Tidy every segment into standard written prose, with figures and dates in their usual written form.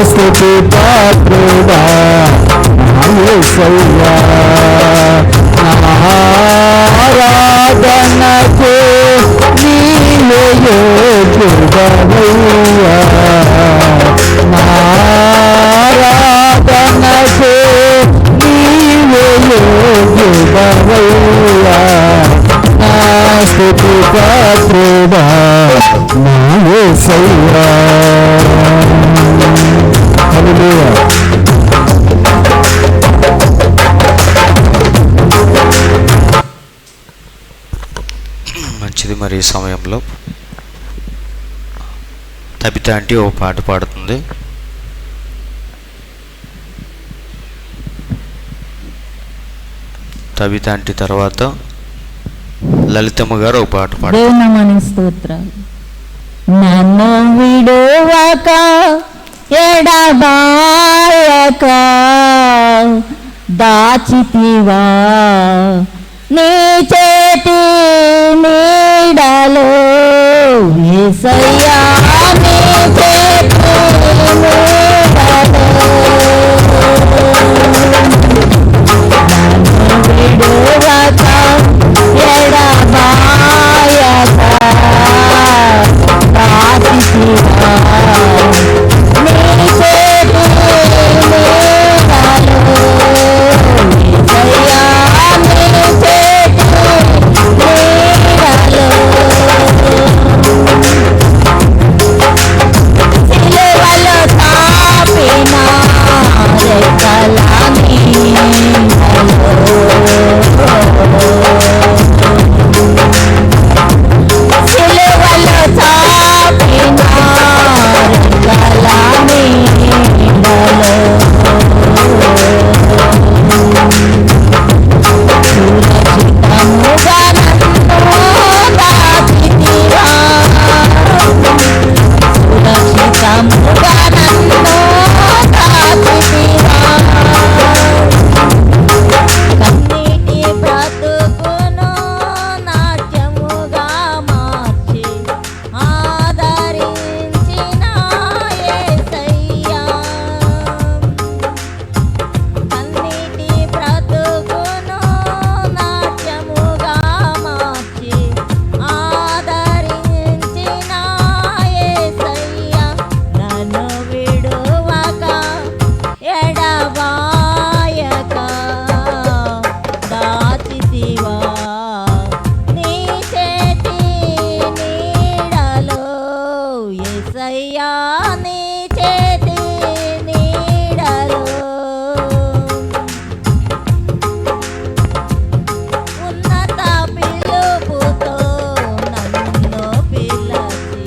స్తుతి పాత్రుడా నా యేసయ్యా, ఆరాధనకు నీవే యోగ్యుడవయ్యా, ఆరాధనకు నీవే యోగ్యుడవయ్యా, నా స్తుతి పాత్రుడా నా యేసయ్యా. హల్లెలూయా. మంచిది. మరి ఈ సమయంలో తబిత అంటే ఓ పాట పాడుతుంది. తబిత అంటే తర్వాత లలితమ్మ గారు ఒక పాట పాడు. దేవుని స్తోత్రాలు. నన్ను విడువక ఎడబాయక దాచితివా నీ చేతి నీడలో యేసయ్యా, నీ చేతి నీడలో నన్ను విడువక ఎడబాయక దాచితివా నీ చేతి నీడలో యేసయ్యా, నీ చేతి నీడలో సిలువలో తాపిన రెక్కల నీడలో సిలువలో తాపిన రెక్కల నీడలో సురక్షితముగా నన్ను దాచితివా, సురక్షితముగా నన్ను దాచితివా, కన్నీటి బ్రతుకును నాట్యముగా మార్చి ఆదరించిన యేసయ్యా, కన్నీటి బ్రతుకును నాట్యముగా మార్చి ఆదరించిన యేసయ్యా, నన్ను విడువక ఎడబాయక దాచితివా నీ చేతి నీడలో యేసయ్యా, నీ చేతి నీడలో ఉన్నత పిలుపుతో నన్ను పిలచి,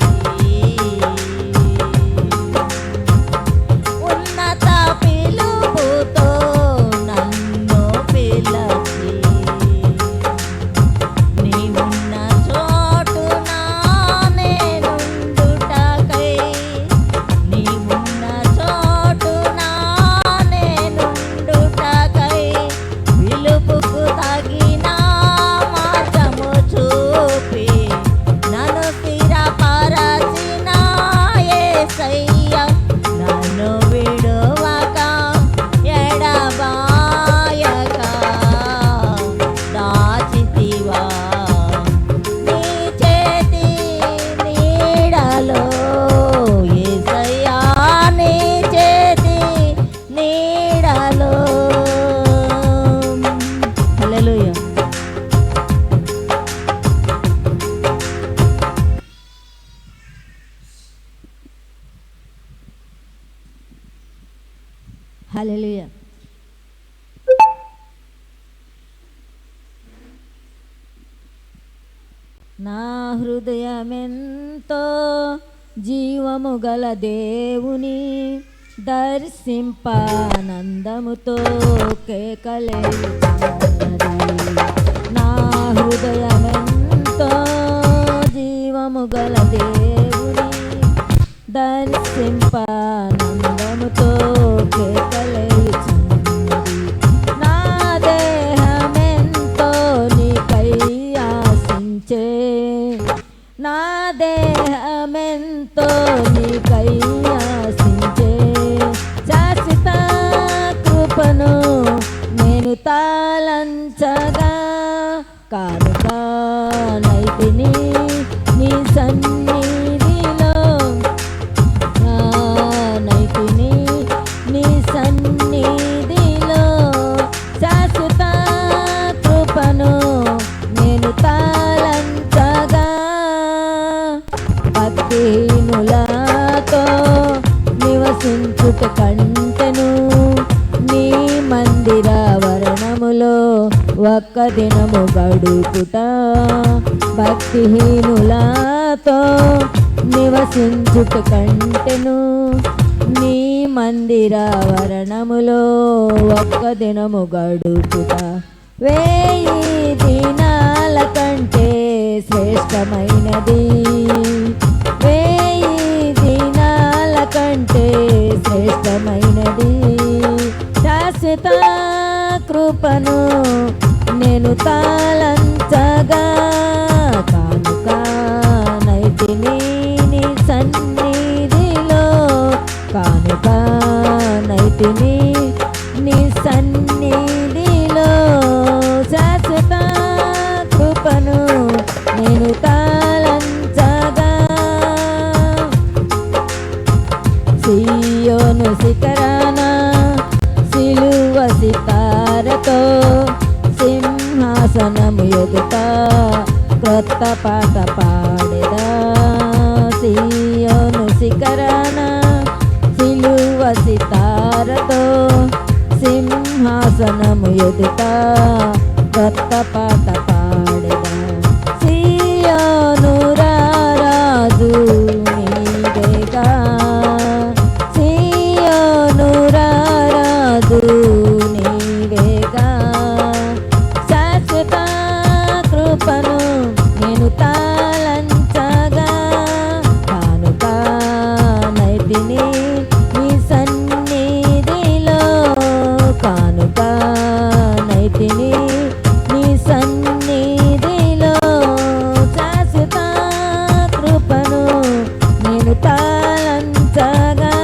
ఉన్నత పిలుపుతో నన్ను పిలచి, నీవున్న చోటున నేనుండుటకై, నీవున్న చోటున నేనుండుటకై పిలుపుకు తగిన మార్గము చూపి నన్ను స్థిరపరచిన యేసయ్యా, నన్ను విడువక ఎడబాయక దాచితివా నీ చేతి నీడలో యేసయ్యా, నీ చేతి నీడలో. హల్లెలూయా. హల్లెలూయా. నా హృదయమెంతో జీవము గల దేవుని దర్శింపానందముతో కేకలేయుచున్నది. నా హృదయమెంతో జీవము గల దేవుని దర్శింపానందముతో కేకలేయుచున్నది. నా దేహమెంతో నీకై ఆశించే, నా దేహమెంతో నీకై ఆశించే, నివసించుట కంటెను నీ మందిర వర్ణములో ఒక్క దినము గడుపుట భక్తిహీనులతో నివసించుట కంటెను నీ మందిర వర్ణములో ఒక్క దినము గడుపుట 1000 దినాల కంటే శ్రేష్టమైనది 1000 దినాల కంటే శ్రేష్టమైనది శాశ్వత కృపను నేను తాళంచగా కానుక నైతిని నీ సన్నిధిలో కానుక నైతిని నీ సన్నిధిలో శాశ్వత కృపను నేను తాళంచగా సియోను శిఖరాన సిలువ సితారతో సింహాసనము ఎదుట క్రొత్త పాట పాడెదా సియోను శిఖరాన సిలువ సితారతో సింహాసనము ఎదుట క్రొత్త పాట పాడెదా సియోను రారాజు నీవేగా సియోను రారాజు నీవేగా శాశ్వత కృపను నేను తాళంచగా కానుక నైతిని నీ సన్నిధిలో కానుక నైతిని నీ సన్నిధిలో శాశ్వత కృపను నేను తాళంచగా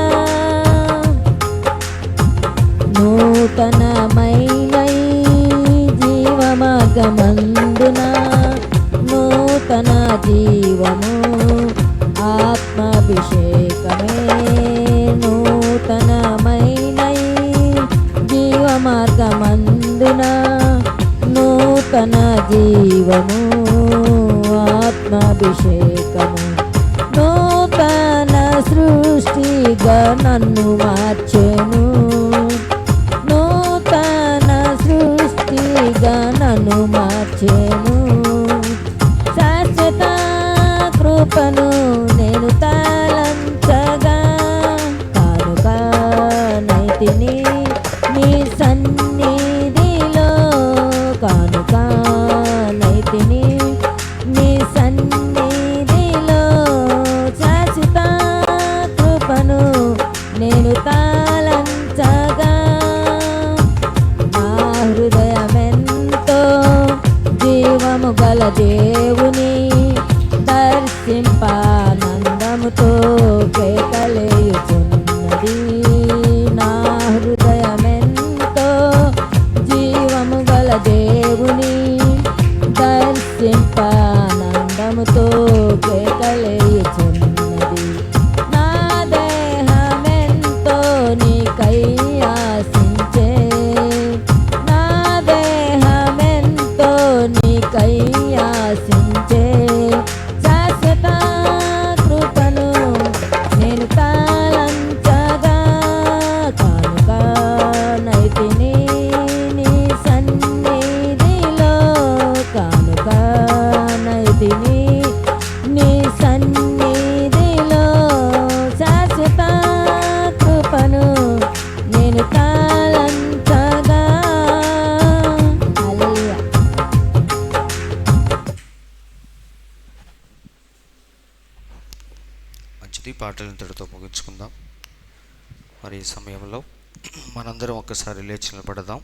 నూతనమైన జీవమార్గమందున నూతన జీవము ఆత్మాభిషేకమే నూతనమైన జీవమార్గమందున నూతన జీవము ఆత్మాభిషేకము నూతన సృష్టిగా నన్ను మార్చెను నూతన సృష్టిగా నన్ను మార్చెను శాశ్వత కృపను నేను తాళంచగా కానుక నైతిని నీ సన్నిధిలో కానుక నైతిని నీ సన్నిధిలో శాశ్వత కృపను నేను తాళంచగా నా హృదయమెంతో జీవము గల దేవుని దర్శింపానందముతో కేకలేయుచున్నది నా హృదయమెంతో జీవము గల దేవుని దర్శింపానందముతో కేకలేయుచున్నది నా దేహమెంతో నీకై ఆశించే నా దేహమెంతో నీకై ఆశించే శాశ్వత కృపను నేను తాళంచగా కానుక నైతిని నీ సన్నిధిలో కానుక నైతిని నీ సన్నిధిలో శాశ్వత కృపను నేను తాళంచగా హల్లెలూయా. మంచిది, పాటలు ఇంతటితో ముగించుకుందాం. మరి ఈ సమయంలో మనందరం ఒక్కసారి లేచి నిలబడదాం.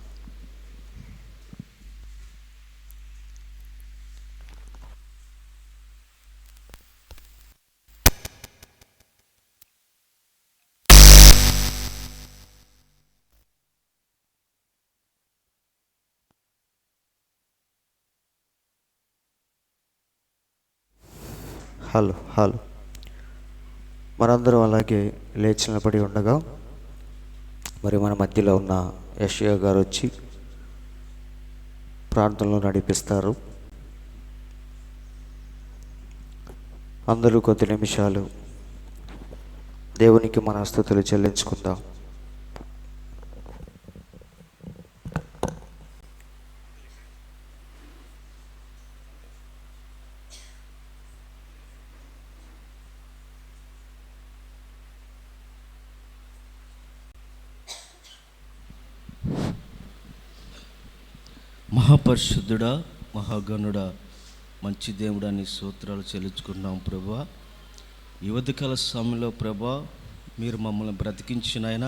హలో హలో మనందరం అలాగే లేచి నిలబడి ఉండగా మరి మన మధ్యలో ఉన్న యెషయా గారు వచ్చి ప్రార్థనలో నడిపిస్తారు. అందరూ కొద్ది నిమిషాలు దేవునికి మన స్తుతులు చెల్లించుకుందాం. మహాపరిశుద్ధుడా, మహాగణుడా, మంచి దేవుడా, నీ స్తోత్రాలు చెల్లించుకున్నాం ప్రభా. ఈ ఉదయకాల సమయంలో ప్రభా మీరు మమ్మల్ని బ్రతికించిన ఆయన,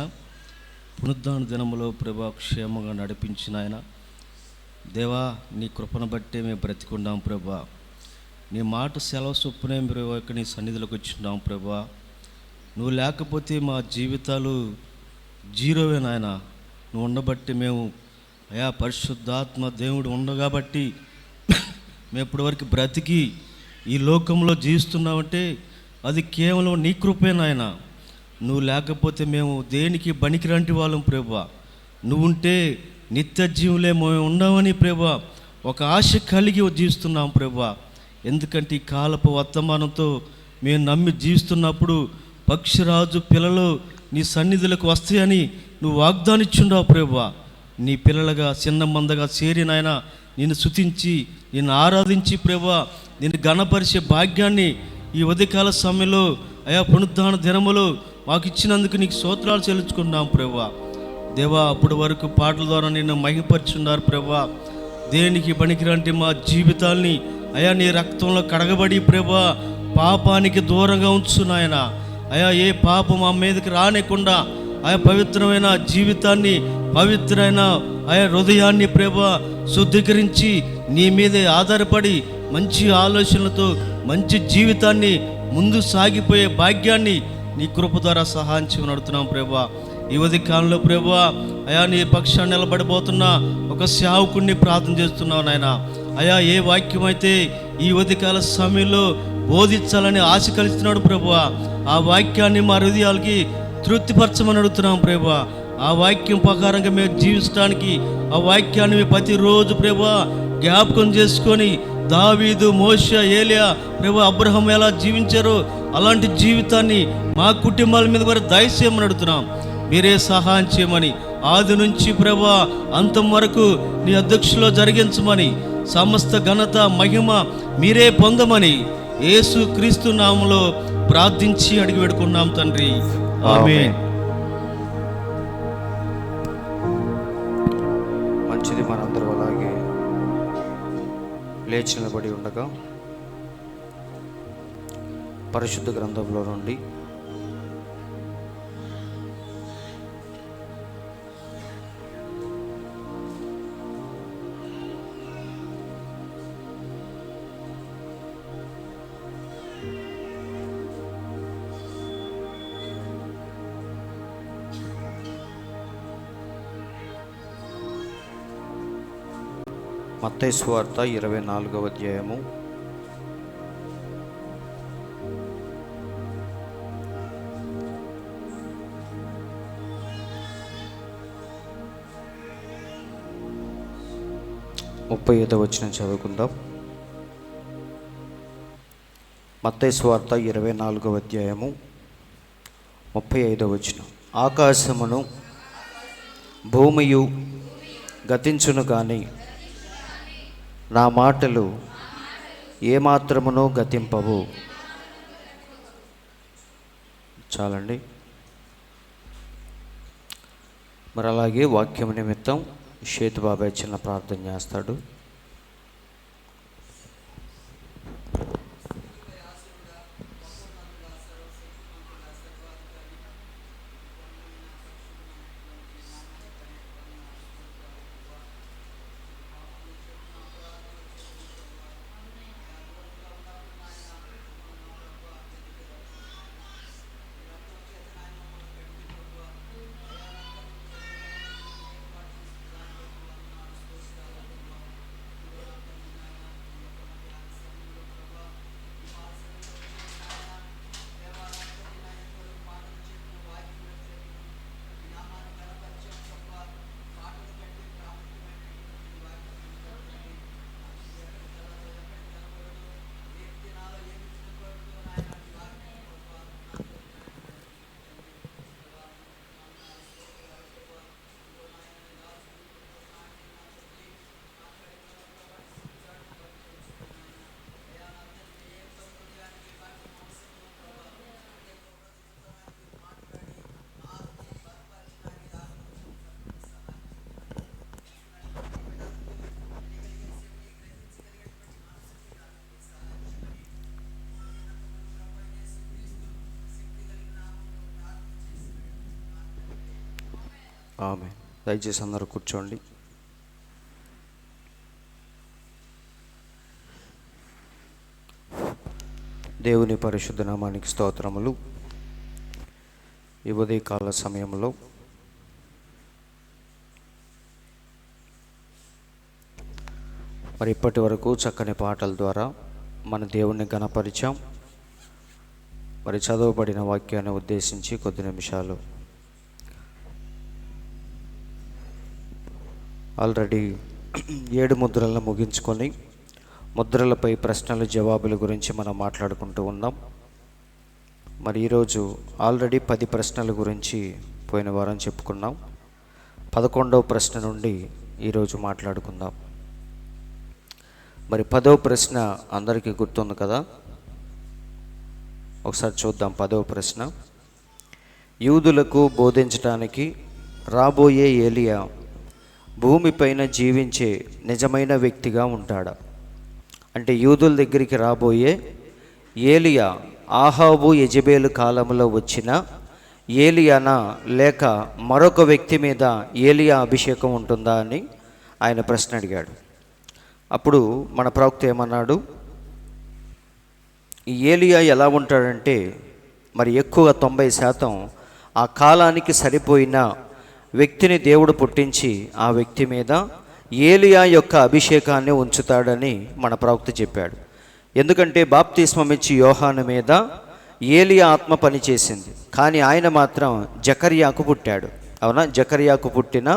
పునరుద్ధాన దినములో ప్రభా క్షేమంగా నడిపించిన ఆయన దేవా, నీ కృపను బట్టే మేము బ్రతికున్నాం ప్రభా. నీ మాట సెలవు చొప్పునే మీరు నీ సన్నిధిలోకి వచ్చినాం ప్రభా. నువ్వు లేకపోతే మా జీవితాలు జీరోవే నాయన. నువ్వు ఉండబట్టి మేము అయా పరిశుద్ధాత్మ దేవుడు ఉండగాబట్టి మేము ఇప్పటివరకు బ్రతికి ఈ లోకంలో జీవిస్తున్నామంటే అది కేవలం నీ కృపే నాయన. నువ్వు లేకపోతే మేము దేనికి బనికిరంటి వాళ్ళం ప్రభా. నువ్వుంటే నిత్య జీవులే మేము ఉండవని ప్రభా ఒక ఆశ కలిగి జీవిస్తున్నాం ప్రభా. ఎందుకంటే ఈ కాలపు వర్తమానంతో మేము నమ్మి జీవిస్తున్నప్పుడు పక్షిరాజు పిల్లలు నీ సన్నిధులకు వస్తాయని నువ్వు వాగ్దానిచ్చుండావు ప్రభా. నీ పిల్లలుగా చిన్న మందగా చేరి నాయన నిన్ను స్తుతించి నిన్ను ఆరాధించి ప్రభా నిన్ను ఘనపరిచే భాగ్యాన్ని ఈ ఉదయకాల సమయంలో అయా పునరుద్ధాన దినములో మాకు ఇచ్చినందుకు నీకు స్తోత్రాలు చెల్లించుకున్నాం ప్రభా. దేవా, అప్పటి వరకు పాటల ద్వారా నిన్ను మహిమపరుచున్నారు ప్రభా. దేనికి పనికిరంటే మా జీవితాల్ని అయా నీ రక్తంలో కడగబడి ప్రభా పాపానికి దూరంగా ఉంచు నాయన. అయా ఏ పాపం మా మీదకి రానికుండా ఆయా పవిత్రమైన జీవితాన్ని, పవిత్రమైన ఆయా హృదయాన్ని ప్రభా శుద్ధీకరించి నీ మీదే ఆధారపడి మంచి ఆలోచనలతో మంచి జీవితాన్ని ముందు సాగిపోయే భాగ్యాన్ని నీ కృప ద్వారా సహాయం చేయమని అడుగుతున్నాం ప్రభా. ఈ ఉదయకాలంలో ప్రభా అయా నీ పక్షాన్ని నిలబడిపోతున్న ఒక సేవకుడిని ప్రార్థన చేస్తున్నావు నాయన. అయా ఏ వాక్యం అయితే ఈ ఉదయకాల సమయంలో బోధించాలని ఆశ కలుస్తున్నాడు ప్రభా, ఆ వాక్యాన్ని మా హృదయాలకి తృప్తిపరచమని అడుగుతున్నాం ప్రభా. ఆ వాక్యం ప్రకారంగా మేము జీవించడానికి ఆ వాక్యాన్ని మేము ప్రతిరోజు ప్రభా జ్ఞాపకం చేసుకొని దావీదు, మోషే, ఏలియా ప్రభా అబ్రహాం ఎలా జీవించారో అలాంటి జీవితాన్ని మా కుటుంబాల మీద కూడా దయచేయమని అడుగుతున్నాం. మీరే సహాయం చేయమని ఆది నుంచి ప్రభా అంతం వరకు నీ అధ్యక్షులో జరిగించమని సమస్త ఘనత మహిమ మీరే పొందమని యేసు క్రీస్తు నామములో ప్రార్థించి అడిగి పెడుకున్నాం తండ్రి. ఆమేన్. మంచిది, మనందరూ అలాగే లేచి నిలబడి ఉండగా పరిశుద్ధ గ్రంథంలో నుండి మత్తయి సువార్త 24వ అధ్యాయము 35వ వచనం చదువుకుందాం. మత్తయి సువార్త 24వ అధ్యాయము 35వ వచనం. ఆకాశమును భూమియు గతించును కానీ నా మాటలు ఏమాత్రమునో గతింపవు. చాలండి. మరి అలాగే వాక్యం నిమిత్తం షేతు బాబాయ్ చిన్న ప్రార్థన చేస్తాడు. ఆమె. దయచేసి అందరూ కూర్చోండి. దేవుని పరిశుద్ధ నామానికి స్తోత్రములు. ఈ ఉదయకాల సమయంలో మరి ఇప్పటి వరకు చక్కని పాటల ద్వారా మన దేవుణ్ణి ఘనపరిచాం. మరి చదవబడిన వాక్యాన్ని ఉద్దేశించి కొద్ది నిమిషాలు ఆల్రెడీ 7 ముద్రలను ముగించుకొని ముద్రలపై ప్రశ్నలు జవాబుల గురించి మనం మాట్లాడుకుంటూ ఉన్నాం. మరి ఈరోజు ఆల్రెడీ 10 ప్రశ్నల గురించి పోయిన వారం చెప్పుకున్నాం. 11వ ప్రశ్న నుండి ఈరోజు మాట్లాడుకుందాం. మరి 10వ ప్రశ్న అందరికీ గుర్తుంది కదా, ఒకసారి చూద్దాం. 10వ ప్రశ్న, యూదులకు బోధించడానికి రాబోయే ఏలియా భూమిపైన జీవించే నిజమైన వ్యక్తిగా ఉంటాడా? అంటే యూదుల దగ్గరికి రాబోయే ఏలియా ఆహాబు యెజెబెలు కాలంలో వచ్చిన ఏలియానా, లేక మరొక వ్యక్తి మీద ఏలియా అభిషేకం ఉంటుందా అని ఆయన ప్రశ్న అడిగాడు. అప్పుడు మన ప్రవక్త ఏమన్నాడు? ఈ ఏలియా ఎలా ఉంటాడంటే మరి ఎక్కువ 90% ఆ కాలానికి సరిపోయిన వ్యక్తిని దేవుడు పుట్టించి ఆ వ్యక్తి మీద ఏలియా యొక్క అభిషేకాన్ని ఉంచుతాడని మన ప్రవక్త చెప్పాడు. ఎందుకంటే బాప్తిస్మం ఇచ్చి యోహాను మీద ఏలియా ఆత్మ పనిచేసింది, కానీ ఆయన మాత్రం జకర్యాకు పుట్టాడు. అవునా? జకర్యాకు పుట్టిన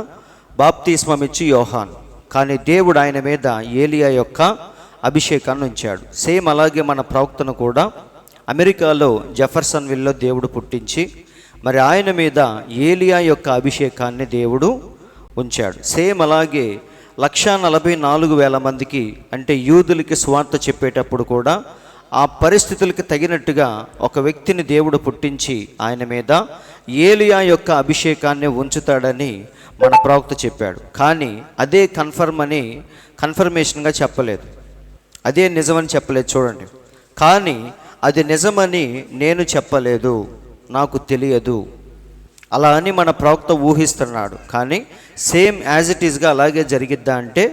బాప్తిస్మం ఇచ్చి యోహాను, కానీ దేవుడు ఆయన మీద ఏలియా యొక్క అభిషేకాన్ని ఉంచాడు. సేమ్ అలాగే మన ప్రవక్తను కూడా అమెరికాలో జెఫర్సన్విల్లో దేవుడు పుట్టించి మరి ఆయన మీద ఏలియా యొక్క అభిషేకాన్ని దేవుడు ఉంచాడు. సేమ్ అలాగే 144,000 మందికి, అంటే యూదులకి సువార్త చెప్పేటప్పుడు కూడా ఆ పరిస్థితులకి తగినట్టుగా ఒక వ్యక్తిని దేవుడు పుట్టించి ఆయన మీద ఏలియా యొక్క అభిషేకాన్ని ఉంచుతాడని మన ప్రవక్త చెప్పాడు. కానీ అదే కన్ఫర్మేషన్గా చెప్పలేదు, అదే నిజమని చెప్పలేదు. చూడండి, కానీ అది నిజమని నేను చెప్పలేదు, నాకు తెలియదు అలా అని మన ప్రవక్త ఊహిస్తున్నాడు. కానీ సేమ్ యాజ్ ఇట్ ఈస్గా అలాగే జరిగిద్దా అంటే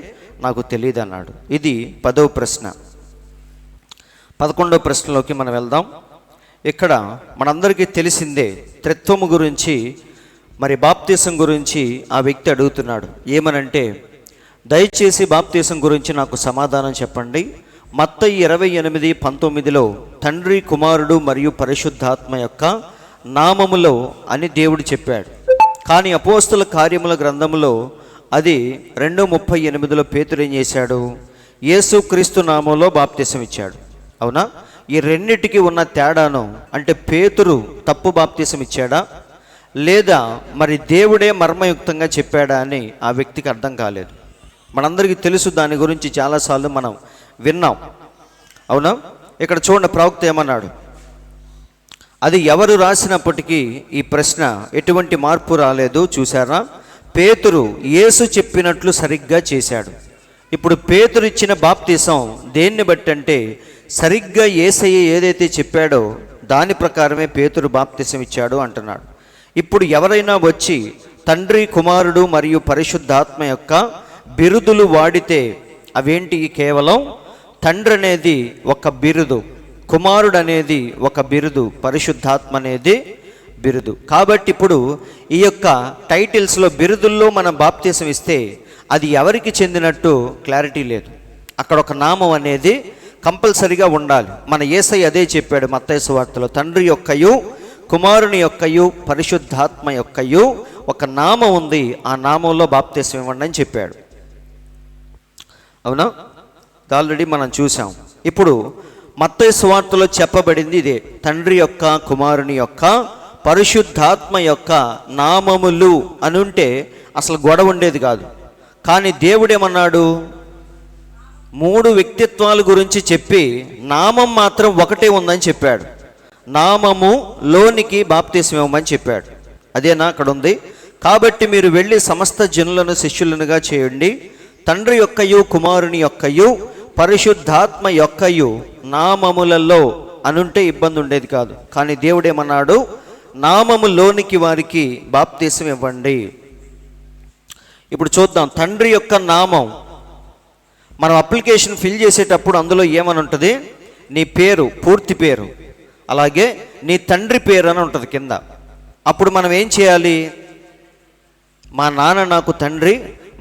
నాకు తెలియదు అన్నాడు. ఇది 10వ ప్రశ్న. 11వ ప్రశ్నలోకి మనం వెళ్దాం. ఇక్కడ మనందరికీ తెలిసిందే, త్రిత్వము గురించి మరి బాప్తీసం గురించి ఆ వ్యక్తి అడుగుతున్నాడు. ఏమనంటే, దయచేసి బాప్తీసం గురించి నాకు సమాధానం చెప్పండి. మత్తయి 28:19లో తండ్రి, కుమారుడు మరియు పరిశుద్ధాత్మ యొక్క నామములో అని దేవుడు చెప్పాడు. కానీ అపోస్తల కార్యముల గ్రంథములో అది 2:38లో పేతురు ఏం చేశాడు? యేసుక్రీస్తు నామంలో బాప్తీసం ఇచ్చాడు. అవునా? ఈ రెండిటికి ఉన్న తేడాను, అంటే పేతురు తప్పు బాప్తీసం ఇచ్చాడా లేదా మరి దేవుడే మర్మయుక్తంగా చెప్పాడా అని ఆ వ్యక్తికి అర్థం కాలేదు. మనందరికీ తెలుసు, దాని గురించి చాలాసార్లు మనం విన్నాం. అవునా? ఇక్కడ చూడండి, ప్రవక్త ఏమన్నాడు? అది ఎవరు రాసినప్పటికీ ఈ ప్రశ్న ఎటువంటి మార్పు రాలేదు. చూసారా? పేతురు యేసు చెప్పినట్లు సరిగ్గా చేశాడు. ఇప్పుడు పేతురు ఇచ్చిన బాప్తీసం దేన్ని బట్టి అంటే, సరిగ్గా యేసయ్య ఏదైతే చెప్పాడో దాని ప్రకారమే పేతురు బాప్తీసం ఇచ్చాడు అంటున్నాడు. ఇప్పుడు ఎవరైనా వచ్చి తండ్రి, కుమారుడు మరియు పరిశుద్ధాత్మ యొక్క బిరుదులు వాడితే అవేంటి? కేవలం తండ్రి అనేది ఒక బిరుదు, కుమారుడు అనేది ఒక బిరుదు, పరిశుద్ధాత్మ అనేది బిరుదు. కాబట్టి ఇప్పుడు ఈ యొక్క టైటిల్స్లో, బిరుదుల్లో మనం బాప్తీసం ఇస్తే అది ఎవరికి చెందినట్టు క్లారిటీ లేదు. అక్కడ ఒక నామం అనేది కంపల్సరిగా ఉండాలి. మన యేసయ్య అదే చెప్పాడు మత్తయి సువార్తలో, తండ్రి యొక్కయు, కుమారుని యొక్కయు, పరిశుద్ధాత్మ యొక్కయు ఒక నామం ఉంది, ఆ నామంలో బాప్తీసం ఇవ్వండి అని చెప్పాడు. అవునా? ఆల్రెడీ మనం చూసాం. ఇప్పుడు మత్తయి సువార్తలో చెప్పబడింది ఇదే, తండ్రి యొక్క, కుమారుని యొక్క, పరిశుద్ధాత్మ యొక్క నామములు అనుంటే అసలు గొడవ ఉండేది కాదు. కానీ దేవుడేమన్నాడు? 3 వ్యక్తిత్వాల గురించి చెప్పి నామం మాత్రం ఒకటే ఉందని చెప్పాడు. నామము లోనికి బాప్తీసం ఇవ్వమని చెప్పాడు. అదేనా అక్కడ ఉంది? కాబట్టి మీరు వెళ్ళి సమస్త జనులను శిష్యులనుగా చేయండి, తండ్రి యొక్కయు, కుమారుని యొక్కయు, పరిశుద్ధాత్మ యొక్కయు నామములలో అనుంటే ఇబ్బంది ఉండేది కాదు. కానీ దేవుడేమన్నాడు? నామములోనికి వారికి బాప్తీసం ఇవ్వండి. ఇప్పుడు చూద్దాం తండ్రి యొక్క నామం. మనం అప్లికేషన్ ఫిల్ చేసేటప్పుడు అందులో ఏమని ఉంటుంది? నీ పేరు, పూర్తి పేరు, అలాగే నీ తండ్రి పేరు అని ఉంటుంది కింద. అప్పుడు మనం ఏం చేయాలి? మా నాన్న నాకు తండ్రి,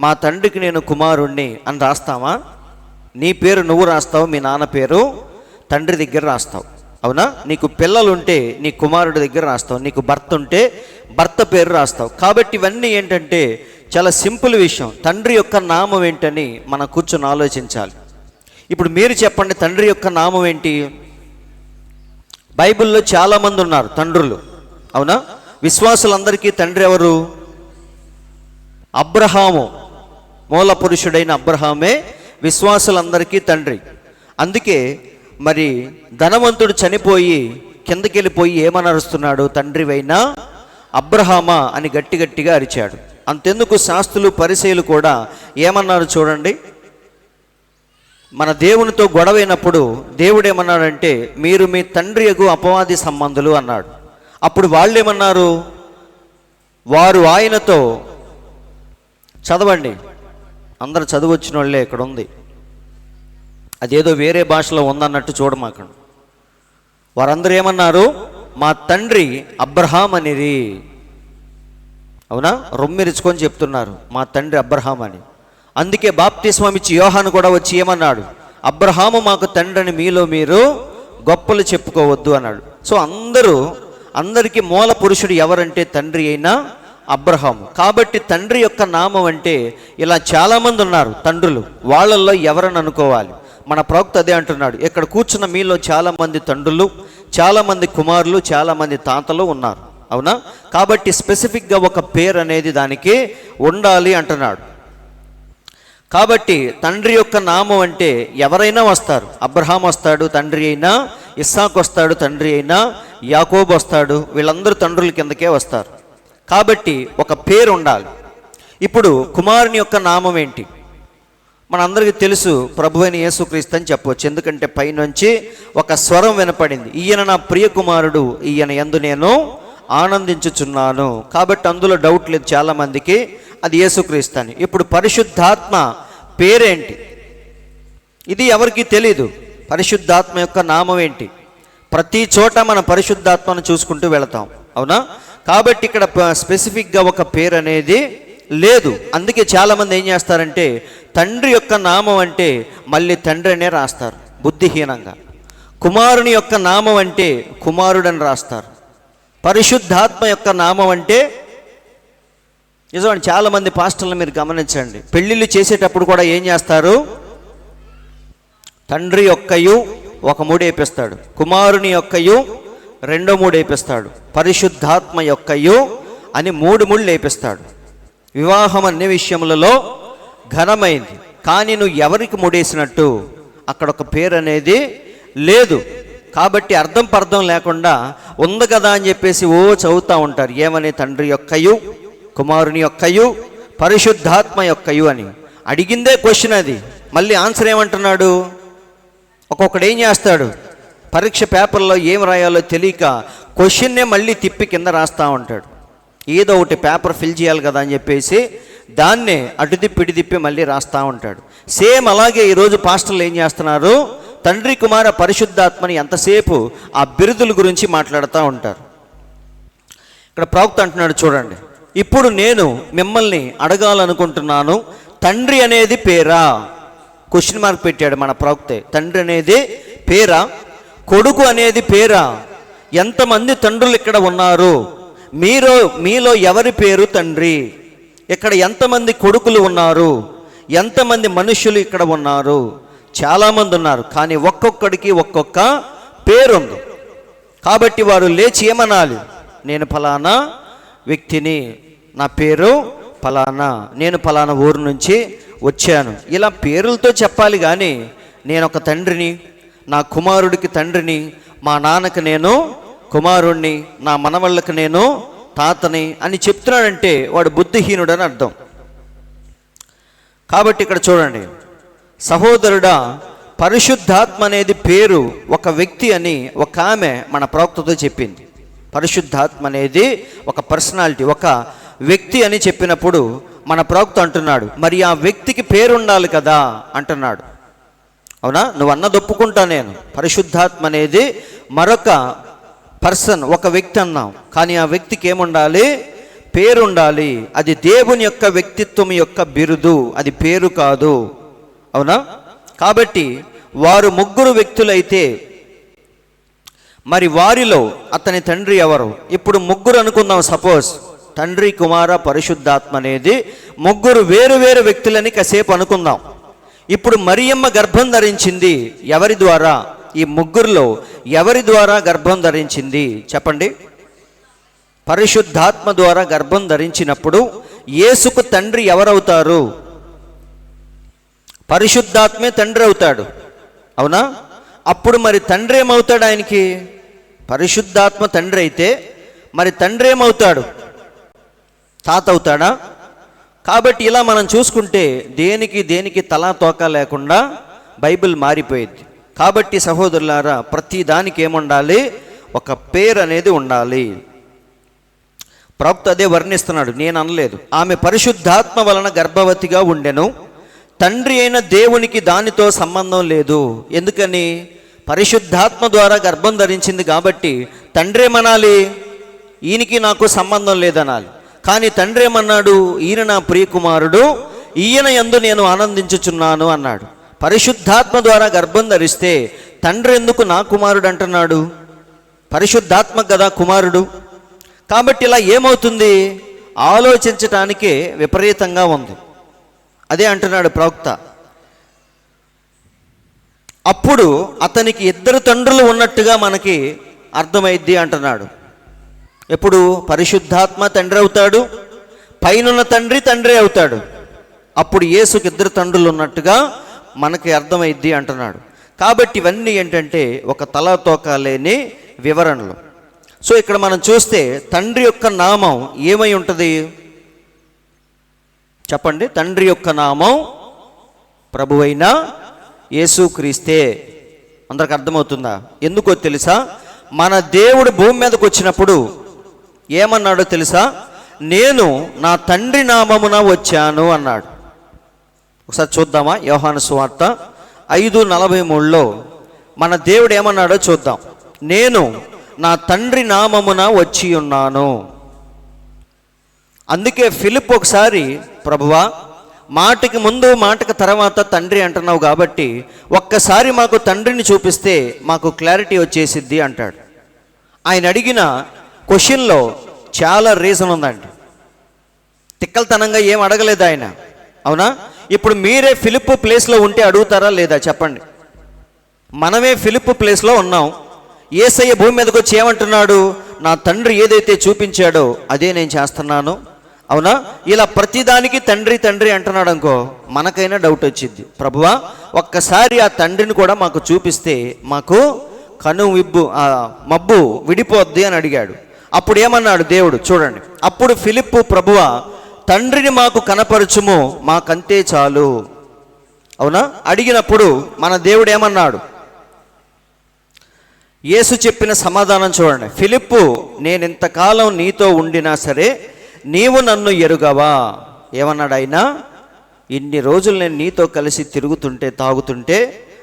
మా తండ్రికి నేను కుమారుణ్ణి అని రాస్తామా? నీ పేరు నువ్వు రాస్తావు, మీ నాన్న పేరు తండ్రి దగ్గర రాస్తావు, అవునా? నీకు పిల్లలుంటే నీ కుమారుడి దగ్గర రాస్తావు, నీకు భర్త ఉంటే భర్త పేరు రాస్తావు. కాబట్టి ఇవన్నీ ఏంటంటే చాలా సింపుల్ విషయం. తండ్రి యొక్క నామం ఏంటని మనం కూర్చొని ఆలోచించాలి. ఇప్పుడు మీరు చెప్పండి, తండ్రి యొక్క నామం ఏంటి? బైబిల్లో చాలామంది ఉన్నారు తండ్రులు, అవునా? విశ్వాసులందరికీ తండ్రి ఎవరు? అబ్రహాము. మూల పురుషుడైన అబ్రహామే విశ్వాసులందరికీ తండ్రి. అందుకే మరి ధనవంతుడు చనిపోయి కిందకి వెళ్ళిపోయి ఏమని అరుస్తున్నాడు? తండ్రివైనా అబ్రహామా అని గట్టి గట్టిగా అరిచాడు. అంతెందుకు, శాస్త్రులు పరిసయ్యులు కూడా ఏమన్నారు చూడండి. మన దేవునితో గొడవైనప్పుడు దేవుడు ఏమన్నాడంటే, మీరు మీ తండ్రి యగు అపవాది సంబంధులు అన్నాడు. అప్పుడు వాళ్ళు ఏమన్నారు? వారు ఆయనతో, చదవండి, అందరు చదువొచ్చిన వాళ్ళే ఇక్కడ ఉంది, అదేదో వేరే భాషలో ఉందన్నట్టు చూడమాకండి. వారందరూ ఏమన్నారు? మా తండ్రి అబ్రహాం అనేది, అవునా? రొమ్మిరుచుకొని చెప్తున్నారు మా తండ్రి అబ్రహాం అని. అందుకే బాప్తిస్మం ఇచ్చి యోహాను కూడా వచ్చి ఏమన్నాడు? అబ్రహాము మాకు తండ్రి అని మీలో మీరు గొప్పలు చెప్పుకోవద్దు అన్నాడు. సో అందరికీ మూల పురుషుడు ఎవరంటే తండ్రి అయినా అబ్రహాము. కాబట్టి తండ్రి యొక్క నామం అంటే ఇలా చాలామంది ఉన్నారు తండ్రులు, వాళ్ళల్లో ఎవరని అనుకోవాలి? మన ప్రవక్త అదే అంటున్నాడు. ఇక్కడ కూర్చున్న మీలో చాలామంది తండ్రులు, చాలామంది కుమారులు, చాలామంది తాతలు ఉన్నారు, అవునా? కాబట్టి స్పెసిఫిక్గా ఒక పేరు అనేది దానికి ఉండాలి అంటున్నాడు. కాబట్టి తండ్రి యొక్క నామం అంటే ఎవరైనా వస్తారు. అబ్రహాం వస్తాడు, తండ్రి అయినా. ఇస్సాకు వస్తాడు, తండ్రి అయినా. యాకోబు వస్తాడు, వీళ్ళందరూ తండ్రుల కిందకే వస్తారు. కాబట్టి ఒక పేరు ఉండాలి. ఇప్పుడు కుమారుని యొక్క నామం ఏంటి? మనందరికీ తెలుసు, ప్రభువైన యేసుక్రీస్తు అని చెప్పవచ్చు. ఎందుకంటే పైనుంచి ఒక స్వరం వినపడింది, ఈయన నా ప్రియ కుమారుడు, ఈయన యందు నేను ఆనందించుచున్నాను. కాబట్టి అందులో డౌట్ లేదు చాలామందికి, అది యేసుక్రీస్తు అని. ఇప్పుడు పరిశుద్ధాత్మ పేరేంటి? ఇది ఎవరికి తెలీదు. పరిశుద్ధాత్మ యొక్క నామం ఏంటి? ప్రతి చోట మన పరిశుద్ధాత్మను చూసుకుంటూ వెళతాం, అవునా? కాబట్టి ఇక్కడ స్పెసిఫిక్గా ఒక పేరు అనేది లేదు. అందుకే చాలామంది ఏం చేస్తారంటే తండ్రి యొక్క నామం అంటే మళ్ళీ తండ్రి అనే రాస్తారు బుద్ధిహీనంగా. కుమారుని యొక్క నామం అంటే కుమారుడని రాస్తారు. పరిశుద్ధాత్మ యొక్క నామం అంటే నిజమండి. చాలామంది పాస్టర్లు మీరు గమనించండి, పెళ్ళిళ్ళు చేసేటప్పుడు కూడా ఏం చేస్తారు? తండ్రి యొక్కయు ఒక మూడు వేపిస్తాడు, కుమారుని యొక్కయు రెండో మూడు వేపిస్తాడు, పరిశుద్ధాత్మ యొక్కయు అని మూడు ముళ్ళు వేపిస్తాడు. వివాహం అనే విషయములలో ఘనమైంది, కానీ నువ్వు ఎవరికి ముడేసినట్టు అక్కడ ఒక పేరు అనేది లేదు. కాబట్టి అర్థం పర్థం లేకుండా ఉంది కదా అని చెప్పేసి చదువుతూ ఉంటారు. ఏమని? తండ్రి యొక్కయు, కుమారుని యొక్కయు, పరిశుద్ధాత్మ యొక్కయు అని. అడిగిందే క్వశ్చన్ అది. మళ్ళీ ఆన్సర్ ఏమంటున్నాడు? ఒక్కొక్కడు ఏం చేస్తాడు? పరీక్ష పేపర్లో ఏం రాయాలో తెలియక క్వశ్చన్నే మళ్ళీ తిప్పి కింద రాస్తూ ఉంటాడు. ఏదో ఒకటి పేపర్ ఫిల్ చేయాలి కదా అని చెప్పేసి దాన్నే అటు తిప్పి ఇటు తిప్పి మళ్ళీ రాస్తూ ఉంటాడు. సేమ్ అలాగే ఈరోజు పాస్టర్లు ఏం చేస్తున్నారు? తండ్రి, కుమార, పరిశుద్ధాత్మని ఎంతసేపు ఆ బిరుదుల గురించి మాట్లాడుతూ ఉంటారు. ఇక్కడ ప్రవక్త అంటున్నాడు చూడండి, ఇప్పుడు నేను మిమ్మల్ని అడగాలనుకుంటున్నాను, తండ్రి అనేది పేరా? క్వశ్చన్ మార్క్ పెట్టాడు మన ప్రవక్తే. తండ్రి అనేది పేరా? కొడుకు అనేది పేరా? ఎంతమంది తండ్రులు ఇక్కడ ఉన్నారు? మీలో ఎవరి పేరు తండ్రి? ఇక్కడ ఎంతమంది కొడుకులు ఉన్నారు? ఎంతమంది మనుషులు ఇక్కడ ఉన్నారు? చాలామంది ఉన్నారు, కానీ ఒక్కొక్కడికి ఒక్కొక్క పేరుంది. కాబట్టి వారు లేచి ఏమనాలి? నేను ఫలానా వ్యక్తిని, నా పేరు ఫలానా, నేను ఫలానా ఊరు నుంచి వచ్చాను, ఇలా పేరులతో చెప్పాలి. కానీ నేను ఒక తండ్రిని, నా కుమారుడికి తండ్రిని, మా నాన్నకి నేను కుమారుణ్ణి, నా మనవళ్ళకి నేను తాతని అని చెప్తున్నాడంటే వాడు బుద్ధిహీనుడని అర్థం. కాబట్టి ఇక్కడ చూడండి సహోదరుడా, పరిశుద్ధాత్మ అనేది పేరు ఒక వ్యక్తి అని ఒక ఆమె మన ప్రవక్తతో చెప్పింది. పరిశుద్ధాత్మ అనేది ఒక పర్సనాలిటీ, ఒక వ్యక్తి అని చెప్పినప్పుడు మన ప్రవక్త అంటున్నాడు, మరి ఆ వ్యక్తికి పేరు ఉండాలి కదా అంటున్నాడు. అవునా? నువ్వు అన్నది ఒప్పుకుంటా నేను. పరిశుద్ధాత్మ అనేది మరొక పర్సన్, ఒక వ్యక్తి అన్నాం, కానీ ఆ వ్యక్తికి ఏముండాలి? పేరు ఉండాలి. అది దేవుని యొక్క వ్యక్తిత్వం యొక్క బిరుదు, అది పేరు కాదు. అవునా? కాబట్టి వారు ముగ్గురు వ్యక్తులైతే మరి వారిలో అతని తండ్రి ఎవరు? ఇప్పుడు ముగ్గురు అనుకుందాం. సపోజ్ తండ్రి, కుమార, పరిశుద్ధాత్మ అనేది ముగ్గురు వేరు వేరు వ్యక్తులని కాసేపు అనుకుందాం. ఇప్పుడు మరియమ్మ గర్భం ధరించింది ఎవరి ద్వారా? ఈ ముగ్గురులో ఎవరి ద్వారా గర్భం ధరించింది చెప్పండి? పరిశుద్ధాత్మ ద్వారా గర్భం ధరించినప్పుడు యేసుకు తండ్రి ఎవరవుతారు? పరిశుద్ధాత్మే తండ్రి అవుతాడు. అవునా? అప్పుడు మరి తండ్రి ఏమవుతాడు ఆయనకి? పరిశుద్ధాత్మ తండ్రి అయితే మరి తండ్రి ఏమవుతాడు? తాత అవుతాడా? కాబట్టి ఇలా మనం చూసుకుంటే దేనికి తలా తోక లేకుండా బైబిల్ మారిపోయింది. కాబట్టి సహోదరులారా, ప్రతి దానికి ఏముండాలి? ఒక పేరు అనేది ఉండాలి. ప్రవక్త అదే వర్ణిస్తున్నాడు, నేను అనలేదు. ఆమె పరిశుద్ధాత్మ వలన గర్భవతిగా ఉండెను, తండ్రి అయిన దేవునికి దానితో సంబంధం లేదు. ఎందుకని? పరిశుద్ధాత్మ ద్వారా గర్భం ధరించింది కాబట్టి తండ్రి ఏమనాలి? ఈయనకి నాకు సంబంధం లేదనాలి. కానీ తండ్రి ఏమన్నాడు? ఈయన నా ప్రియకుమారుడు, ఈయన యందు నేను ఆనందించుచున్నాను అన్నాడు. పరిశుద్ధాత్మ ద్వారా గర్భం ధరిస్తే తండ్రి ఎందుకు నా కుమారుడు అంటున్నాడు? పరిశుద్ధాత్మ కదా కుమారుడు. కాబట్టి ఇలా ఏమవుతుంది? ఆలోచించటానికే విపరీతంగా ఉంది. అదే అంటున్నాడు ప్రవక్త. అప్పుడు అతనికి ఇద్దరు తండ్రులు ఉన్నట్టుగా మనకి అర్థమైద్ది అంటున్నాడు. ఎప్పుడు? పరిశుద్ధాత్మ తండ్రి అవుతాడు, పైనున్న తండ్రి తండ్రి అవుతాడు. అప్పుడు యేసుకి ఇద్దరు తండ్రులు ఉన్నట్టుగా మనకి అర్థమైద్ది అంటున్నాడు. కాబట్టి ఇవన్నీ ఏంటంటే ఒక తలాతోక లేని వివరణలు. సో ఇక్కడ మనం చూస్తే తండ్రి యొక్క నామం ఏమై ఉంటుంది చెప్పండి? తండ్రి యొక్క నామం ప్రభువైన యేసుక్రీస్తే. అందరికి అర్థమవుతుందా? ఎందుకో తెలుసా? మన దేవుడు భూమి మీదకి వచ్చినప్పుడు ఏమన్నాడో తెలుసా? నేను నా తండ్రి నామమున వచ్చాను అన్నాడు. ఒకసారి చూద్దామా? యోహాను సువార్త 5:43లో మన దేవుడు ఏమన్నాడో చూద్దాం. నేను నా తండ్రి నామమున వచ్చి ఉన్నాను. అందుకే ఫిలిప్ ఒకసారి, ప్రభువా, మాటకి ముందు మాటకి తర్వాత తండ్రి అంటున్నావు కాబట్టి ఒక్కసారి మాకు తండ్రిని చూపిస్తే మాకు క్లారిటీ వచ్చేసిద్ది అంటాడు. ఆయన అడిగిన క్వశ్చన్లో చాలా రీజన్ ఉందండి. తిక్కలతనంగా ఏం అడగలేదు ఆయన. అవునా? ఇప్పుడు మీరే ఫిలిప్ ప్లేస్లో ఉంటే అడుగుతారా లేదా చెప్పండి? మనమే ఫిలిప్ ప్లేస్లో ఉన్నాం. యేసయ్య భూమి మీదకి వచ్చి ఏమంటున్నాడు? నా తండ్రి ఏదైతే చూపించాడో అదే నేను చేస్తున్నాను. అవునా? ఇలా ప్రతిదానికి తండ్రి తండ్రి అంటున్నాడు అనుకో, మనకైనా డౌట్ వచ్చింది. ప్రభువా, ఒక్కసారి ఆ తండ్రిని కూడా మాకు చూపిస్తే మాకు మబ్బు విడిపోద్ది అని అడిగాడు. అప్పుడు ఏమన్నాడు దేవుడు? చూడండి. అప్పుడు ఫిలిప్పు, ప్రభువా, తండ్రిని మాకు కనపరచుము, మాకంతే చాలు. అవునా? అడిగినప్పుడు మన దేవుడు ఏమన్నాడు? యేసు చెప్పిన సమాధానం చూడండి. ఫిలిప్పు, నేను ఇంతకాలం నీతో ఉండినా సరే నీవు నన్ను ఎరుగవా? ఏమన్నాడు ఆయన? ఇన్ని రోజులు నేను నీతో కలిసి తిరుగుతుంటే తాగుతుంటే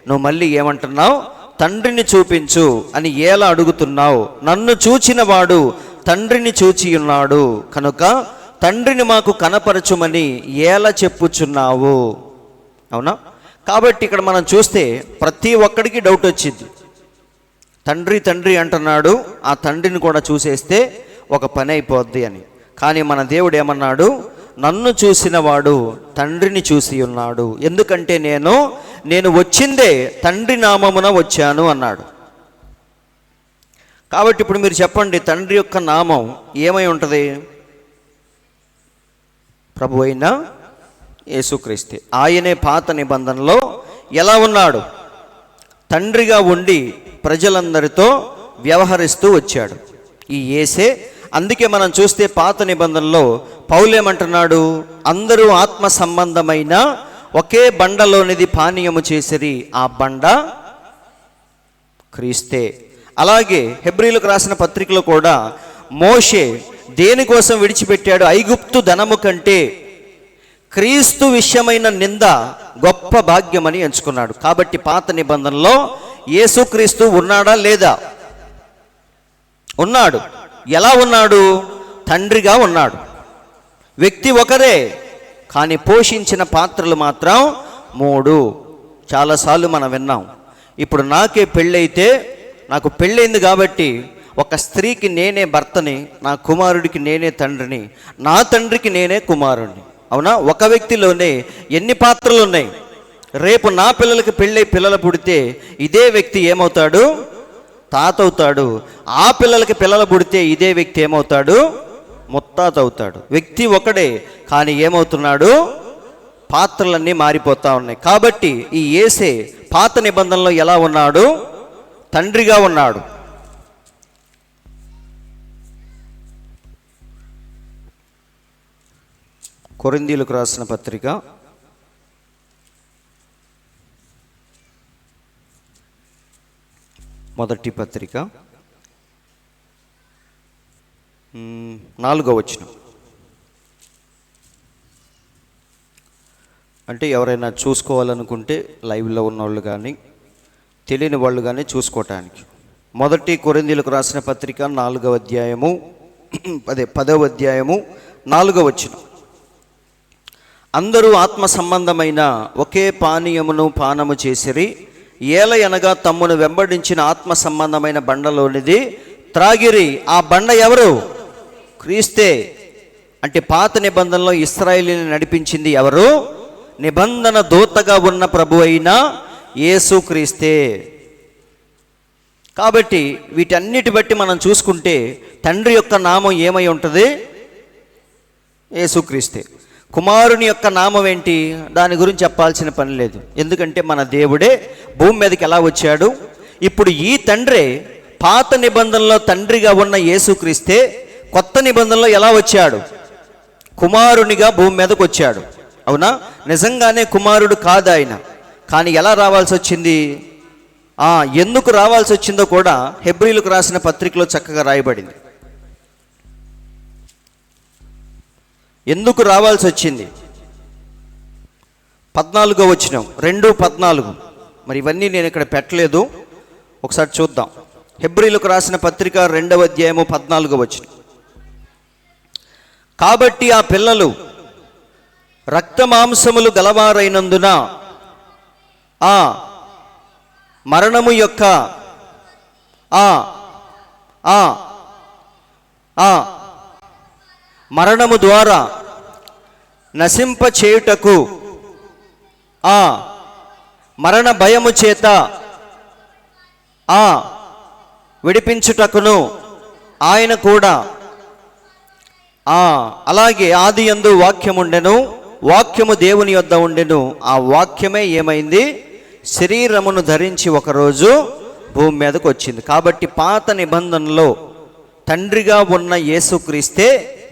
నువ్వు మళ్ళీ ఏమంటున్నావు? తండ్రిని చూపించు అని ఎలా అడుగుతున్నావు? నన్ను చూచిన వాడు తండ్రిని చూచి ఉన్నాడు కనుక తండ్రిని మాకు కనపరచుమని ఎలా చెప్పుచున్నావు? అవునా? కాబట్టి ఇక్కడ మనం చూస్తే ప్రతి ఒక్కడికి డౌట్ వచ్చింది. తండ్రి తండ్రి అంటున్నాడు, ఆ తండ్రిని కూడా చూసేస్తే ఒక పని అయిపోద్ది అని. కానీ మన దేవుడు ఏమన్నాడు? నన్ను చూసిన వాడు తండ్రిని చూసి ఉన్నాడు. ఎందుకంటే నేను వచ్చిందే తండ్రి నామమున వచ్చాను అన్నాడు. కాబట్టి ఇప్పుడు మీరు చెప్పండి, తండ్రి యొక్క నామం ఏమై ఉంటుంది? ప్రభు అయిన యేసుక్రీస్తే. ఆయనే పాత నిబంధనలో ఎలా ఉన్నాడు? తండ్రిగా ఉండి ప్రజలందరితో వ్యవహరిస్తూ వచ్చాడు ఈ యేసే. అందుకే మనం చూస్తే పాత నిబంధనలో పౌలేమంటున్నాడు? అందరూ ఆత్మ సంబంధమైన ఒకే బండలోనిది పానీయము చేసిరి, ఆ బండ క్రీస్తే. అలాగే హెబ్రీలకు రాసిన పత్రికలో కూడా మోషే దేనికోసం విడిచిపెట్టాడు? ఐగుప్తు ధనము కంటే క్రీస్తు విషయమైన నింద గొప్ప భాగ్యమని ఎంచుకున్నాడు. కాబట్టి పాత నిబంధనలో యేసుక్రీస్తు ఉన్నాడా లేదా? ఉన్నాడు. ఎలా ఉన్నాడు? తండ్రిగా ఉన్నాడు. వ్యక్తి ఒకరే, కానీ పోషించిన పాత్రలు మాత్రం 3. చాలాసార్లు మనం విన్నాం. ఇప్పుడు నాకే పెళ్ళైతే, నాకు పెళ్ళైంది కాబట్టి ఒక స్త్రీకి నేనే భర్తని, నా కుమారుడికి నేనే తండ్రిని, నా తండ్రికి నేనే కుమారుడిని. అవునా? ఒక వ్యక్తిలోనే ఎన్ని పాత్రలు ఉన్నాయి? రేపు నా పిల్లలకి పెళ్ళై పిల్లలు పుడితే ఇదే వ్యక్తి ఏమవుతాడు? తాత అవుతాడు. ఆ పిల్లలకి పిల్లలు పుడితే ఇదే వ్యక్తి ఏమవుతాడు? ముత్తాత అవుతాడు. వ్యక్తి ఒకడే, కానీ ఏమవుతున్నాడు? పాత్రలన్నీ మారిపోతూ ఉన్నాయి. కాబట్టి ఈ యేసే పాత నిబంధనలో ఎలా ఉన్నాడు? తండ్రిగా ఉన్నాడు. కొరింథీయులకు రాసిన పత్రిక 1వ పత్రిక 4వ వచనం. అంటే ఎవరైనా చూసుకోవాలనుకుంటే లైవ్లో ఉన్నవాళ్ళు కానీ తెలియని వాళ్ళు కానీ చూసుకోవటానికి 1 కొరింథీయులకు రాసిన పత్రిక 4వ అధ్యాయము 10వ అధ్యాయము 4వ వచనం. అందరూ ఆత్మ సంబంధమైన ఒకే పానీయమును పానము చేసిరి, ఏలయనగా తమ్మును వెంబడించిన ఆత్మ సంబంధమైన బండలోనిది త్రాగిరి. ఆ బండ ఎవరు? క్రీస్తే. అంటే పాత నిబంధనలో ఇశ్రాయేలుని నడిపించింది ఎవరు? నిబంధన దూతగా ఉన్న ప్రభు అయిన యేసుక్రీస్తే. కాబట్టి వీటన్నిటి బట్టి మనం చూసుకుంటే తండ్రి యొక్క నామం ఏమై ఉంటుంది? యేసుక్రీస్తే. కుమారుని యొక్క నామం ఏంటి? దాని గురించి చెప్పాల్సిన పని లేదు. ఎందుకంటే మన దేవుడే భూమి మీదకి ఎలా వచ్చాడు? ఇప్పుడు ఈ తండ్రే పాత నిబంధనలో తండ్రిగా ఉన్న యేసుక్రీస్తే కొత్త నిబంధనలో ఎలా వచ్చాడు? కుమారునిగా భూమి మీదకి వచ్చాడు. అవునా? నిజంగానే కుమారుడు కాదు ఆయన, కానీ ఎలా రావాల్సి వచ్చింది? ఎందుకు రావాల్సి వచ్చిందో కూడా హెబ్రీయులకు రాసిన పత్రికలో చక్కగా రాయబడింది. ఎందుకు రావాల్సి వచ్చింది? 14వ వచనం, 2:14. మరి ఇవన్నీ నేను ఇక్కడ పెట్టలేదు, ఒకసారి చూద్దాం. హెబ్రీయులకు రాసిన పత్రిక 2వ అధ్యాయము 14వ వచనం. కాబట్టి ఆ పిల్లలు రక్త మాంసములు గలవారైనందున ఆ మరణము యొక్క మరణము ద్వారా నశింప చేయుటకు మరణ భయము చేత విడిపించుటకును ఆయన కూడా అలాగే ఆది యందు వాక్యముండెను, వాక్యము దేవుని యొద్ద ఉండెను, ఆ వాక్యమే ఏమైంది? శరీరమును ధరించి ఒకరోజు భూమి మీదకు వచ్చింది. కాబట్టి పాత నిబంధనలో తండ్రిగా ఉన్న యేసుక్రీస్తే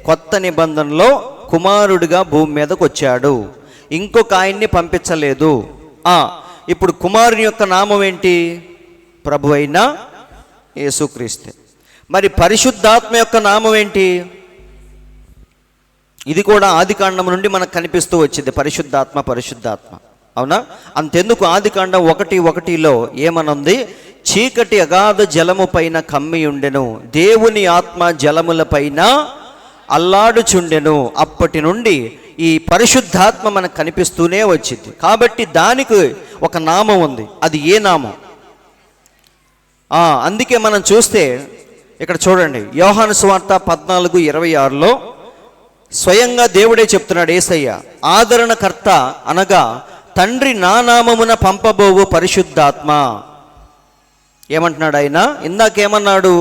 కొత్త నిబంధనలో కుమారుడిగా భూమి మీదకు వచ్చాడు. ఇంకొక ఆయన్ని పంపించలేదు. ఇప్పుడు కుమారుని యొక్క నామం ఏంటి? ప్రభు అయిన యేసుక్రీస్తే. మరి పరిశుద్ధాత్మ యొక్క నామం ఏంటి? ఇది కూడా ఆదికాండం నుండి మనకు కనిపిస్తూ వచ్చింది, పరిశుద్ధాత్మ పరిశుద్ధాత్మ. అవునా? అంతెందుకు, ఆదికాండం 1:1 ఏమనుంది? చీకటి అగాధ జలము పైన కమ్మి ఉండెను, దేవుని ఆత్మ జలముల పైన అల్లాడుచుండెను. అప్పటి నుండి ఈ పరిశుద్ధాత్మ మనకు కనిపిస్తూనే వచ్చింది. కాబట్టి దానికి ఒక నామం ఉంది. అది ఏ నామం? అందుకే మనం చూస్తే ఇక్కడ చూడండి, యోహాను సువార్త 14:26 స్వయంగా దేవుడే చెప్తున్నాడు, యేసయ్య, ఆదరణకర్త అనగా తండ్రి నా నామమున పంపబోవు పరిశుద్ధాత్మ. ఏమంటున్నాడు ఆయన? ఇందాకేమన్నాడు?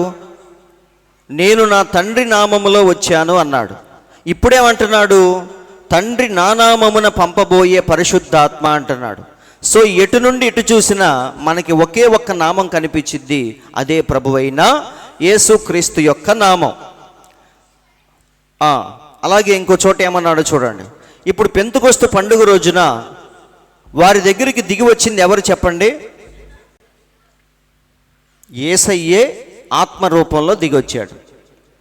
నేను నా తండ్రి నామములో వచ్చాను అన్నాడు. ఇప్పుడేమంటున్నాడు? తండ్రి నా నామమున పంపబోయే పరిశుద్ధాత్మ అంటున్నాడు. సో ఎటు నుండి ఇటు చూసినా మనకి ఒకే ఒక్క నామం కనిపించింది, అదే ప్రభువైన యేసుక్రీస్తు యొక్క నామం. అలాగే ఇంకో చోట ఏమన్నాడు చూడండి. ఇప్పుడు పెంతెకొస్తు పండుగ రోజున వారి దగ్గరికి దిగి వచ్చింది ఎవరు చెప్పండి? యేసయ్యే ఆత్మ రూపంలో దిగొచ్చాడు.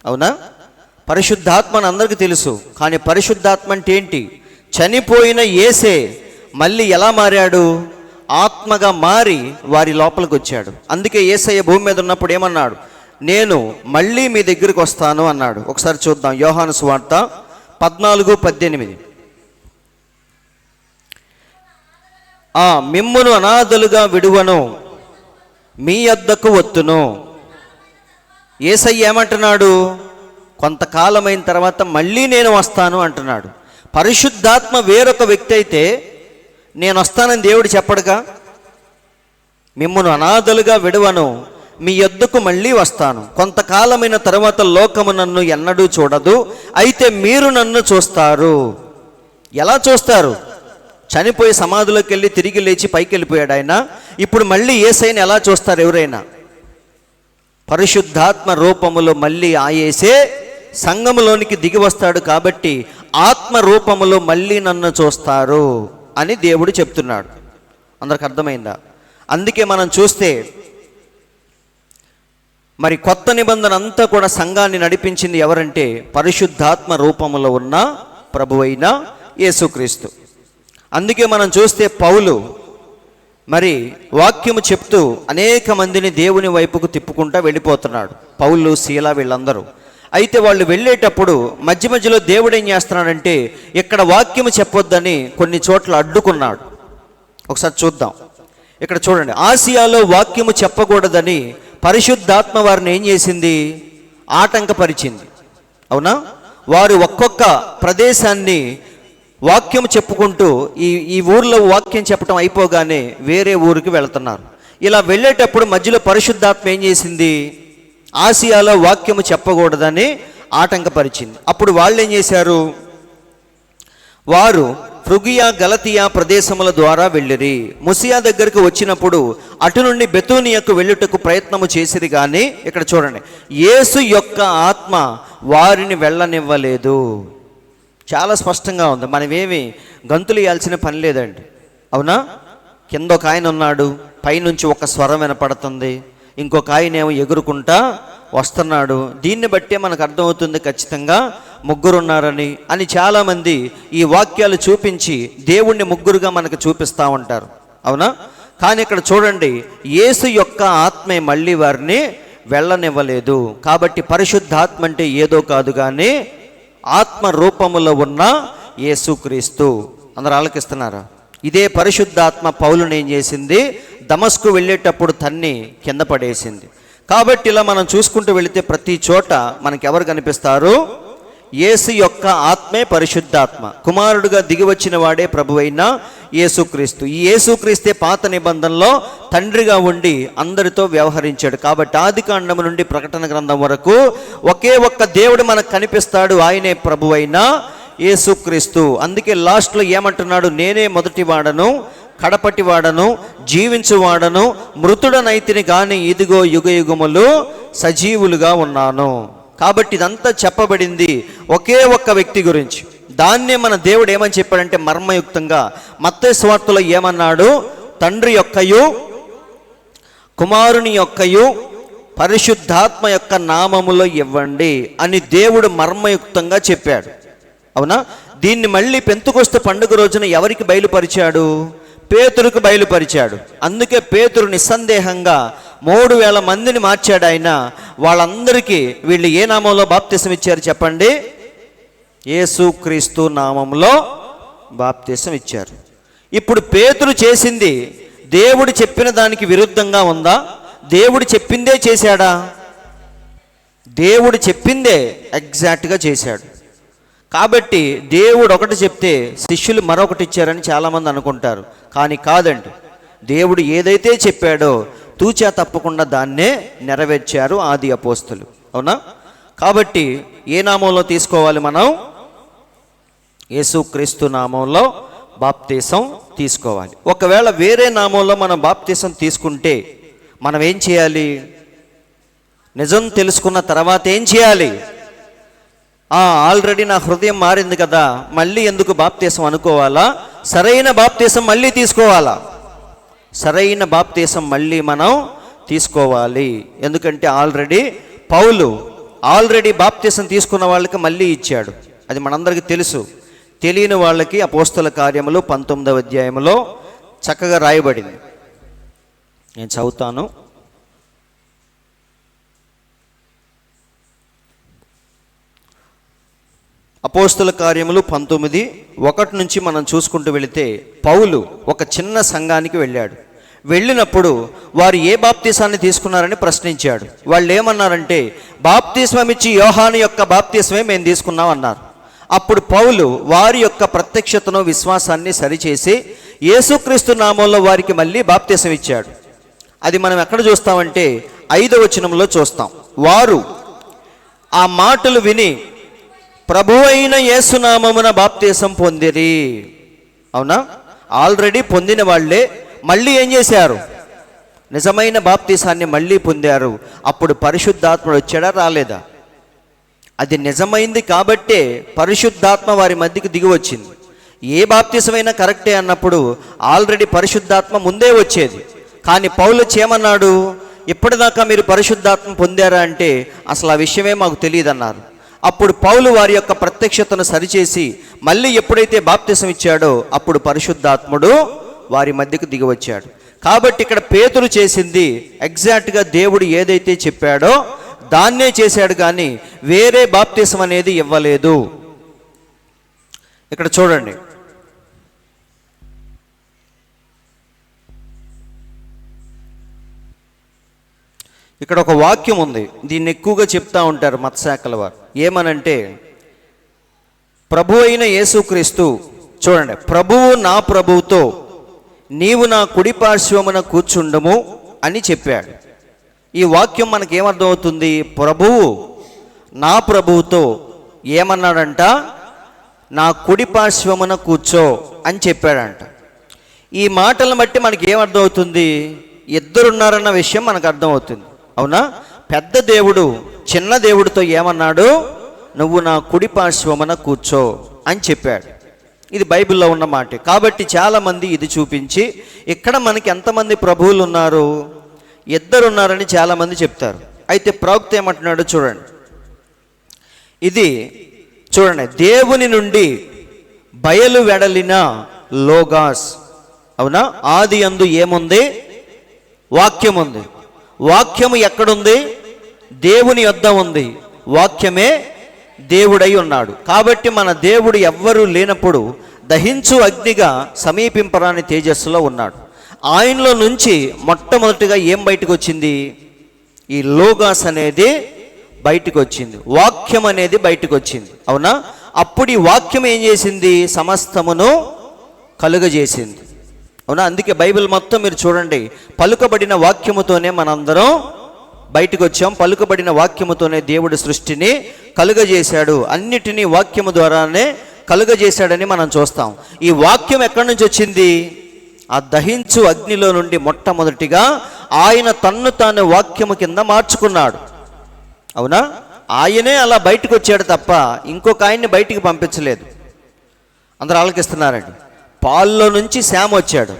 అవునా? పరిశుద్ధాత్మ అని అందరికీ తెలుసు, కానీ పరిశుద్ధాత్మ అంటే ఏంటి? చనిపోయిన యేసే మళ్ళీ ఎలా మారాడు? ఆత్మగా మారి వారి లోపలికి వచ్చాడు. అందుకే యేసయ్య భూమి మీద ఉన్నప్పుడు ఏమన్నాడు? నేను మళ్ళీ మీ దగ్గరికి వస్తాను అన్నాడు. ఒకసారి చూద్దాం, యోహాను సువార్త 14:18. మిమ్మును అనాథలుగా విడువను, మీ యొద్దకు వత్తును. యేసయ్య ఏమంటున్నాడు? కొంతకాలమైన తర్వాత మళ్ళీ నేను వస్తాను అంటున్నాడు. పరిశుద్ధాత్మ వేరొక వ్యక్తి అయితే నేను వస్తానని దేవుడు చెప్పడుగా. మిమ్మును అనాథలుగా విడువను, మీ యొద్దకు మళ్ళీ వస్తాను. కొంతకాలమైన తర్వాత లోకము నన్ను ఎన్నడూ చూడదు, అయితే మీరు నన్ను చూస్తారు. ఎలా చూస్తారు? చనిపోయి సమాధిలోకి వెళ్ళి తిరిగి లేచి పైకి వెళ్ళిపోయాడు ఆయన. ఇప్పుడు మళ్ళీ యేసయ్యని ఎలా చూస్తారు ఎవరైనా? పరిశుద్ధాత్మ రూపములో మళ్ళీ ఆ యేసే సంఘములోనికి దిగి వస్తాడు. కాబట్టి ఆత్మ రూపములో మళ్ళీ నన్ను చూస్తారు అని దేవుడు చెప్తున్నాడు. అందరికి అర్థమైందా? అందుకే మనం చూస్తే మరి కొత్త నిబంధన అంతా కూడా సంఘాన్ని నడిపించింది ఎవరంటే పరిశుద్ధాత్మ రూపములో ఉన్న ప్రభువైన యేసుక్రీస్తు. అందుకే మనం చూస్తే పౌలు మరి వాక్యము చెప్తూ అనేక మందిని దేవుని వైపుకు తిప్పుకుంటూ వెళ్ళిపోతున్నాడు. పౌలు, శీల వీళ్ళందరూ. అయితే వాళ్ళు వెళ్ళేటప్పుడు మధ్య మధ్యలో దేవుడు ఏం చేస్తున్నాడంటే ఇక్కడ వాక్యము చెప్పొద్దని కొన్ని చోట్ల అడ్డుకున్నాడు. ఒకసారి చూద్దాం. ఇక్కడ చూడండి, ఆసియాలో వాక్యము చెప్పకూడదని పరిశుద్ధాత్మ వారిని ఏం చేసింది? ఆటంకపరిచింది. అవునా? వారు ఒక్కొక్క ప్రదేశాన్ని వాక్యం చెప్పుకుంటూ ఈ ఊర్లో వాక్యం చెప్పడం అయిపోగానే వేరే ఊరికి వెళుతున్నారు. ఇలా వెళ్ళేటప్పుడు మధ్యలో పరిశుద్ధాత్మ ఏం చేసింది? ఆసియాలో వాక్యము చెప్పకూడదని ఆటంకపరిచింది. అప్పుడు వాళ్ళు ఏం చేశారు? వారు ఫ్రుగియా, గలతియా ప్రదేశముల ద్వారా వెళ్ళిరి. ముసియా దగ్గరకు వచ్చినప్పుడు అటు నుండి బెతూనియాకు వెళ్ళుటకు ప్రయత్నము చేసిరి. కానీ ఇక్కడ చూడండి, యేసు యొక్క ఆత్మ వారిని వెళ్ళనివ్వలేదు. చాలా స్పష్టంగా ఉంది. మనమేమి గంతులు ఇవ్వాల్సిన పని లేదండి. అవునా? కింద ఒక ఆయన ఉన్నాడు, పైనుంచి ఒక స్వరం వినపడుతుంది, ఇంకొక ఆయన ఏమో ఎగురుకుంటా వస్తున్నాడు. దీన్ని బట్టే మనకు అర్థమవుతుంది ఖచ్చితంగా ముగ్గురు ఉన్నారని. అని చాలామంది ఈ వాక్యాలు చూపించి దేవుణ్ణి ముగ్గురుగా మనకు చూపిస్తూ ఉంటారు. అవునా? కానీ ఇక్కడ చూడండి, యేసు యొక్క ఆత్మే మళ్ళీ వారిని వెళ్ళనివ్వలేదు. కాబట్టి పరిశుద్ధాత్మ అంటే ఏదో కాదు కానీ ఆత్మ రూపములో ఉన్న యేసుక్రీస్తు. అందరూ ఆలకిస్తున్నారా? ఇదే పరిశుద్ధాత్మ పౌలుని ఏం చేసింది? దమస్కు వెళ్ళేటప్పుడు తన్ని కింద పడేసింది. కాబట్టి ఇలా మనం చూసుకుంటూ వెళితే ప్రతి చోట మనకి ఎవరు కనిపిస్తారు? యేసు యొక్క ఆత్మే పరిశుద్ధాత్మ. కుమారుడుగా దిగి వచ్చిన వాడే ప్రభువైన యేసుక్రీస్తు. ఈ యేసుక్రీస్తే పాత నిబంధనలో తండ్రిగా ఉండి అందరితో వ్యవహరించాడు. కాబట్టి ఆదికాండం నుండి ప్రకటన గ్రంథం వరకు ఒకే ఒక్క దేవుడు మనకు కనిపిస్తాడు, ఆయనే ప్రభువైన యేసుక్రీస్తు. అందుకే లాస్ట్లో ఏమంటున్నాడు? నేనే మొదటి వాడను, కడపటి వాడను, జీవించువాడను, మృతుడనైతిని కానీ ఇదిగో యుగ యుగములు సజీవులుగా ఉన్నాను. కాబట్టి ఇదంతా చెప్పబడింది ఒకే ఒక్క వ్యక్తి గురించి. దాన్నే మన దేవుడు ఏమని చెప్పాడంటే మర్మయుక్తంగా మత్తయి సువార్తలో ఏమన్నాడు? తండ్రి యొక్కయు కుమారుని యొక్కయు పరిశుద్ధాత్మ యొక్క నామములో ఇవ్వండి అని దేవుడు మర్మయుక్తంగా చెప్పాడు. అవునా? దీన్ని మళ్ళీ పెంతెకొస్తు పండుగ రోజున ఎవరికి బయలుపరిచాడు? పేతురుకు బయలుపరిచాడు. అందుకే పేతురు నిస్సందేహంగా 3000 మందిని మార్చాడు ఆయన. వాళ్ళందరికీ వీళ్ళు ఏ నామంలో బాప్తిసం ఇచ్చారు చెప్పండి? యేసుక్రీస్తు నామంలో బాప్తిసం ఇచ్చారు. ఇప్పుడు పేతురు చేసింది దేవుడు చెప్పిన దానికి విరుద్ధంగా ఉందా? దేవుడు చెప్పిందే చేశాడా? దేవుడు చెప్పిందే ఎగ్జాక్ట్గా చేశాడు. కాబట్టి దేవుడు ఒకటి చెప్తే శిష్యులు మరొకటి ఇచ్చారని చాలామంది అనుకుంటారు. కానీ కాదండి, దేవుడు ఏదైతే చెప్పాడో తూచా తప్పకుండా దాన్నే నెరవేర్చారు ఆది అపోస్తులు. అవునా? కాబట్టి ఏ నామంలో తీసుకోవాలి మనం? యేసుక్రీస్తు నామంలో బాప్తీసం తీసుకోవాలి. ఒకవేళ వేరే నామంలో మనం బాప్తీసం తీసుకుంటే మనం ఏం చేయాలి? నిజం తెలుసుకున్న తర్వాత ఏం చేయాలి? ఆల్రెడీ నా హృదయం మారింది కదా, మళ్ళీ ఎందుకు బాప్తీసం అనుకోవాలా? సరైన బాప్తీసం మళ్ళీ తీసుకోవాలా? సరైన బాప్తీసం మళ్ళీ మనం తీసుకోవాలి. ఎందుకంటే పౌలు ఆల్రెడీ బాప్తీసం తీసుకున్న వాళ్ళకి మళ్ళీ ఇచ్చాడు. అది మనందరికీ తెలుసు. తెలియని వాళ్ళకి అపోస్తల కార్యములు 19వ అధ్యాయంలో చక్కగా రాయబడింది. నేను చదువుతాను. అపోస్తల కార్యములు 19:1 నుంచి మనం చూసుకుంటూ వెళితే, పౌలు ఒక చిన్న సంఘానికి వెళ్ళాడు. వెళ్ళినప్పుడు వారు ఏ బాప్తీసాన్ని తీసుకున్నారని ప్రశ్నించాడు. వాళ్ళు ఏమన్నారంటే, బాప్తిస్మం ఇచ్చి యోహాను యొక్క బాప్తిస్మే మేము తీసుకున్నాం అన్నారు. అప్పుడు పౌలు వారి యొక్క ప్రత్యక్షతను విశ్వాసాన్ని సరిచేసి యేసుక్రీస్తు నామంలో వారికి మళ్ళీ బాప్తిసం ఇచ్చాడు. అది మనం ఎక్కడ చూస్తామంటే 5వ వచనంలో చూస్తాం. వారు ఆ మాటలు విని ప్రభువు అయిన యేసునామమున బాప్తిసం పొందిరి. అవునా? ఆల్రెడీ పొందిన వాళ్ళే మళ్ళీ ఏం చేశారు? నిజమైన బాప్తిసాన్ని మళ్ళీ పొందారు. అప్పుడు పరిశుద్ధాత్ముడు వచ్చాడా రాలేదా? అది నిజమైంది కాబట్టే పరిశుద్ధాత్మ వారి మధ్యకి దిగి వచ్చింది. ఏ బాప్తిసమైనా కరెక్టే అన్నప్పుడు ఆల్రెడీ పరిశుద్ధాత్మ ముందే వచ్చేది. కానీ పౌలు ఏమన్నాడు? ఇప్పటిదాకా మీరు పరిశుద్ధాత్మ పొందారా అంటే అసలు ఆ విషయమే మాకు తెలియదు అన్నారు. అప్పుడు పౌలు వారి యొక్క ప్రత్యక్షతను సరిచేసి మళ్ళీ ఎప్పుడైతే బాప్తిసం ఇచ్చాడో అప్పుడు పరిశుద్ధాత్ముడు వారి మధ్యకు దిగి వచ్చాడు. కాబట్టి ఇక్కడ పేతురు చేసింది ఎగ్జాక్ట్గా దేవుడు ఏదైతే చెప్పాడో దాన్నే చేశాడు, కానీ వేరే బాప్తిసం అనేది ఇవ్వలేదు. ఇక్కడ చూడండి, ఇక్కడ ఒక వాక్యం ఉంది. దీన్ని ఎక్కువగా చెప్తా ఉంటారు మతశాఖల వారు. ఏమనంటే, ప్రభు అయిన యేసుక్రీస్తు, చూడండి, ప్రభువు నా ప్రభువుతో నీవు నా కుడి పార్శ్వమున కూర్చుండము అని చెప్పాడు. ఈ వాక్యం మనకేమర్థమవుతుంది? ప్రభువు నా ప్రభువుతో ఏమన్నాడంట? నా కుడి పార్శ్వమున కూర్చో అని చెప్పాడంట. ఈ మాటలను బట్టి మనకి ఏమర్థమవుతుంది? ఇద్దరున్నారన్న విషయం మనకు అర్థమవుతుంది. అవునా? పెద్ద దేవుడు చిన్న దేవుడితో ఏమన్నాడు? నువ్వు నా కుడి పార్శ్వమున కూర్చో అని చెప్పాడు. ఇది బైబిల్లో ఉన్న మాట. కాబట్టి చాలామంది ఇది చూపించి ఇక్కడ మనకి ఎంతమంది ప్రభువులు ఉన్నారు? ఇద్దరున్నారని చాలామంది చెప్తారు. అయితే ప్రవక్త ఏమంటున్నాడు చూడండి, ఇది చూడండి, దేవుని నుండి బయలు వెడలిన లోగాస్. అవునా? ఆది యందు ఏముంది? వాక్యం ఉంది. వాక్యము ఎక్కడుంది? దేవుని యొద్ద ఉంది. వాక్యమే దేవుడై ఉన్నాడు. కాబట్టి మన దేవుడు ఎవ్వరూ లేనప్పుడు దహించు అగ్నిగా సమీపింపరాని తేజస్సులో ఉన్నాడు. ఆయనలో నుంచి మొట్టమొదటిగా ఏం బయటకు వచ్చింది? ఈ లోగాస్ అనేది బయటకు వచ్చింది. వాక్యం అనేది బయటకు వచ్చింది. అవునా? అప్పుడు ఈ వాక్యం ఏం చేసింది? సమస్తమును కలుగజేసింది. అవునా? అందుకే బైబిల్ మొత్తం మీరు చూడండి, పలుకబడిన వాక్యముతోనే మనందరం బయటకు వచ్చాం. పలుకబడిన వాక్యముతోనే దేవుడు సృష్టిని కలుగజేశాడు. అన్నిటినీ వాక్యము ద్వారానే కలుగజేశాడని మనం చూస్తాం. ఈ వాక్యం ఎక్కడి నుంచి వచ్చింది? ఆ దహించు అగ్నిలో నుండి మొట్టమొదటిగా ఆయన తన్ను తాను వాక్యము కింద మార్చుకున్నాడు. అవునా? ఆయనే అలా బయటకు వచ్చాడు తప్ప ఇంకొక ఆయన్ని బయటికి పంపించలేదు. అందరూ ఆలకిస్తున్నారండి. పాల్లో నుంచి శామ్ వచ్చాడు,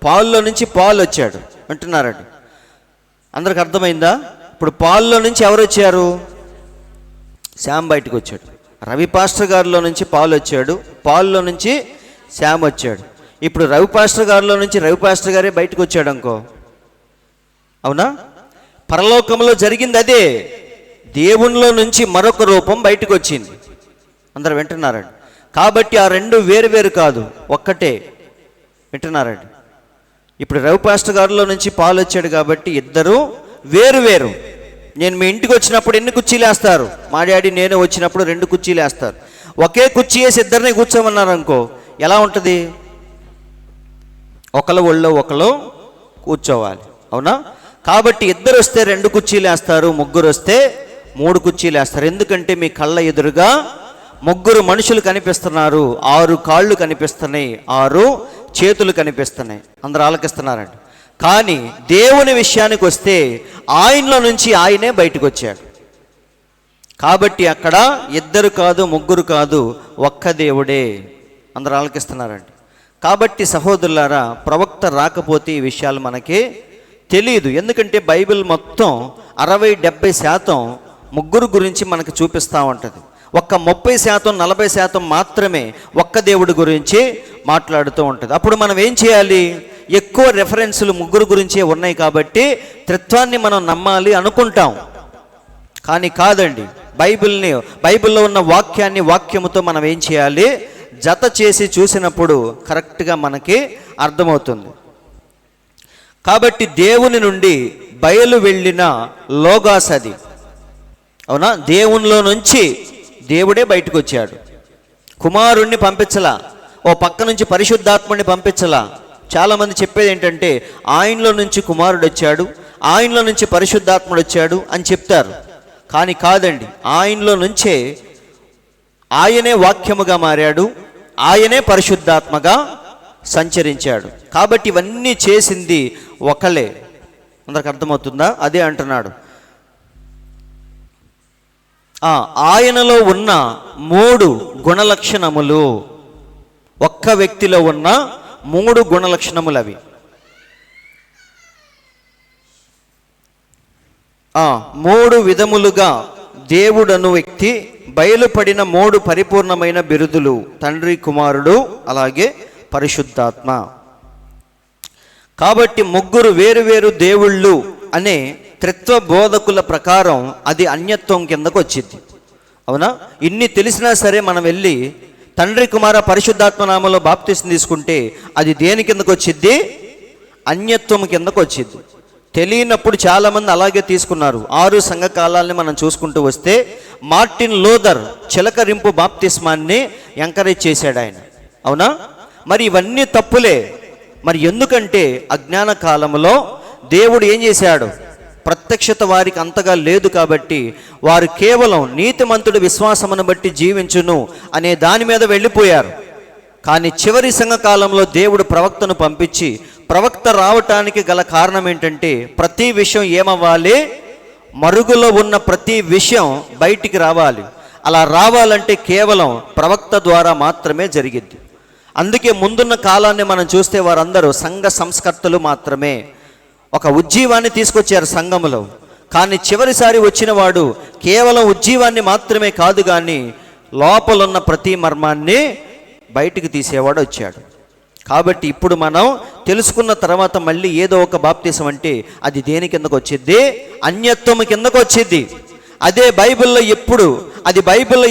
పాల్లో నుంచి పాల్ వచ్చాడు అంటున్నారండి. అందరికి అర్థమైందా? ఇప్పుడు పాల్లో నుంచి ఎవరు వచ్చారు? శామ్ బయటకు వచ్చాడు. రవి పాస్టర్ గారిలో నుంచి పాల్ వచ్చాడు, పాల్లో నుంచి శామ్ వచ్చాడు. ఇప్పుడు రవి పాస్టర్ గారిలో నుంచి రవి పాస్టర్ గారే బయటకు వచ్చాడు అనుకో. అవునా? పరలోకంలో జరిగింది అదే. దేవునిలో నుంచి మరొక రూపం బయటకు వచ్చింది. అందరు వింటున్నారండి. కాబట్టి ఆ రెండు వేరు వేరు కాదు, ఒక్కటే. వింటున్నారండి. ఇప్పుడు రవి పాస్టర్ గారిలో నుంచి పాలు వచ్చాడు కాబట్టి ఇద్దరు వేరు వేరు. నేను మీ ఇంటికి వచ్చినప్పుడు ఎన్ని కుర్చీలు వేస్తారు? మా డాడీ నేను వచ్చినప్పుడు 2 కుర్చీలు వేస్తారు. ఒకే కుర్చీ వేసి ఇద్దరిని కూర్చోమన్నారు అనుకో, ఎలా ఉంటుంది? ఒకళ్ళ ఒళ్ళో ఒకళ్ళు కూర్చోవాలి. అవునా? కాబట్టి ఇద్దరు వస్తే 2 కుర్చీలు వేస్తారు, ముగ్గురు వస్తే 3 కుర్చీలు వేస్తారు. ఎందుకంటే మీ కళ్ళ ఎదురుగా 3 మనుషులు కనిపిస్తున్నారు, 6 కాళ్ళు కనిపిస్తున్నాయి, 6 చేతులు కనిపిస్తున్నాయి. అందరూ ఆలకిస్తున్నారండి. కానీ దేవుని విషయానికి వస్తే ఆయనలో నుంచి ఆయనే బయటకు వచ్చాడు. కాబట్టి అక్కడ ఇద్దరు కాదు, ముగ్గురు కాదు, ఒక్క దేవుడే. అందరూ ఆలకిస్తున్నారండి. కాబట్టి సహోదరులారా, ప్రవక్త రాకపోతే ఈ విషయాలు మనకి తెలియదు. ఎందుకంటే బైబిల్ మొత్తం 60-70% ముగ్గురు గురించి మనకు చూపిస్తూ ఉంటుంది. ఒక్క 30% 40% మాత్రమే ఒక్క దేవుడి గురించి మాట్లాడుతూ ఉంటుంది. అప్పుడు మనం ఏం చేయాలి? ఎక్కువ రెఫరెన్సులు ముగ్గురు గురించే ఉన్నాయి కాబట్టి త్రిత్వాన్ని మనం నమ్మాలి అనుకుంటాం. కానీ కాదండి. బైబిల్లో ఉన్న వాక్యముతో మనం ఏం చేయాలి? జత చేసి చూసినప్పుడు కరెక్ట్గా మనకి అర్థమవుతుంది. కాబట్టి దేవుని నుండి బయలు వెళ్ళిన లోగాస్ అది, అవునా? దేవునిలో నుంచి దేవుడే బయటకు వచ్చాడు. కుమారుణ్ణి పంపించలా, ఓ పక్క నుంచి పరిశుద్ధాత్మని పంపించలా. చాలామంది చెప్పేది ఏంటంటే ఆయనలో నుంచి కుమారుడు వచ్చాడు, ఆయనలో నుంచి పరిశుద్ధాత్ముడు వచ్చాడు అని చెప్తారు. కానీ కాదండి, ఆయనలో నుంచే ఆయనే వాక్యముగా మారాడు, ఆయనే పరిశుద్ధాత్మగా సంచరించాడు. కాబట్టి ఇవన్నీ చేసింది ఒకలే. అందరికి అర్థమవుతుందా? అదే అంటున్నాడు, ఆయనలో ఉన్న 3 గుణలక్షణములు, ఒక్క వ్యక్తిలో ఉన్న 3 గుణలక్షణములు అవి. 3 విధములుగా దేవుడను వ్యక్తి బయలుపడిన 3 పరిపూర్ణమైన బిరుదులు, తండ్రి, కుమారుడు, అలాగే పరిశుద్ధాత్మ. కాబట్టి 3 వేరు దేవుళ్ళు అనే త్రిత్వ బోధకుల ప్రకారం అది అన్యత్వం కిందకు వచ్చింది. అవునా? ఇన్ని తెలిసినా సరే మనం వెళ్ళి తండ్రి, కుమార, పరిశుద్ధాత్మ నామంలో బాప్తిసం తీసుకుంటే అది దేని కిందకు వచ్చింది? అన్యత్వం కిందకు వచ్చింది. తెలియనప్పుడు చాలామంది అలాగే తీసుకున్నారు. 6 సంఘకాలాల్ని మనం చూసుకుంటూ వస్తే మార్టిన్ లూథర్ చిలకరింపు బాప్తిస్మాన్ని ఎంకరేజ్ చేశాడు ఆయన. అవునా? మరి ఇవన్నీ తప్పులే. మరి ఎందుకంటే అజ్ఞాన కాలంలో దేవుడు ఏం చేశాడు? ప్రత్యక్షత వారికి అంతగా లేదు కాబట్టి వారు కేవలం నీతిమంతుడి విశ్వాసమును బట్టి జీవించును అనే దాని మీద వెళ్ళిపోయారు. కానీ చివరి సంఘకాలంలో దేవుడు ప్రవక్తను పంపించి, ప్రవక్త రావటానికి గల కారణం ఏంటంటే ప్రతి విషయం ఏమవ్వాలి? మరుగులో ఉన్న ప్రతి విషయం బయటికి రావాలి. అలా రావాలంటే కేవలం ప్రవక్త ద్వారా మాత్రమే జరిగిద్ది. అందుకే ముందున్న కాలాన్ని మనం చూస్తే వారందరూ సంఘ సంస్కర్తలు మాత్రమే. ఒక ఉజ్జీవాన్ని తీసుకొచ్చారు సంఘములో. కానీ చివరిసారి వచ్చిన వాడు కేవలం ఉజ్జీవాన్ని మాత్రమే కాదు, కానీ లోపలున్న ప్రతి మర్మాన్ని బయటికి తీసేవాడు వచ్చాడు. కాబట్టి ఇప్పుడు మనం తెలుసుకున్న తర్వాత మళ్ళీ ఏదో ఒక బాప్తిసం అంటే అది దేని కిందకు వచ్చిద్ది? అన్యత్వం కిందకు వచ్చిద్ది. అదే బైబిల్లో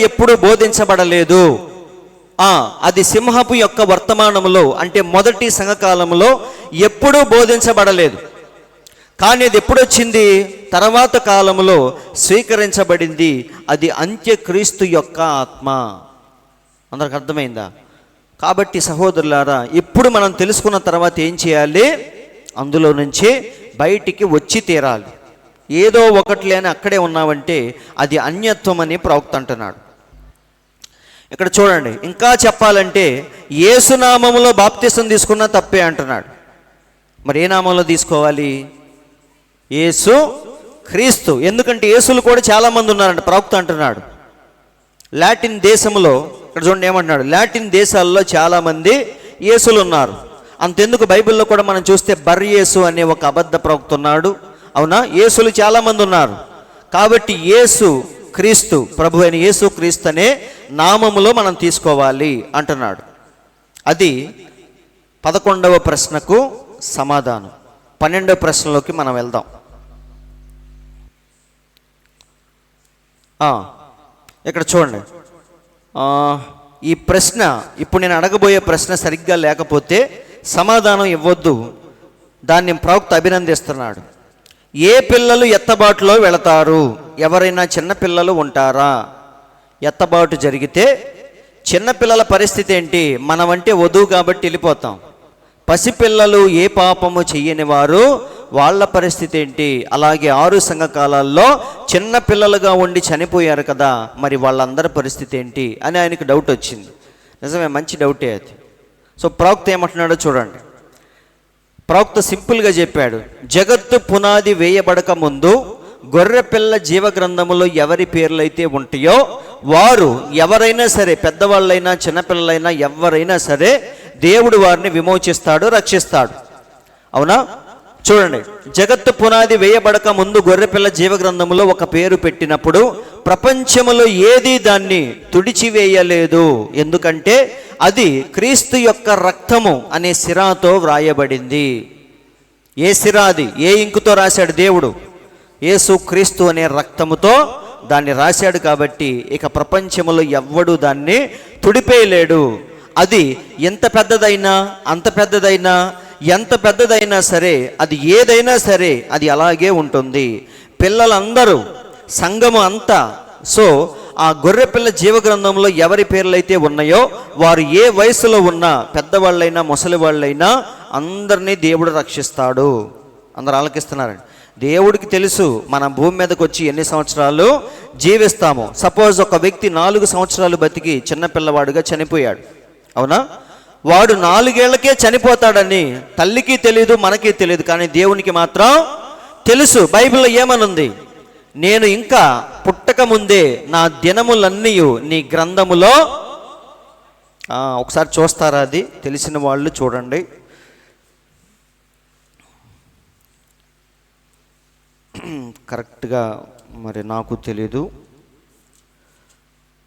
ఎప్పుడు బోధించబడలేదు. అది సింహపు యొక్క వర్తమానములో అంటే మొదటి సంఘకాలంలో ఎప్పుడూ బోధించబడలేదు. కానీ అది ఎప్పుడొచ్చింది? తర్వాత కాలంలో స్వీకరించబడింది. అది అంత్యక్రీస్తు యొక్క ఆత్మ. అందరికి అర్థమైందా? కాబట్టి సహోదరులారా, ఇప్పుడు మనం తెలుసుకున్న తర్వాత ఏం చేయాలి? అందులో నుంచి బయటికి వచ్చి తీరాలి. ఏదో ఒకటి లేని అక్కడే ఉన్నావంటే అది అన్యత్వం అని ప్రవక్త అంటున్నాడు. ఇక్కడ చూడండి, ఇంకా చెప్పాలంటే యేసునామములో బాప్తిసం తీసుకున్నా తప్పే అంటున్నాడు. మరి ఏ నామంలో తీసుకోవాలి? యేసు క్రీస్తు. ఎందుకంటే యేసులు కూడా చాలామంది ఉన్నారంట. ప్రవక్త అంటున్నాడు లాటిన్ దేశంలో, ఇక్కడ చూడండి ఏమంటున్నాడు, లాటిన్ దేశాల్లో చాలామంది యేసులు ఉన్నారు. అంతెందుకు బైబిల్లో కూడా మనం చూస్తే బర్యేసు అనే ఒక అబద్ధ ప్రవక్త ఉన్నాడు. అవునా? యేసులు చాలామంది ఉన్నారు. కాబట్టి యేసు క్రీస్తు, ప్రభు అయిన యేసు క్రీస్తు అనే నామములో మనం తీసుకోవాలి అంటున్నాడు. అది 11వ ప్రశ్నకు సమాధానం. 12వ ప్రశ్నలోకి మనం వెళ్దాం. ఇక్కడ చూడండి, ఈ ప్రశ్న, ఇప్పుడు నేను అడగబోయే ప్రశ్న సరిగ్గా లేకపోతే సమాధానం ఇవ్వద్దు. దాన్ని ప్రవక్త అభినందిస్తున్నాడు. ఏ పిల్లలు ఎత్తబాటులో వెళతారు? ఎవరైనా చిన్నపిల్లలు ఉంటారా? ఎత్తబాటు జరిగితే చిన్నపిల్లల పరిస్థితి ఏంటి? మనమంటే వధువు కాబట్టి వెళ్ళిపోతాం. పసిపిల్లలు ఏ పాపము చెయ్యని వారు, వాళ్ళ పరిస్థితి ఏంటి? అలాగే 6 సంఘకాలాల్లో చిన్న పిల్లలుగా ఉండి చనిపోయారు కదా, మరి వాళ్ళందరి పరిస్థితి ఏంటి అని ఆయనకు డౌట్ వచ్చింది. నిజమే, మంచి డౌటే అది. సో ప్రవక్త ఏమంటున్నాడో చూడండి. ప్రవక్త సింపుల్గా చెప్పాడు, జగత్తు పునాది వేయబడక ముందు గొర్రెపిల్ల జీవగ్రంథములో ఎవరి పేర్లైతే ఉంటాయో వారు ఎవరైనా సరే, పెద్దవాళ్ళైనా చిన్నపిల్లలైనా ఎవరైనా సరే, దేవుడు వారిని విమోచిస్తాడు, రక్షిస్తాడు. అవునా? చూడండి, జగత్తు పునాది వేయబడక ముందు గొర్రెపిల్ల జీవగ్రంథములో ఒక పేరు పెట్టినప్పుడు ప్రపంచములో ఏది దాన్ని తుడిచివేయలేదు. ఎందుకంటే అది క్రీస్తు యొక్క రక్తము అనే సిరాతో వ్రాయబడింది. ఏ సిరా అది? ఏ ఇంకుతో రాశాడు దేవుడు? యేసు క్రీస్తు అనే రక్తముతో దాన్ని రాశాడు. కాబట్టి ఇక ప్రపంచములో ఎవ్వడు దాన్ని తుడిపేయలేడు. అది ఎంత పెద్దదైనా, అంత పెద్దదైనా, ఎంత పెద్దదైనా సరే, అది ఏదైనా సరే, అది అలాగే ఉంటుంది. పిల్లలందరూ, సంఘము అంతా, సో ఆ గొర్రెపిల్ల జీవగ్రంథంలో ఎవరి పేర్లైతే ఉన్నాయో వారు ఏ వయసులో ఉన్నా, పెద్దవాళ్ళైనా ముసలి వాళ్ళైనా అందరినీ దేవుడు రక్షిస్తాడు. అందరూ ఆలకిస్తున్నారండి. దేవుడికి తెలుసు మన భూమి మీదకి వచ్చి ఎన్ని సంవత్సరాలు జీవిస్తాము. సపోజ్ ఒక వ్యక్తి 4 సంవత్సరాలు బతికి చిన్నపిల్లవాడుగా చనిపోయాడు, అవునా? వాడు 4 ఏళ్లకే చనిపోతాడని తల్లికి తెలియదు, మనకి తెలియదు, కానీ దేవునికి మాత్రం తెలుసు. బైబిల్లో ఏమనుంది? నేను ఇంకా పుట్టక ముందే నా దినములన్నీ నీ గ్రంథములో. ఒకసారి చూస్తారా? అది తెలిసిన వాళ్ళు చూడండి. కరెక్ట్గా మరి నాకు తెలీదు,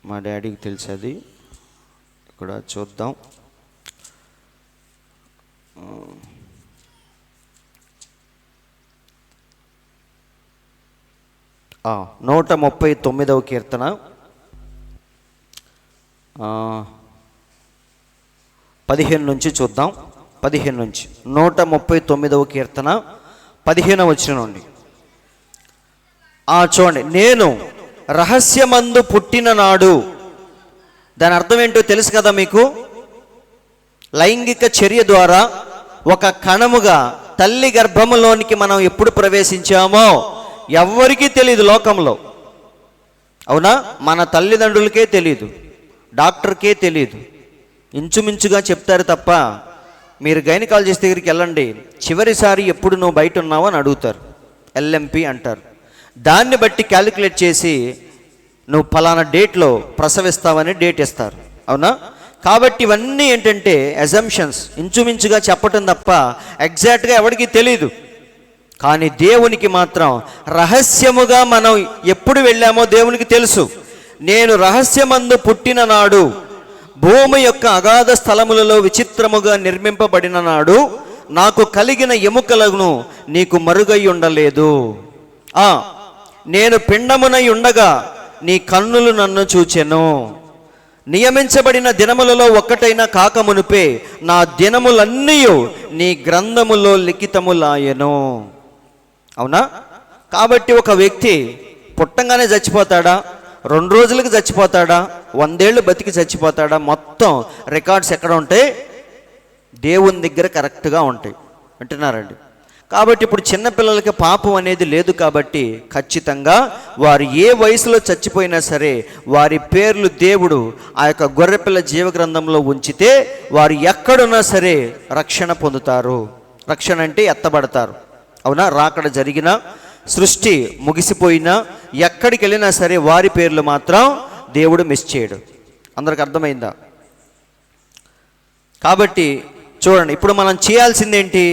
మా డాడీకి తెలుసు. అది ఇక్కడ చూద్దాం. 139వ కీర్తన 15 నుంచి చూద్దాం. 15 నుంచి 139వ కీర్తన 15వ వచనం నుండి చూడండి. నేను రహస్యమందు పుట్టిన నాడు, దాని అర్థం ఏంటో తెలుసు కదా మీకు? లైంగిక చర్య ద్వారా ఒక కణముగా తల్లి గర్భములోనికి మనం ఎప్పుడు ప్రవేశించామో ఎవ్వరికీ తెలియదు లోకంలో, అవునా? మన తల్లిదండ్రులకే తెలియదు, డాక్టర్కే తెలియదు. ఇంచుమించుగా చెప్తారు తప్ప, మీరు గైనకాలజిస్ట్ దగ్గరికి వెళ్ళండి, చివరిసారి ఎప్పుడు నువ్వు బయట ఉన్నావు అని అడుగుతారు. ఎల్ఎంపి అంటారు. దాన్ని బట్టి క్యాలిక్యులేట్ చేసి నువ్వు ఫలానా డేట్లో ప్రసవిస్తావని డేట్ ఇస్తారు, అవునా? కాబట్టి ఇవన్నీ ఏంటంటే అజంప్షన్స్, ఇంచుమించుగా చెప్పటం తప్ప ఎగ్జాక్ట్గా ఎవరికి తెలీదు. కానీ దేవునికి మాత్రం రహస్యముగా మనం ఎప్పుడు వెళ్ళామో దేవునికి తెలుసు. నేను రహస్యమందు పుట్టిన నాడు, భూమి యొక్క అగాధ స్థలములలో విచిత్రముగా నిర్మింపబడిన నాడు, నాకు కలిగిన ఎముకలను నీకు మరుగై ఉండలేదు. నేను పిండమునై ఉండగా నీ కన్నులు నన్ను చూచెను. నియమించబడిన దినములలో ఒక్కటైనా కాకమునుపే నా దినములన్నీ నీ గ్రంథములో లిఖితములాయెను. అవునా? కాబట్టి ఒక వ్యక్తి పుట్టంగానే చచ్చిపోతాడా? 2 రోజులకి చచ్చిపోతాడా? 100 ఏళ్ళు బతికి చచ్చిపోతాడా? మొత్తం రికార్డ్స్ ఎక్కడ ఉంటాయి? దేవుని దగ్గర కరెక్ట్గా ఉంటాయి. అంటున్నారండి. కాబట్టి ఇప్పుడు చిన్నపిల్లలకి పాపం అనేది లేదు. కాబట్టి ఖచ్చితంగా వారు ఏ వయసులో చచ్చిపోయినా సరే వారి పేర్లు దేవుడు ఆ యొక్క గొర్రెపిల్ల జీవగ్రంథంలో ఉంచితే వారు ఎక్కడున్నా సరే రక్షణ పొందుతారు. రక్షణ అంటే ఎత్తబడతారు, అవునా? రాకడ జరిగినా, సృష్టి ముగిసిపోయినా, ఎక్కడికి వెళ్ళినా సరే వారి పేర్లు మాత్రం దేవుడు మిస్ చేయడు. అందరికి అర్థమైందా? కాబట్టి చూడండి, ఇప్పుడు మనం చేయాల్సిందేంటి?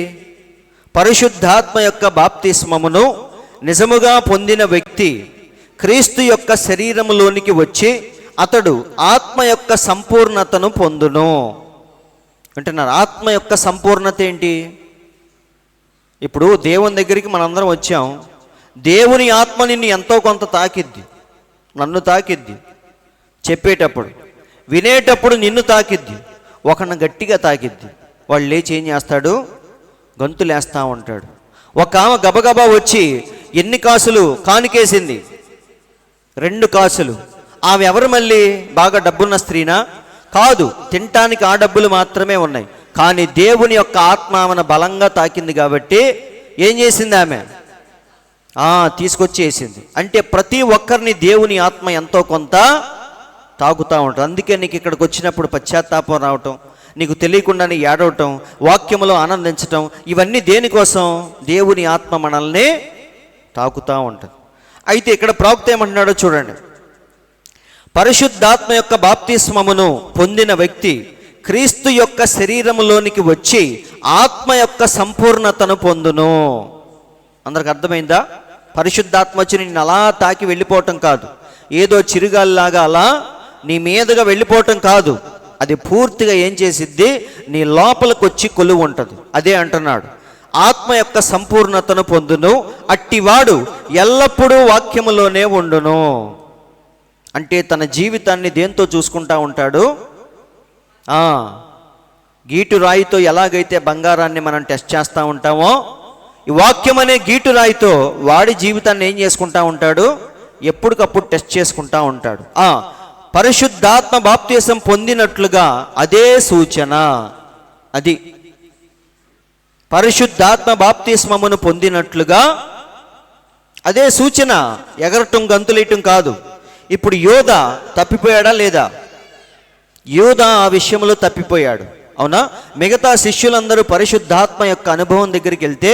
పరిశుద్ధాత్మ యొక్క బాప్తిస్మమును నిజముగా పొందిన వ్యక్తి క్రీస్తు యొక్క శరీరములోనికి వచ్చి అతడు ఆత్మ యొక్క సంపూర్ణతను పొందును అంటున్నారు. ఆత్మ యొక్క సంపూర్ణత ఏంటి? ఇప్పుడు దేవుని దగ్గరికి మనందరం వచ్చాం. దేవుని ఆత్మ నిన్ను ఎంతో కొంత తాకిద్ది, నన్ను తాకిద్ది. చెప్పేటప్పుడు, వినేటప్పుడు నిన్ను తాకిద్ది. ఒకరిని గట్టిగా తాకిద్ది, వాళ్ళు లేచి ఏం చేస్తాడు? గంతులేస్తూ ఉంటాడు. ఒక ఆమె గబగబా వచ్చి ఎన్ని కాసులు కానుకేసింది? 2 కాసులు. ఆమె ఎవరు? మళ్ళీ బాగా డబ్బున్న స్త్రీనా? కాదు, తినటానికి ఆ డబ్బులు మాత్రమే ఉన్నాయి. కానీ దేవుని యొక్క ఆత్మ ఆమెను బలంగా తాకింది కాబట్టి ఏం చేసింది? ఆమె తీసుకొచ్చేసింది. అంటే ప్రతి ఒక్కరిని దేవుని ఆత్మ ఎంతో కొంత తాకుతూ ఉంటుంది. అందుకే నీకు ఇక్కడికి వచ్చినప్పుడు పశ్చాత్తాపం రావటం, నీకు తెలియకుండానే ఏడవటం, వాక్యములో ఆనందించటం, ఇవన్నీ దేనికోసం? దేవుని ఆత్మ మనల్ని తాకుతూ ఉంటుంది. అయితే ఇక్కడ ప్రవక్త ఏమంటున్నాడో చూడండి. పరిశుద్ధాత్మ యొక్క బాప్తిస్మమును పొందిన వ్యక్తి క్రీస్తు యొక్క శరీరములోనికి వచ్చి ఆత్మ యొక్క సంపూర్ణతను పొందును. అందరికి అర్థమైందా? పరిశుద్ధాత్మ వచ్చి నిన్ను అలా తాకి వెళ్ళిపోవటం కాదు, ఏదో చిరుగాల్లాగా అలా నీ మీదుగా వెళ్ళిపోవటం కాదు. అది పూర్తిగా ఏం చేసిద్ది, నీ లోపలికి వచ్చి కొలువు ఉంటుంది. అదే అంటున్నాడు, ఆత్మ యొక్క సంపూర్ణతను పొందును, అట్టివాడు ఎల్లప్పుడూ వాక్యములోనే ఉండును. అంటే తన జీవితాన్ని దేంతో చూసుకుంటా ఉంటాడు? గీటు రాయితో ఎలాగైతే బంగారాన్ని మనం టెస్ట్ చేస్తూ ఉంటామో, ఈ వాక్యం అనే గీటు రాయితో వాడి జీవితాన్ని ఏం చేసుకుంటా ఉంటాడు? ఎప్పటికప్పుడు టెస్ట్ చేసుకుంటా ఉంటాడు. పరిశుద్ధాత్మ బాప్తిసం పొందినట్లుగా అదే సూచన. అది పరిశుద్ధాత్మ బాప్తిస్మమును పొందినట్లుగా అదే సూచన. ఎగరటం గంతులేయటం కాదు. ఇప్పుడు యోధ తప్పిపోయాడా లేదా? యోధ ఆ విషయంలో తప్పిపోయాడు, అవునా? మిగతా శిష్యులందరూ పరిశుద్ధాత్మ యొక్క అనుభవం దగ్గరికి వెళ్తే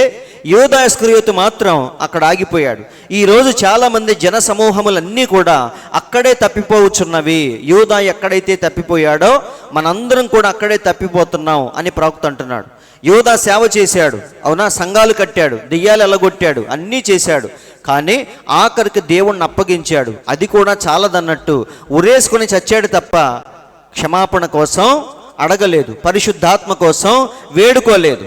యోధ ఇస్కరియోతు మాత్రం అక్కడ ఆగిపోయాడు. ఈరోజు చాలామంది జన సమూహములన్నీ కూడా అక్కడే తప్పిపోవచ్చున్నవి. యోధ ఎక్కడైతే తప్పిపోయాడో మనందరం కూడా అక్కడే తప్పిపోతున్నాం అని ప్రవక్త అంటున్నాడు. యోధ సేవ చేశాడు, అవునా? సంఘాలు కట్టాడు, దెయ్యాలు ఎల్లగొట్టాడు, అన్నీ చేశాడు. కానీ ఆఖరికి దేవుణ్ణి అప్పగించాడు. అది కూడా చాలదన్నట్టు ఉరేసుకొని చచ్చాడు తప్ప క్షమాపణ కోసం అడగలేదు, పరిశుద్ధాత్మ కోసం వేడుకోలేదు.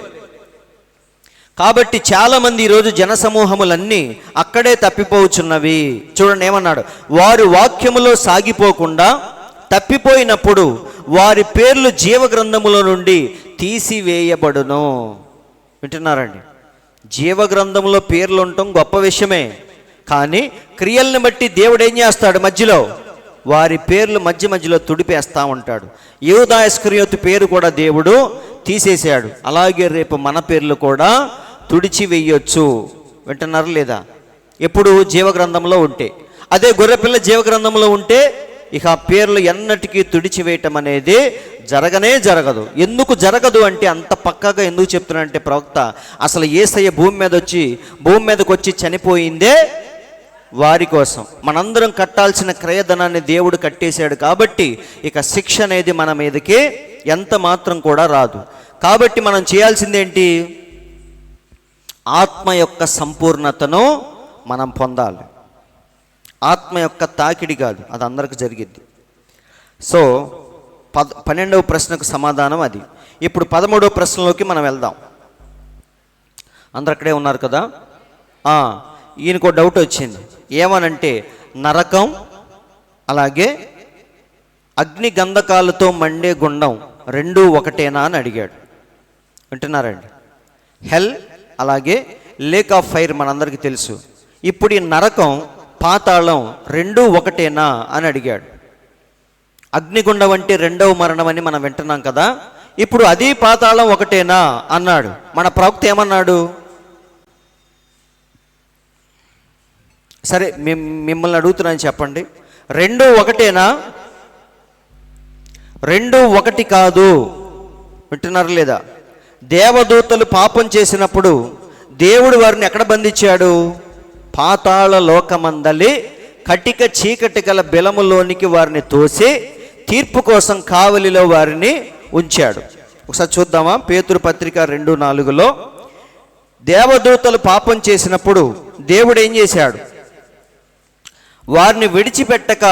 కాబట్టి చాలామంది ఈరోజు జనసమూహములన్నీ అక్కడే తప్పిపోవచ్చున్నవి. చూడండి ఏమన్నాడు, వారు వాక్యములో సాగిపోకుండా తప్పిపోయినప్పుడు వారి పేర్లు జీవగ్రంథములో నుండి తీసివేయబడును. వింటున్నారండి? జీవగ్రంథంలో పేర్లు ఉండటం గొప్ప విషయమే, కానీ క్రియల్ని బట్టి దేవుడు ఏం చేస్తాడు? మధ్యలో వారి పేర్లు మధ్యలో తుడిపేస్తూ ఉంటాడు. యూదా ఇస్కరియోతు పేరు కూడా దేవుడు తీసేశాడు. అలాగే రేపు మన పేర్లు కూడా తుడిచి వేయొచ్చు. వింటున్నారు లేదా? ఎప్పుడు జీవగ్రంథంలో ఉంటే. అదే గొర్రెపిల్ల జీవగ్రంథంలో ఉంటే ఇక ఆ పేర్లు ఎన్నటికీ తుడిచివేయటం అనేది జరగదు. ఎందుకు జరగదు అంటే అంత పక్కాగా ఎందుకు చెప్తున్నానంటే ప్రవక్త, అసలు యేసయ్య భూమి మీదకి వచ్చి చనిపోయిందే వారి కోసం. మనందరం కట్టాల్సిన క్రయధనాన్ని దేవుడు కట్టేశాడు కాబట్టి ఇక శిక్ష అనేది మన మీదకి ఎంత మాత్రం కూడా రాదు. కాబట్టి మనం చేయాల్సిందేంటి? ఆత్మ యొక్క సంపూర్ణతను మనం పొందాలి. ఆత్మ యొక్క తాకిడి కాదు, అది అందరికి జరిగిద్ది. సో 12వ ప్రశ్నకు సమాధానం అది. ఇప్పుడు 13వ ప్రశ్నలోకి మనం వెళ్దాం. అందరు అక్కడే ఉన్నారు కదా? ఈయనకో డౌట్ వచ్చింది. ఏమనంటే నరకం అలాగే అగ్ని గంధకాలతో మండే గుండం రెండూ ఒకటేనా అని అడిగాడు. వింటున్నారండి? హెల్ అలాగే లేక్ ఆఫ్ ఫైర్ మనందరికీ తెలుసు. ఇప్పుడు ఈ నరకం పాతాళం రెండూ ఒకటేనా అని అడిగాడు. అగ్నిగుండం అంటే రెండవ మరణం అని మనం వింటున్నాం కదా. ఇప్పుడు అది పాతాళం ఒకటేనా అన్నాడు. మన ప్రవక్త ఏమన్నాడు? సరే మిమ్మల్ని అడుగుతున్నాను, చెప్పండి, రెండు ఒకటేనా? రెండు ఒకటి కాదు. వింటున్నారు లేదా? దేవదూతలు పాపం చేసినప్పుడు దేవుడు వారిని ఎక్కడ బంధించాడు? పాతాళ లోకమందలి కటిక చీకటి గల బిలములోనికి వారిని తోసి తీర్పు కోసం కావలిలో వారిని ఉంచాడు. ఒకసారి చూద్దామా? పేతురు పత్రిక 2:4 దేవదూతలు పాపం చేసినప్పుడు దేవుడు ఏం చేశాడు? వారిని విడిచిపెట్టక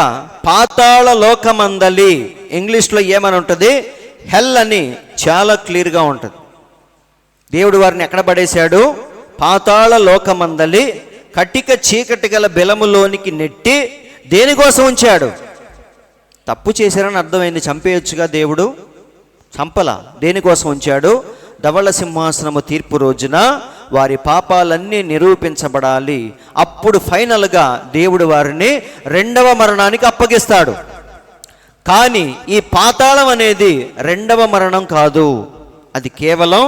పాతాళ లోకమందలి, ఇంగ్లీష్లో ఏమని ఉంటుంది? హెల్ అని చాలా క్లియర్గా ఉంటుంది. దేవుడు వారిని ఎక్కడ పడేశాడు? పాతాళ లోకమందలి కటిక చీకటి గల బిలములోనికి నెట్టి దేనికోసం ఉంచాడు? తప్పు చేశారని అర్థమైంది, చంపేయొచ్చుగా దేవుడు, చంపలా. దేనికోసం ఉంచాడు? ధవళ సింహాసనము తీర్పు రోజున వారి పాపాలన్నీ నిరూపించబడాలి. అప్పుడు ఫైనల్గా దేవుడు వారిని రెండవ మరణానికి అప్పగిస్తాడు. కానీ ఈ పాతాళం అనేది రెండవ మరణం కాదు, అది కేవలం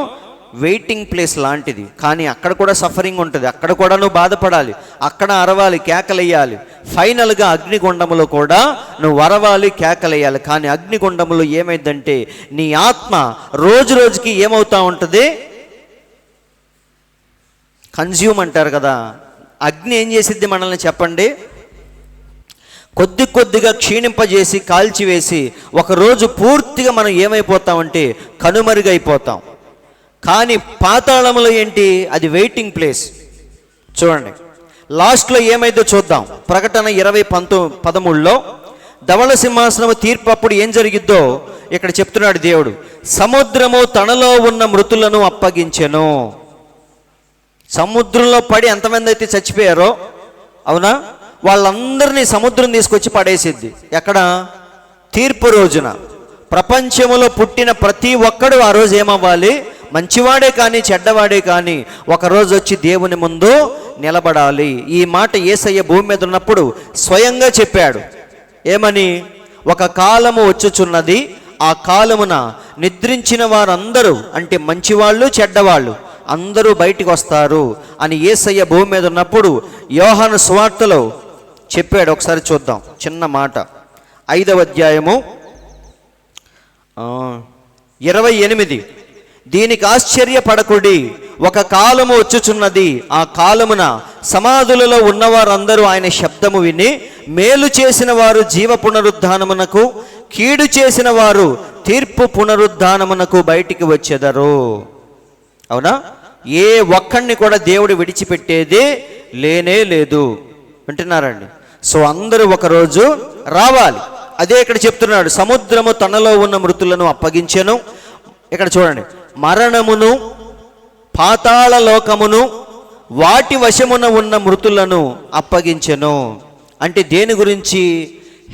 వెయిటింగ్ ప్లేస్ లాంటిది. కానీ అక్కడ కూడా సఫరింగ్ ఉంటుంది, అక్కడ కూడా నువ్వు బాధపడాలి, అక్కడ అరవాలి, కేకలేయాలి. ఫైనల్గా అగ్నిగుండములో కూడా నువ్వు అరవాలి, కేకలేయాలి. కానీ అగ్నిగుండములో ఏమైందంటే నీ ఆత్మ రోజు రోజుకి ఏమవుతా ఉంటుంది? కన్జ్యూమ్ అంటారు కదా. అగ్ని ఏం చేసిద్ది మనల్ని చెప్పండి? కొద్ది కొద్దిగా క్షీణింపజేసి కాల్చివేసి ఒకరోజు పూర్తిగా మనం ఏమైపోతామంటే కనుమరుగైపోతాం. కానీ పాతాళంలో ఏంటి? అది వెయిటింగ్ ప్లేస్. చూడండి లాస్ట్లో ఏమైందో చూద్దాం. ప్రకటన 20:13లో ధవళ సింహాసనము తీర్పు అప్పుడు ఏం జరిగిద్దో ఇక్కడ చెప్తున్నాడు దేవుడు. సముద్రము తనలో ఉన్న మృతులను అప్పగించెను. సముద్రంలో పడి ఎంతమంది అయితే చచ్చిపోయారో, అవునా, వాళ్ళందరినీ సముద్రం తీసుకొచ్చి పడేసిద్ది. ఎక్కడ? తీర్పు రోజున. ప్రపంచంలో పుట్టిన ప్రతి ఒక్కడు ఆ రోజు ఏమవ్వాలి? మంచివాడే కానీ చెడ్డవాడే కానీ ఒకరోజు వచ్చి దేవుని ముందు నిలబడాలి. ఈ మాట యేసయ్య భూమి మీద ఉన్నప్పుడు స్వయంగా చెప్పాడు. ఏమని? ఒక కాలము వచ్చుచున్నది, ఆ కాలమున నిద్రించిన వారందరూ, అంటే మంచివాళ్ళు చెడ్డవాళ్ళు అందరూ బయటికి వస్తారు అని యేసయ్య భూమి మీద ఉన్నప్పుడు యోహాను సువార్తలో చెప్పాడు. ఒకసారి చూద్దాం చిన్న మాట. 5వ అధ్యాయము 28. దీనికి ఆశ్చర్యపడకుడి, ఒక కాలము వచ్చుచున్నది, ఆ కాలమున సమాధులలో ఉన్నవారందరూ ఆయన శబ్దము విని మేలు చేసిన వారు జీవ పునరుద్ధానమునకు, కీడు చేసిన వారు తీర్పు పునరుద్ధానమునకు బయటికి వచ్చెదరు. అవునా? ఏ ఒక్కడిని కూడా దేవుడు విడిచిపెట్టేది లేనే లేదు. వింటున్నారండి? సో అందరూ ఒకరోజు రావాలి. అదే ఇక్కడ చెప్తున్నాడు, సముద్రము తనలో ఉన్న మృతులను అప్పగించెను. ఇక్కడ చూడండి, మరణమును పాతాళ లోకమును వాటి వశమున ఉన్న మృతులను అప్పగించెను. అంటే దేని గురించి?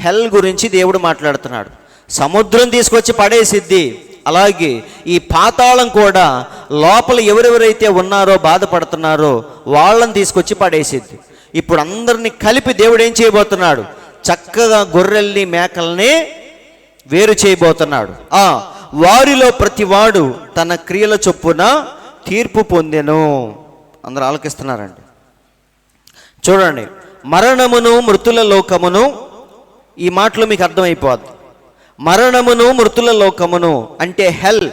హెల్ గురించి దేవుడు మాట్లాడుతున్నాడు. సముద్రం తీసుకొచ్చి పడేసిద్ది. అలాగే ఈ పాతాళం కూడా లోపల ఎవరెవరైతే ఉన్నారో బాధపడుతున్నారో వాళ్ళని తీసుకొచ్చి పడేసిద్ది. ఇప్పుడు అందరినీ కలిపి దేవుడు ఏం చేయబోతున్నాడు? చక్కగా గొర్రెల్ని మేకల్ని వేరు చేయబోతున్నాడు. వారిలో ప్రతివాడు తన క్రియల చొప్పున తీర్పు పొందెను. అందరూ ఆలకిస్తున్నారండి. చూడండి, మరణమును మృతుల లోకమును, ఈ మాటలు మీకు అర్థమైపోద్ది. మరణమును మృతుల లోకమును అంటే హెల్.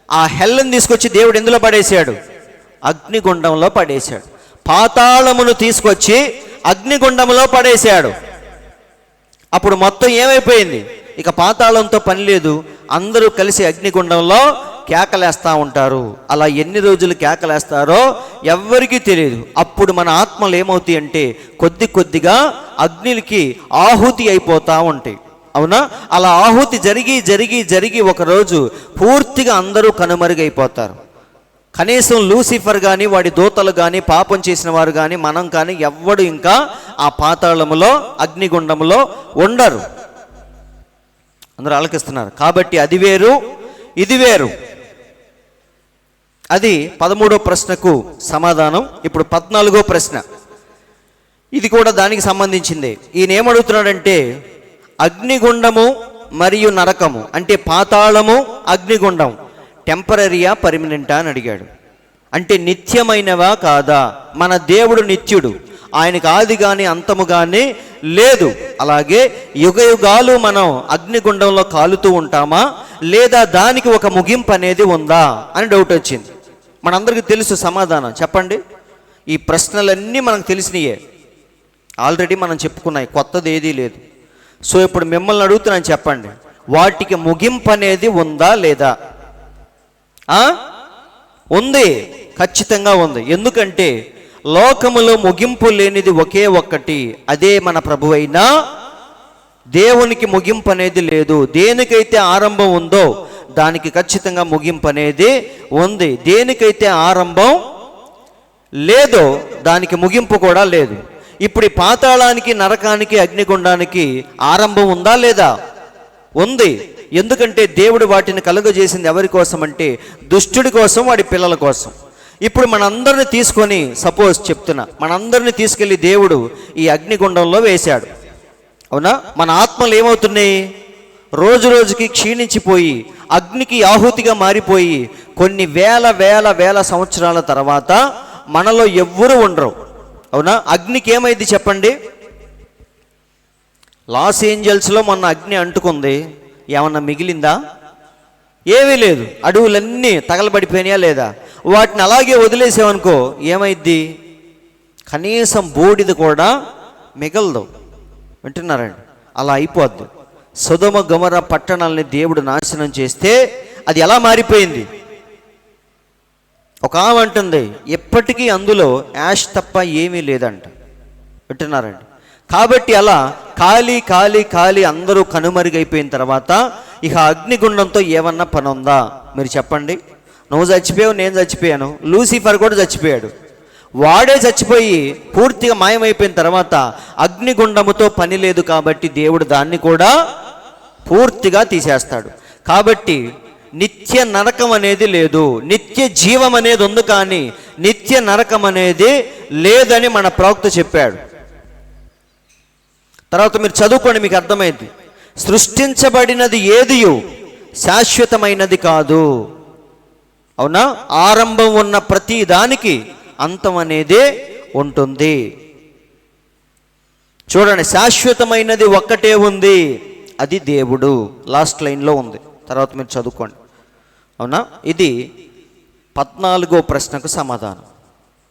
ఆ హెల్ని తీసుకొచ్చి దేవుడు ఎందులో పడేశాడు? అగ్నిగుండంలో పడేశాడు. పాతాళమును తీసుకొచ్చి అగ్నిగుండంలో పడేశాడు. అప్పుడు మొత్తం ఏమైపోయింది? ఇక పాతాళంతో పని లేదు. అందరూ కలిసి అగ్నిగుండంలో కేకలేస్తూ ఉంటారు. అలా ఎన్ని రోజులు కేకలేస్తారో ఎవ్వరికీ తెలియదు. అప్పుడు మన ఆత్మలు ఏమవుతాయి అంటే కొద్ది కొద్దిగా అగ్నికి ఆహుతి అయిపోతూ ఉంటాయి. అవునా? అలా ఆహుతి జరిగి జరిగి జరిగి ఒకరోజు పూర్తిగా అందరూ కనుమరుగైపోతారు. కనీసం లూసిఫర్ కానీ వాడి దూతలు కానీ పాపం చేసిన వారు కానీ మనం కానీ ఎవ్వడు ఇంకా ఆ పాతాళములో అగ్నిగుండంలో ఉండరు. అందరూ ఆలకిస్తున్నారు. కాబట్టి అది వేరు, ఇది వేరు. అది 13వ ప్రశ్నకు సమాధానం. ఇప్పుడు 14వ ప్రశ్న, ఇది కూడా దానికి సంబంధించింది. ఈయన ఏమడుగుతున్నాడంటే అగ్నిగుండము మరియు నరకము అంటే పాతాళము అగ్నిగుండం టెంపరరీయా పర్మనెంటా అని అడిగాడు. అంటే నిత్యమైనవా కాదా? మన దేవుడు నిత్యుడు, ఆయనకు ఆది కానీ అంతము కానీ లేదు. అలాగే యుగ యుగాలు మనం అగ్నిగుండంలో కాలుతూ ఉంటామా లేదా దానికి ఒక ముగింపు అనేది ఉందా అని డౌట్ వచ్చింది. మనందరికీ తెలుసు సమాధానం. చెప్పండి. ఈ ప్రశ్నలన్నీ మనకు తెలిసినయే, ఆల్రెడీ మనం చెప్పుకున్నాయి, కొత్తది ఏదీ లేదు. సో ఇప్పుడు మిమ్మల్ని అడుగుతున్నాను, చెప్పండి, వాటికి ముగింపు అనేది ఉందా లేదా? ఉంది, ఖచ్చితంగా ఉంది. ఎందుకంటే లోకములో ముగింపు లేనిది ఒకే ఒక్కటి, అదే మన ప్రభువైన దేవునికి ముగింపు అనేది లేదు. దేనికైతే ఆరంభం ఉందో దానికి ఖచ్చితంగా ముగింపు అనేది ఉంది. దేనికైతే ఆరంభం లేదో దానికి ముగింపు కూడా లేదు. ఇప్పుడు ఈ పాతాళానికి నరకానికి అగ్నిగుండానికి ఆరంభం ఉందా లేదా? ఉంది. ఎందుకంటే దేవుడు వాటిని కలుగజేసింది ఎవరి కోసం అంటే దుష్టుడి కోసం, వాడి పిల్లల కోసం. ఇప్పుడు మనందరిని తీసుకొని, సపోజ్ చెప్తున్నా, మనందరిని తీసుకెళ్ళి దేవుడు ఈ అగ్నిగుండంలో వేశాడు. అవునా? మన ఆత్మలు ఏమవుతున్నాయి? రోజు రోజుకి క్షీణించిపోయి అగ్నికి ఆహుతిగా మారిపోయి కొన్ని వేల వేల వేల సంవత్సరాల తర్వాత మనలో ఎవ్వరూ ఉండరు. అవునా? అగ్నికి ఏమైంది చెప్పండి? లాస్ ఏంజల్స్లో మొన్న అగ్ని అంటుకుంది, ఏమన్నా మిగిలిందా? ఏమీ లేదు. అడవులన్నీ తగలబడిపోయినాయా లేదా? వాటిని అలాగే వదిలేసామనుకో ఏమైద్ది? కనీసం బూడిద కూడా మిగలదు. వింటున్నారండి? అలా అయిపోద్ది. సొదొమ గొమొర్రా పట్టణాలని దేవుడు నాశనం చేస్తే అది ఎలా మారిపోయింది? ఒక ఆమె అంటుంది ఎప్పటికీ అందులో యాష్ తప్ప ఏమీ లేదంట. వింటున్నారండి? కాబట్టి అలా ఖాళీ ఖాళీ ఖాళీ అందరూ కనుమరుగైపోయిన తర్వాత ఇక అగ్నిగుండంతో ఏమన్నా పని ఉందా? మీరు చెప్పండి. నువ్వు చచ్చిపోయావు, నేను చచ్చిపోయాను, లూసిఫర్ కూడా చచ్చిపోయాడు. వాడే చచ్చిపోయి పూర్తిగా మాయమైపోయిన తర్వాత అగ్నిగుండముతో పని లేదు కాబట్టి దేవుడు దాన్ని కూడా పూర్తిగా తీసేస్తాడు. కాబట్టి నిత్య నరకం అనేది లేదు, నిత్య జీవం అనేది ఉంది, కానీ నిత్య నరకం అనేది లేదని మన ప్రవక్త చెప్పాడు. తర్వాత మీరు చదువుకోండి, మీకు అర్థమైంది. సృష్టించబడినది ఏదియు శాశ్వతమైనది కాదు. అవునా? ఆరంభం ఉన్న ప్రతి దానికి అంతం అనేది ఉంటుంది. చూడండి, శాశ్వతమైనది ఒక్కటే ఉంది, అది దేవుడు. లాస్ట్ లైన్లో ఉంది, తర్వాత మీరు చదువుకోండి. అవునా? ఇది 14వ ప్రశ్నకు సమాధానం.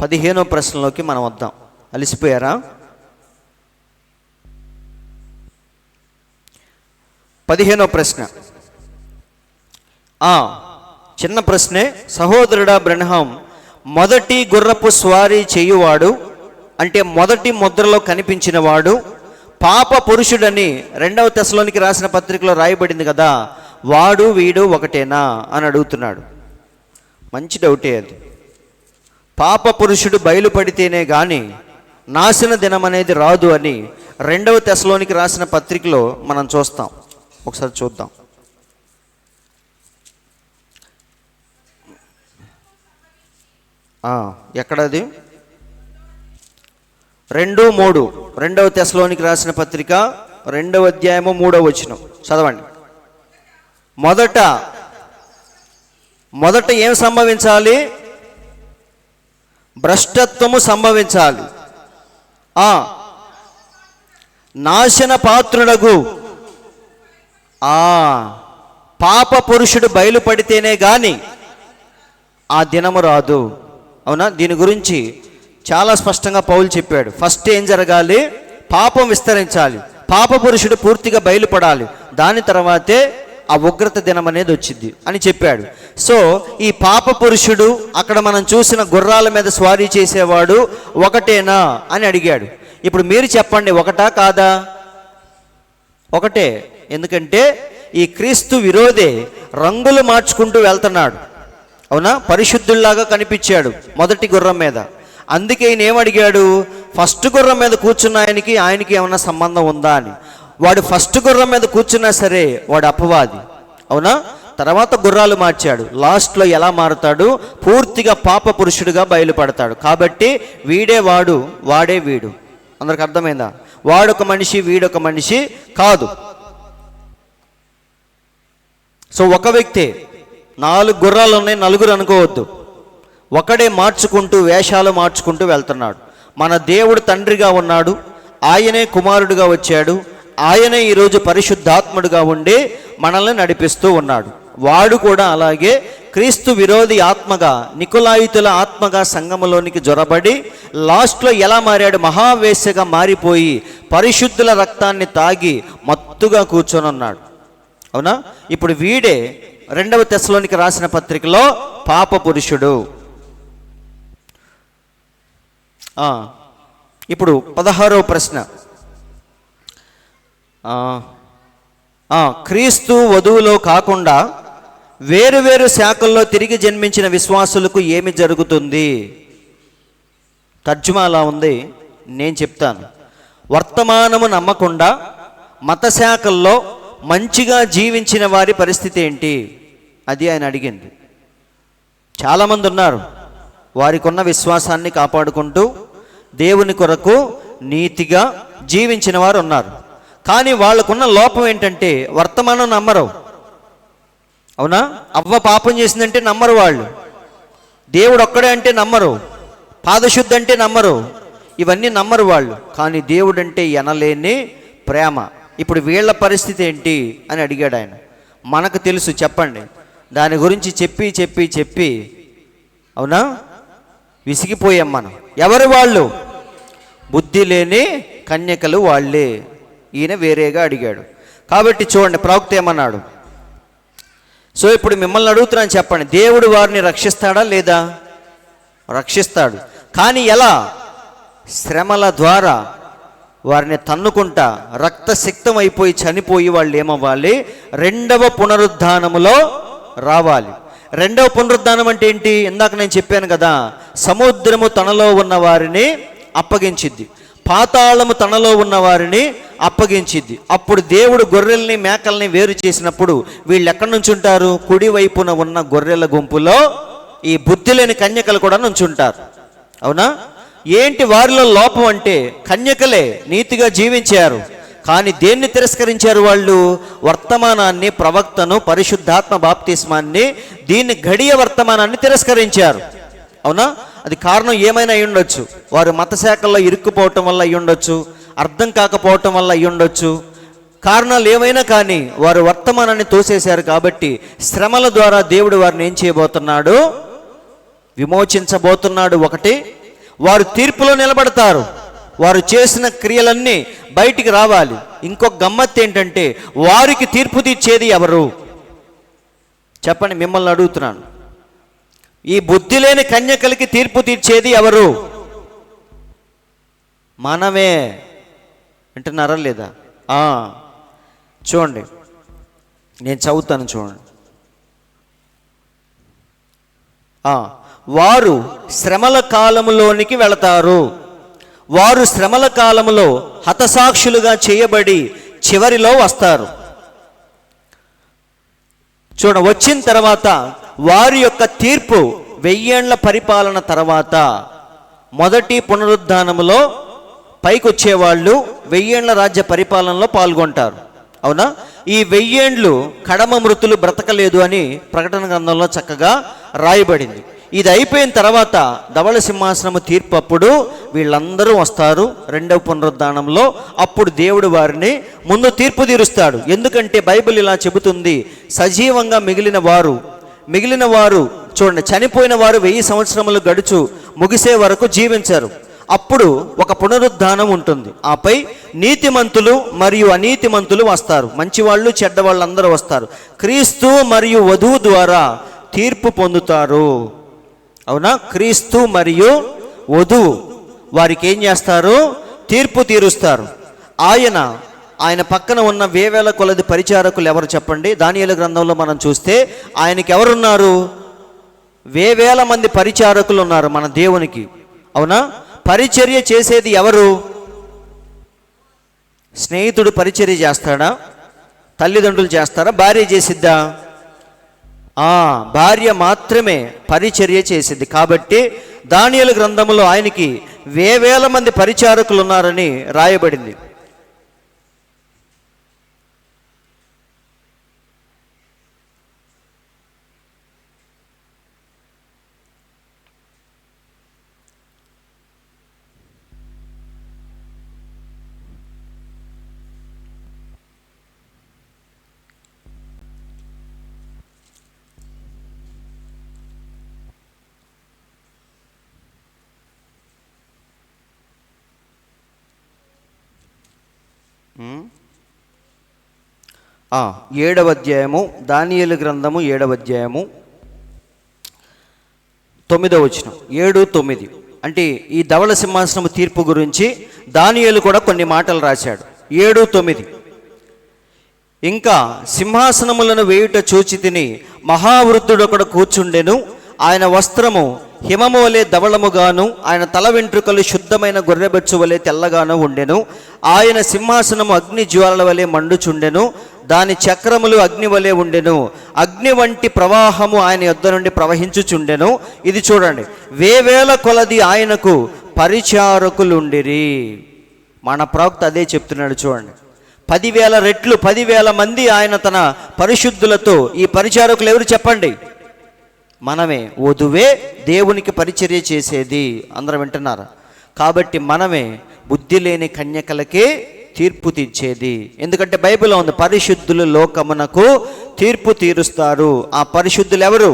15వ ప్రశ్నలోకి మనం వద్దాం. అలసిపోయారా? 15వ ప్రశ్న చిన్న ప్రశ్నే. సహోదరుడా బ్రహ్మం, మొదటి గుర్రపు స్వారీ చేయువాడు అంటే మొదటి ముద్రలో కనిపించిన వాడు పాప పురుషుడని 2వ తెస్సలోనికి రాసిన పత్రికలో రాయబడింది కదా, వాడు వీడు ఒకటేనా అని అడుగుతున్నాడు. మంచి డౌటే అది. పాప పురుషుడు బయలుపడితేనే కానీ నాశన దినం అనేది రాదు అని 2వ తెస్సలోనికి రాసిన పత్రికలో మనం చూస్తాం. ఒకసారి చూద్దాం. ఎక్కడది? 2:3 2వ తెస్సలోనికి రాసిన పత్రిక 2వ అధ్యాయము 3వ వచనం చదవండి. మొదట ఏం సంభవించాలి? భ్రష్టత్వము సంభవించాలి. నాశన పాత్రుడగు పాప పురుషుడు బయలుపడితేనే గాని ఆ దినము రాదు. అవునా? దీని గురించి చాలా స్పష్టంగా పౌలు చెప్పాడు. ఫస్ట్ ఏం జరగాలి? పాపం విస్తరించాలి, పాప పురుషుడు పూర్తిగా బయలుపడాలి, దాని తర్వాతే ఆ ఉగ్రత దినం అనేది వచ్చింది అని చెప్పాడు. సో ఈ పాప పురుషుడు అక్కడ మనం చూసిన గుర్రాల మీద స్వారీ చేసేవాడు ఒకటేనా అని అడిగాడు. ఇప్పుడు మీరు చెప్పండి, ఒకటా కాదా? ఒకటే. ఎందుకంటే ఈ క్రీస్తు విరోధే రంగులు మార్చుకుంటూ వెళ్తున్నాడు. అవునా? పరిశుద్ధుల్లాగా కనిపించాడు మొదటి గుర్రం మీద. అందుకే ఈయన ఏమడిగాడు? ఫస్ట్ గుర్రం మీద కూర్చున్న ఆయనకి ఏమన్నా సంబంధం ఉందా అని. వాడు ఫస్ట్ గుర్రం మీద కూర్చున్నా సరే వాడు అపవాది. అవునా? తర్వాత గుర్రాలు మార్చాడు. లాస్ట్లో ఎలా మారుతాడు? పూర్తిగా పాప పురుషుడిగా బయలుపడతాడు. కాబట్టి వీడే వాడు, వాడే వీడు. అందరికి అర్థమైందా? వాడొక మనిషి, వీడొక మనిషి కాదు. సో ఒక వ్యక్తే. 4 గుర్రాలు ఉన్నాయి, 4 అనుకోవద్దు. ఒకడే మార్చుకుంటూ వేషాలు మార్చుకుంటూ వెళ్తున్నాడు. మన దేవుడు తండ్రిగా ఉన్నాడు, ఆయనే కుమారుడిగా వచ్చాడు, ఆయనే ఈరోజు పరిశుద్ధాత్ముడిగా ఉండి మనల్ని నడిపిస్తూ ఉన్నాడు. వాడు కూడా అలాగే క్రీస్తు విరోధి ఆత్మగా, నికులాయితుల ఆత్మగా సంఘములోనికి జొరబడి లాస్ట్లో ఎలా మారాడు? మహావేశ్యగా మారిపోయి పరిశుద్ధుల రక్తాన్ని తాగి మత్తుగా కూర్చొని ఉన్నాడు. అవునా? ఇప్పుడు వీడే 2వ తెస్సలోనికి రాసిన పత్రికలో పాప పురుషుడు. ఇప్పుడు 16వ ప్రశ్న. క్రీస్తు వధువులో కాకుండా వేరు వేరు శాఖల్లో తిరిగి జన్మించిన విశ్వాసులకు ఏమి జరుగుతుంది? తర్జుమా అలా ఉంది, నేను చెప్తాను. వర్తమానము నమ్మకుండా మత శాఖల్లో మంచిగా జీవించిన వారి పరిస్థితి ఏంటి? అది ఆయన అడిగింది. చాలామంది ఉన్నారు, వారికి ఉన్న విశ్వాసాన్ని కాపాడుకుంటూ దేవుని కొరకు నీతిగా జీవించిన వారు ఉన్నారు. కానీ వాళ్ళకున్న లోపం ఏంటంటే వర్తమానం నమ్మరు. అవునా? అవ్వ పాపం చేసిందంటే నమ్మరు వాళ్ళు. దేవుడు ఒక్కడే అంటే నమ్మరు. పాదశుద్ధి అంటే నమ్మరు. ఇవన్నీ నమ్మరు వాళ్ళు. కానీ దేవుడు అంటే ఎనలేని ప్రేమ. ఇప్పుడు వీళ్ళ పరిస్థితి ఏంటి అని అడిగాడు ఆయన. మనకు తెలుసు, చెప్పండి. దాని గురించి చెప్పి చెప్పి చెప్పి అవునా విసిగిపోయాం మనం. ఎవరు వాళ్ళు? బుద్ధి లేని కన్యకలు వాళ్ళే. ఈయన వేరేగా అడిగాడు. కాబట్టి చూడండి ప్రవక్త ఏమన్నాడు. సో ఇప్పుడు మిమ్మల్ని అడుగుతున్నాను, చెప్పండి, దేవుడు వారిని రక్షిస్తాడా లేదా? రక్షిస్తాడు. కానీ ఎలా? శ్రమల ద్వారా వారిని తన్నుకుంటా రక్తసిక్తం అయిపోయి చనిపోయి వాళ్ళు ఏమవ్వాలి? రెండవ పునరుద్ధానములో రావాలి. రెండవ పునరుద్ధానం అంటే ఏంటి? ఇందాక నేను చెప్పాను కదా, సముద్రము తనలో ఉన్న వారిని అప్పగించిద్ది, పాతాళము తనలో ఉన్న వారిని అప్పగించిద్ది. అప్పుడు దేవుడు గొర్రెల్ని మేకల్ని వేరు చేసినప్పుడు వీళ్ళు ఎక్కడి నుంచి ఉంటారు? కుడి వైపున ఉన్న గొర్రెల గుంపులో ఈ బుద్ధి లేని కన్యకలు కూడా నుంచుంటారు. అవునా? ఏంటి వారిలో లోపం అంటే, కన్యకలే నీతిగా జీవించారు, కానీ దేన్ని తిరస్కరించారు వాళ్ళు? వర్తమానాన్ని, ప్రవక్తను, పరిశుద్ధాత్మ బాప్తిస్మాన్ని, దీన్ని గడియ వర్తమానాన్ని తిరస్కరించారు. అవునా? అది కారణం ఏమైనా అయి ఉండొచ్చు. వారు మత శాఖల్లో ఇరుక్కుపోవటం వల్ల అయి ఉండొచ్చు, అర్థం కాకపోవటం వల్ల అయి ఉండొచ్చు. కారణాలు ఏమైనా కానీ వారు వర్తమానాన్ని తోసేశారు. కాబట్టి శ్రమల ద్వారా దేవుడు వారిని ఏం చేయబోతున్నాడు? విమోచించబోతున్నాడు. ఒకటి, వారు తీర్పులో నిలబడతారు, వారు చేసిన క్రియలన్నీ బయటికి రావాలి. ఇంకొక గమ్మత్తు ఏంటంటే, వారికి తీర్పు తీర్చేది ఎవరు? చెప్పండి, మిమ్మల్ని అడుగుతున్నాను. ఈ బుద్ధి లేని కన్యకలకి తీర్పు తీర్చేది ఎవరు? మనమే. వింటున్నారా లేదా? చూడండి, నేను చదువుతాను, చూడండి. వారు శ్రమల కాలములోనికి వెళతారు. వారు శ్రమల కాలములో హతసాక్షులుగా చేయబడి చివరిలో వస్తారు. చూడ, వచ్చిన తర్వాత వారి యొక్క తీర్పు 1000 ఏళ్ల పరిపాలన తర్వాత మొదటి పునరుద్ధానములో పైకి వచ్చేవాళ్ళు 1000 ఏళ్ల రాజ్య పరిపాలనలో పాల్గొంటారు. అవునా? ఈ 1000 ఏండ్లు కడమ మృతులు బ్రతకలేదు అని ప్రకటన గ్రంథంలో చక్కగా రాయబడింది. ఇది అయిపోయిన తర్వాత ధవళ సింహాసనము తీర్పు అప్పుడు వీళ్ళందరూ వస్తారు రెండవ పునరుద్ధానంలో. అప్పుడు దేవుడు వారిని ముందు తీర్పు తీరుస్తాడు. ఎందుకంటే బైబిల్ ఇలా చెబుతుంది, సజీవంగా మిగిలిన వారు చూడండి, చనిపోయిన వారు 1000 సంవత్సరములు గడుచు ముగిసే వరకు జీవించారు. అప్పుడు ఒక పునరుద్ధానం ఉంటుంది. ఆపై నీతిమంతులు మరియు అనీతిమంతులు వస్తారు, మంచివాళ్ళు చెడ్డవాళ్ళు అందరూ వస్తారు. క్రీస్తు మరియు వధువు ద్వారా తీర్పు పొందుతారు. అవునా? క్రీస్తు మరియు వధువు వారికి ఏం చేస్తారు? తీర్పు తీరుస్తారు. ఆయన పక్కన ఉన్న 1000 కొలది పరిచారకులు ఎవరు చెప్పండి? దానియేలు గ్రంథంలో మనం చూస్తే ఆయనకి ఎవరున్నారు? 1000 మంది పరిచారకులు ఉన్నారు మన దేవునికి. అవునా? పరిచర్య చేసేది ఎవరు? స్నేహితుడు పరిచర్య చేస్తాడా? తల్లిదండ్రులు చేస్తారా? భార్య చేసిద్దా? భార్య మాత్రమే పరిచర్య చేసింది. కాబట్టి దానియేలు గ్రంథంలో ఆయనకి 1000 మంది పరిచారకులు ఉన్నారని రాయబడింది. ఏడవ అధ్యాయము, దానియేలు గ్రంథము 7వ అధ్యాయము 9వ వచనం, 7, 9. అంటే ఈ ధవళ సింహాసనము తీర్పు గురించి దానియేలు కూడా కొన్ని మాటలు రాశాడు. 7, 9. ఇంకా సింహాసనములను వేయుట చూచితిని, మహావృద్ధుడొకడు కూర్చుండెను. ఆయన వస్త్రము హిమము వలె ధవళముగాను, ఆయన తల వెంట్రుకలు శుద్ధమైన గొర్రెబెచ్చు వలె తెల్లగాను ఉండెను. ఆయన సింహాసనము అగ్ని జ్వాలల వలె మండుచుండెను, దాని చక్రములు అగ్ని వలె ఉండెను. అగ్ని వంటి ప్రవాహము ఆయన యొద్ద నుండి ప్రవహించుచుండెను. ఇది చూడండి, 1000 కొలది ఆయనకు పరిచారకులుండిరి. మన ప్రవక్త అదే చెప్తున్నాడు. చూడండి, 10,000 రెట్లు 10,000 మంది ఆయన తన పరిశుద్ధులతో. ఈ పరిచారకులు ఎవరు చెప్పండి? మనమే. వధువే దేవునికి పరిచర్య చేసేది. అందరం వింటున్నారా? కాబట్టి మనమే బుద్ధి లేని కన్యకలకే తీర్పు తీర్చేది. ఎందుకంటే బైబిల్లో ఉంది, పరిశుద్ధులు లోకమునకు తీర్పు తీరుస్తారు. ఆ పరిశుద్ధులు ఎవరు?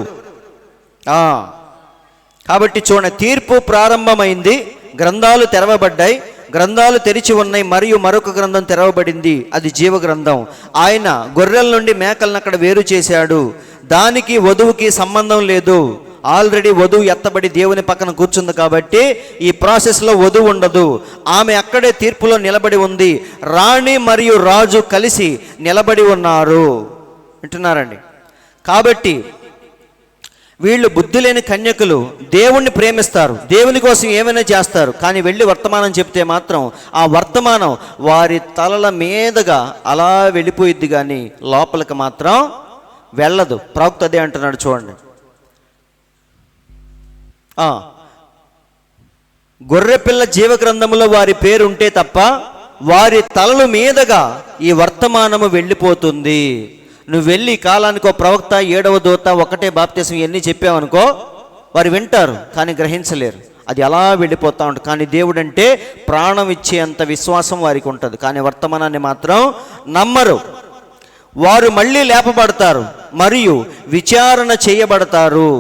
కాబట్టి చూడండి, తీర్పు ప్రారంభమైంది, గ్రంథాలు తెరవబడ్డాయి. గ్రంథాలు తెరిచి ఉన్నాయి, మరియు మరొక గ్రంథం తెరవబడింది, అది జీవ గ్రంథం. ఆయన గొర్రెల నుండి మేకలను అక్కడ వేరు చేశాడు. దానికి వధువుకి సంబంధం లేదు. ఆల్రెడీ వధువు ఎత్తబడి దేవుని పక్కన కూర్చుంది కాబట్టి ఈ ప్రాసెస్లో వధువు ఉండదు. ఆమె అక్కడే తీర్పులో నిలబడి ఉంది. రాణి మరియు రాజు కలిసి నిలబడి ఉన్నారు. వింటున్నారండి? కాబట్టి వీళ్ళు బుద్ధి లేని కన్యకులు దేవుణ్ణి ప్రేమిస్తారు, దేవుని కోసం ఏమైనా చేస్తారు. కానీ వెళ్ళి వర్తమానం చెప్తే మాత్రం ఆ వర్తమానం వారి తలల మీదుగా అలా వెళ్ళిపోయిద్ది, కానీ లోపలికి మాత్రం వెళ్ళదు. ప్రవక్త అదే అంటున్నాడు, చూడండి. గొర్రెపిల్ల జీవ గ్రంథములో వారి పేరు ఉంటే తప్ప వారి తలల మీదుగా ఈ వర్తమానము వెళ్ళిపోతుంది. నువ్వు వెళ్ళి కాలానికో ప్రవక్త, 7వ దూత, ఒకటే బాప్తిసం ఇవన్నీ చెప్పావనుకో, వారు వింటారు కానీ గ్రహించలేరు. అది అలా వెళ్ళిపోతూ ఉంటుంది. కానీ దేవుడు అంటే ప్రాణం ఇచ్చేంత విశ్వాసం వారికి ఉంటుంది, కానీ వర్తమానాన్ని మాత్రం నమ్మరు. వారు మళ్ళీ లేపబడతారు మరియు విచారణ చేయబడతారు,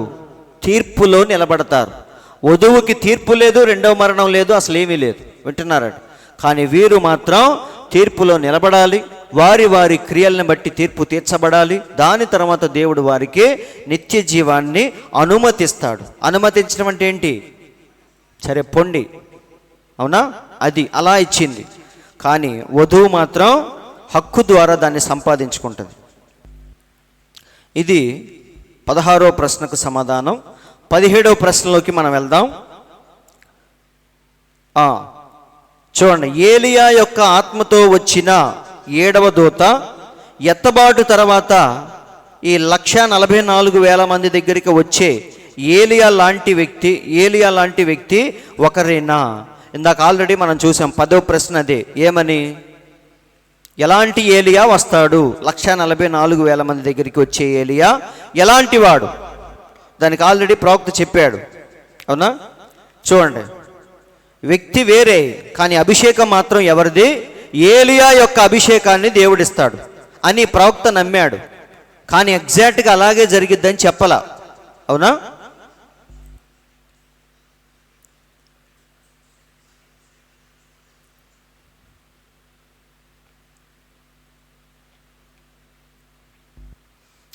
తీర్పులో నిలబడతారు. వధువుకి తీర్పు లేదు, రెండవ మరణం లేదు, అసలు ఏమీ లేదు. వింటున్నారండి? కానీ వీరు మాత్రం తీర్పులో నిలబడాలి. వారి వారి క్రియలను బట్టి తీర్పు తీర్చబడాలి. దాని తర్వాత దేవుడు వారికి నిత్య జీవాన్ని అనుమతిస్తాడు. అనుమతించడం అంటే ఏంటి? సరే పొండి, అవునా? అది అలా ఇచ్చింది. కానీ వధువు మాత్రం హక్కు ద్వారా దాన్ని సంపాదించుకుంటుంది. ఇది 16వ ప్రశ్నకు సమాధానం. 17వ ప్రశ్నలోకి మనం వెళ్దాం. చూడండి, ఏలియా యొక్క ఆత్మతో వచ్చిన 7వ దూత ఎత్తబాటు తర్వాత ఈ 1,44,000 మంది దగ్గరికి వచ్చే ఏలియా లాంటి వ్యక్తి ఒకరేనా? ఇందాక ఆల్రెడీ మనం చూసాం. 10వ ప్రశ్న అదే. ఏమని? ఎలాంటి ఏలియా వస్తాడు? 1,44,000 మంది దగ్గరికి వచ్చే ఏలియా ఎలాంటి వాడు? దానికి ఆల్రెడీ ప్రవక్త చెప్పాడు, అవునా? చూడండి, వ్యక్తి వేరే కానీ అభిషేకం మాత్రం ఎవరిది? ఏలియా యొక్క అభిషేకాన్ని దేవుడిస్తాడు అని ప్రవక్త నమ్మాడు. కానీ ఎగ్జాక్ట్గా అలాగే జరిగిద్దని చెప్పలా, అవునా?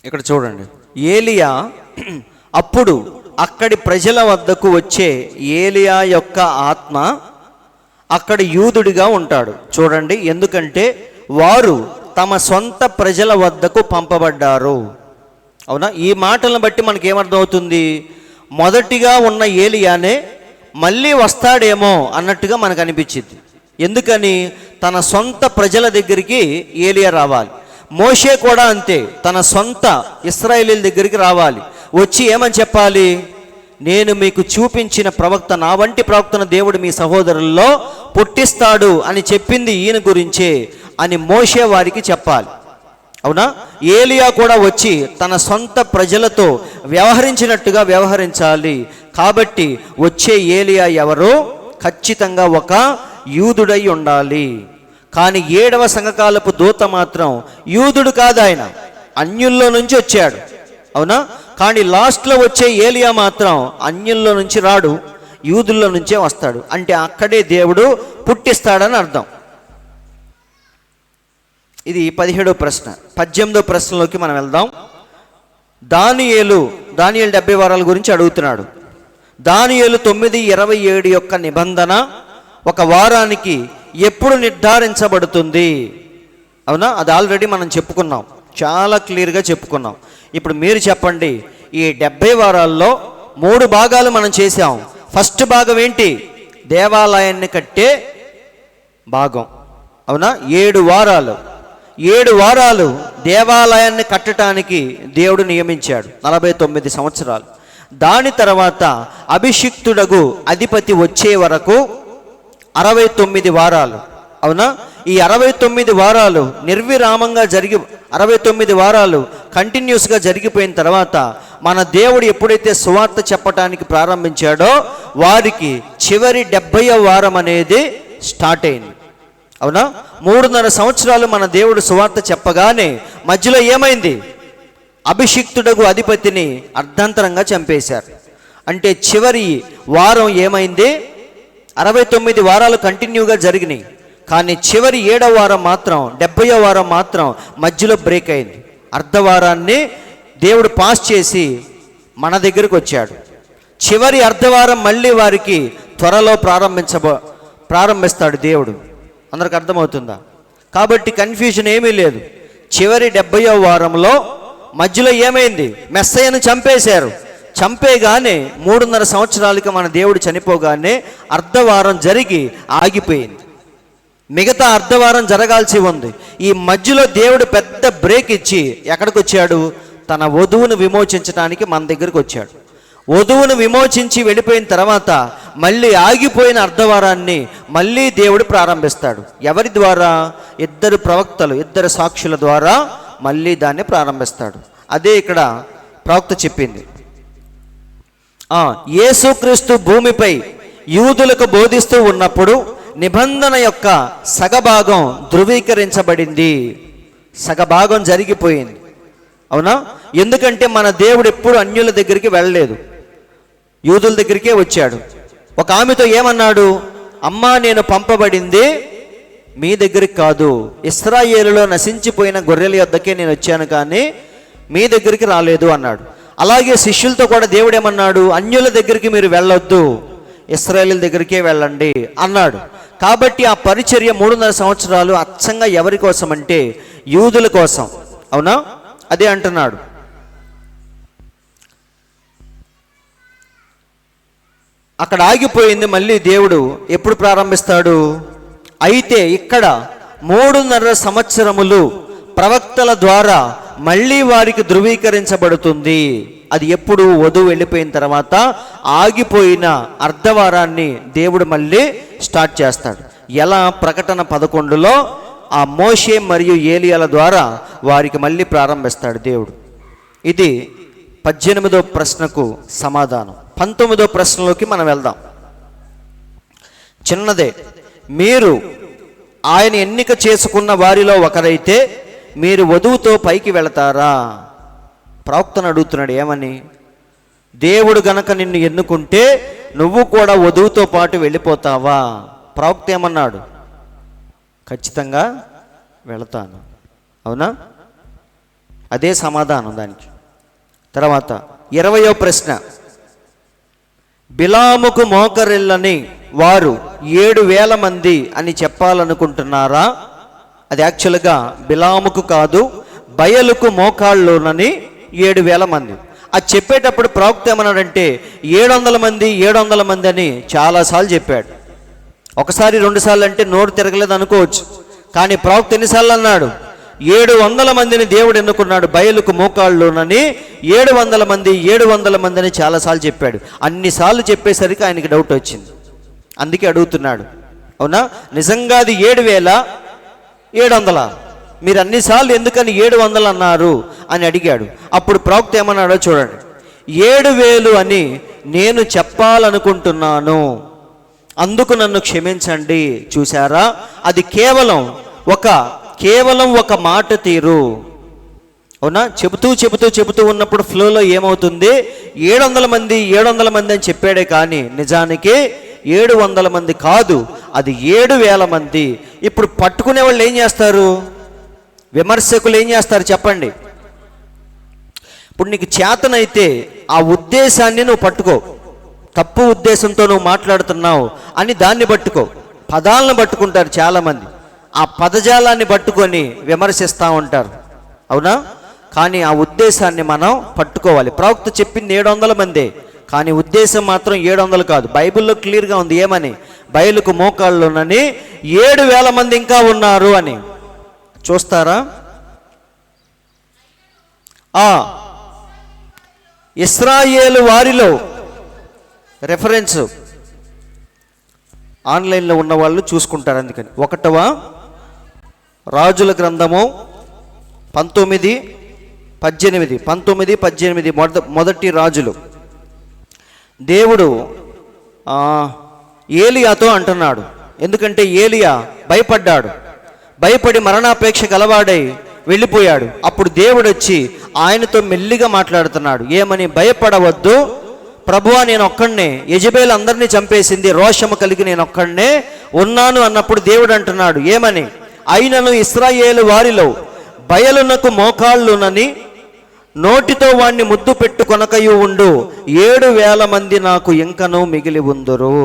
ఇక్కడ చూడండి, ఏలియా అప్పుడు అక్కడి ప్రజల వద్దకు వచ్చే ఏలియా యొక్క ఆత్మ అక్కడ యూదుడిగా ఉంటాడు. చూడండి, ఎందుకంటే వారు తమ సొంత ప్రజల వద్దకు పంపబడ్డారు, అవునా? ఈ మాటలను బట్టి మనకేమర్థమవుతుంది? మొదటిగా ఉన్న ఏలియానే మళ్ళీ వస్తాడేమో అన్నట్టుగా మనకు అనిపించింది. ఎందుకని? తన సొంత ప్రజల దగ్గరికి ఏలియా రావాలి. మోషే కూడా అంతే, తన సొంత ఇశ్రాయేలీల దగ్గరికి రావాలి. వచ్చి ఏమని చెప్పాలి? నేను మీకు చూపించిన ప్రవక్త, నా వంటి ప్రవక్తను దేవుడు మీ సహోదరుల్లో పుట్టిస్తాడు అని చెప్పింది ఈయన గురించే అని మోషే వారికి చెప్పాలి, అవునా? ఏలియా కూడా వచ్చి తన సొంత ప్రజలతో వ్యవహరించినట్టుగా వ్యవహరించాలి. కాబట్టి వచ్చే ఏలియా ఎవరో? ఖచ్చితంగా ఒక యూదుడై ఉండాలి. కానీ 7వ సంఘకాలపు దూత మాత్రం యూదుడు కాదు, ఆయన అన్యుల్లో నుంచి వచ్చాడు, అవునా? కానీ లాస్ట్లో వచ్చే ఏలియా మాత్రం అన్యుల్లో నుంచి రాడు, యూదుల్లో నుంచే వస్తాడు. అంటే అక్కడే దేవుడు పుట్టిస్తాడని అర్థం. ఇది 17వ ప్రశ్న. 18వ ప్రశ్నలోకి మనం వెళ్దాం. దానియేలు 70 వారాల గురించి అడుగుతున్నాడు. దానియేలు 9:27 యొక్క నిబంధన ఒక వారానికి ఎప్పుడు నిర్ధారించబడుతుంది? అవునా? అది ఆల్రెడీ మనం చెప్పుకున్నాం, చాలా క్లియర్గా చెప్పుకున్నాం. ఇప్పుడు మీరు చెప్పండి, ఈ 70 వారాల్లో 3 భాగాలు మనం చేసాం. ఫస్ట్ భాగం ఏంటి? దేవాలయాన్ని కట్టే భాగం, అవునా? 7 వారాలు దేవాలయాన్ని కట్టడానికి దేవుడు నియమించాడు, 49 సంవత్సరాలు. దాని తర్వాత అభిషిక్తుడగు అధిపతి వచ్చే వరకు 69 వారాలు, అవునా? ఈ 69 వారాలు నిర్విరామంగా 69 వారాలు కంటిన్యూస్గా జరిగిపోయిన తర్వాత మన దేవుడు ఎప్పుడైతే సువార్త చెప్పటానికి ప్రారంభించాడో వారికి చివరి 70వ వారం అనేది స్టార్ట్ అయింది, అవునా? 3.5 సంవత్సరాలు మన దేవుడు సువార్త చెప్పగానే మధ్యలో ఏమైంది? అభిషిక్తుడగు అధిపతిని అర్ధాంతరంగా చంపేశారు. అంటే చివరి వారం ఏమైంది? 69 వారాలు కంటిన్యూగా జరిగినాయి. కానీ చివరి 7వ వారం మాత్రం 70వ వారం మాత్రం మధ్యలో బ్రేక్ అయింది. అర్ధవారాన్ని దేవుడు పాస్ చేసి మన దగ్గరికి వచ్చాడు. చివరి అర్ధవారం మళ్ళీ వారికి త్వరలో ప్రారంభిస్తాడు దేవుడు. అందరికి అర్థమవుతుందా? కాబట్టి కన్ఫ్యూజన్ ఏమీ లేదు. చివరి 70వ వారంలో మధ్యలో ఏమైంది? మెస్సయ్యను చంపేశారు. చంపేగానే 3.5 సంవత్సరాలకి మన దేవుడు చనిపోగానే అర్ధవారం జరిగి ఆగిపోయింది. మిగతా అర్ధవారం జరగాల్సి ఉంది. ఈ మధ్యలో దేవుడు పెద్ద బ్రేక్ ఇచ్చి ఎక్కడికి వచ్చాడు? తన వధువును విమోచించడానికి మన దగ్గరికి వచ్చాడు. వధువును విమోచించి వెళ్ళిపోయిన తర్వాత మళ్ళీ ఆగిపోయిన అర్ధవారాన్ని మళ్ళీ దేవుడు ప్రారంభిస్తాడు. ఎవరి ద్వారా? 2 ప్రవక్తలు, 2 సాక్షుల ద్వారా మళ్ళీ దాన్ని ప్రారంభిస్తాడు. అదే ఇక్కడ ప్రవక్త చెప్పింది. యేసుక్రీస్తు భూమిపై యూదులకు బోధిస్తూ ఉన్నప్పుడు నిబంధన యొక్క సగభాగం ధృవీకరించబడింది. సగభాగం జరిగిపోయింది. అవునా? ఎందుకంటే మన దేవుడు ఎప్పుడు అన్యుల దగ్గరికి వెళ్ళలేదు, యూదుల దగ్గరికే వచ్చాడు. ఒక ఆమెతో ఏమన్నాడు? అమ్మా, నేను పంపబడింది మీ దగ్గరికి కాదు, ఇశ్రాయేలులో నశించిపోయిన గొర్రెల యొద్దకే నేను వచ్చాను, కానీ మీ దగ్గరికి రాలేదు అన్నాడు. అలాగే శిష్యులతో కూడా దేవుడు ఏమన్నాడు? అన్యుల దగ్గరికి మీరు వెళ్ళొద్దు, ఇశ్రాయేలు దగ్గరికే వెళ్ళండి అన్నాడు. కాబట్టి ఆ పరిచర్య 3.5 సంవత్సరాలు అచ్చంగా ఎవరి కోసం అంటే యూదుల కోసం. అవునా? అదే అంటున్నాడు. అక్కడ ఆగిపోయింది. మళ్ళీ దేవుడు ఎప్పుడు ప్రారంభిస్తాడు? అయితే ఇక్కడ 3.5 సంవత్సరములు ప్రవక్తల ద్వారా మళ్ళీ వారికి ధృవీకరించబడుతుంది. అది ఎప్పుడు? వధువు వెళ్ళిపోయిన తర్వాత ఆగిపోయిన అర్ధవారాన్ని దేవుడు మళ్ళీ స్టార్ట్ చేస్తాడు. ఎలా? ప్రకటన 11లో ఆ మోషే మరియు ఏలియాల ద్వారా వారికి మళ్ళీ ప్రారంభిస్తాడు దేవుడు. ఇది 18వ ప్రశ్నకు సమాధానం. 19వ ప్రశ్నలోకి మనం వెళ్దాం. చిన్నదే. మీరు ఆయన ఎన్నిక చేసుకున్న వారిలో ఒకరైతే మీరు వధువుతో పైకి వెళతారా? ప్రవక్తను అడుగుతున్నాడు. ఏమని? దేవుడు గనక నిన్ను ఎన్నుకుంటే నువ్వు కూడా వధువుతో పాటు వెళ్ళిపోతావా? ప్రవక్త ఏమన్నాడు? ఖచ్చితంగా వెళతాను. అవునా? అదే సమాధానం దానికి. తర్వాత 20వ ప్రశ్న. బిలాముకు మోకరిల్లని వారు 7,000 మంది అని చెప్పాలనుకుంటున్నారా? అది యాక్చువల్గా బిలాముకు కాదు, బయలుకు మోకాళ్ళలోనని 7,000 మంది. అది చెప్పేటప్పుడు ప్రవక్త ఏమన్నాడంటే 700 మంది 700 మంది అని చాలాసార్లు చెప్పాడు. ఒకసారి 2 సార్లు అంటే నోరు తిరగలేదు అనుకోవచ్చు. కానీ ప్రవక్త ఎన్నిసార్లు అన్నాడు? 700 మందిని దేవుడు ఎన్నుకున్నాడు. బయలుకు మోకాళ్ళలోనని 700 మంది 700 మంది అని చాలాసార్లు చెప్పాడు. అన్నిసార్లు చెప్పేసరికి ఆయనకి డౌట్ వచ్చింది. అందుకే అడుగుతున్నాడు. అవునా? నిజంగా అది 7,700? మీరు అన్నిసార్లు ఎందుకని 700 అన్నారు అని అడిగాడు. అప్పుడు ప్రవక్త ఏమన్నాడో చూడండి. 7,000 అని నేను చెప్పాలనుకుంటున్నాను, అందుకు నన్ను క్షమించండి. చూసారా? అది కేవలం ఒక మాట తీరు. అవునా? చెబుతూ ఉన్నప్పుడు ఫ్లోలో ఏమవుతుంది? 700 మంది 700 మంది అని చెప్పాడే కానీ నిజానికి 700 మంది కాదు, అది 7,000 మంది. ఇప్పుడు పట్టుకునే వాళ్ళు ఏం చేస్తారు? విమర్శకులు ఏం చేస్తారు చెప్పండి? ఇప్పుడు నీకు చేతనైతే ఆ ఉద్దేశాన్ని నువ్వు పట్టుకో. తప్పు ఉద్దేశంతో నువ్వు మాట్లాడుతున్నావు అని దాన్ని పట్టుకో. పదాలను పట్టుకుంటారు చాలామంది, ఆ పదజాలాన్ని పట్టుకొని విమర్శిస్తూ ఉంటారు. అవునా? కానీ ఆ ఉద్దేశాన్ని మనం పట్టుకోవాలి. ప్రవక్త చెప్పింది 700 మందే, కానీ ఉద్దేశం మాత్రం 700 కాదు. బైబిల్లో క్లియర్గా ఉంది. ఏమని? బయలుకు మోకాళ్ళలోనని 7,000 మంది ఇంకా ఉన్నారు అని. చూస్తారా? ఇశ్రాయేలు వారిలో రెఫరెన్స్ ఆన్లైన్లో ఉన్న వాళ్ళు చూసుకుంటారు. అందుకని 1వ రాజుల గ్రంథము 19:18 మొదటి రాజులు. దేవుడు ఏలియాతో అంటున్నాడు. ఎందుకంటే ఏలియా భయపడి మరణాపేక్ష గలవాడై వెళ్ళిపోయాడు. అప్పుడు దేవుడు వచ్చి ఆయనతో మెల్లిగా మాట్లాడుతున్నాడు. ఏమని? భయపడవద్దు, ప్రభువా నేను ఒక్కడినే, యెజెబెల్ అందరినీ చంపేసింది, రోషము కలిగి నేను ఒక్కడినే ఉన్నాను అన్నప్పుడు దేవుడు అంటున్నాడు ఏమని? అయినను ఇశ్రాయేలు వారిలో బయలునకు మోకాళ్ళునని నోటితో వాణ్ణి ముద్దు పెట్టుకొనకయు ఉండు, 7,000 మంది నాకు ఇంకనూ మిగిలి ఉందురు.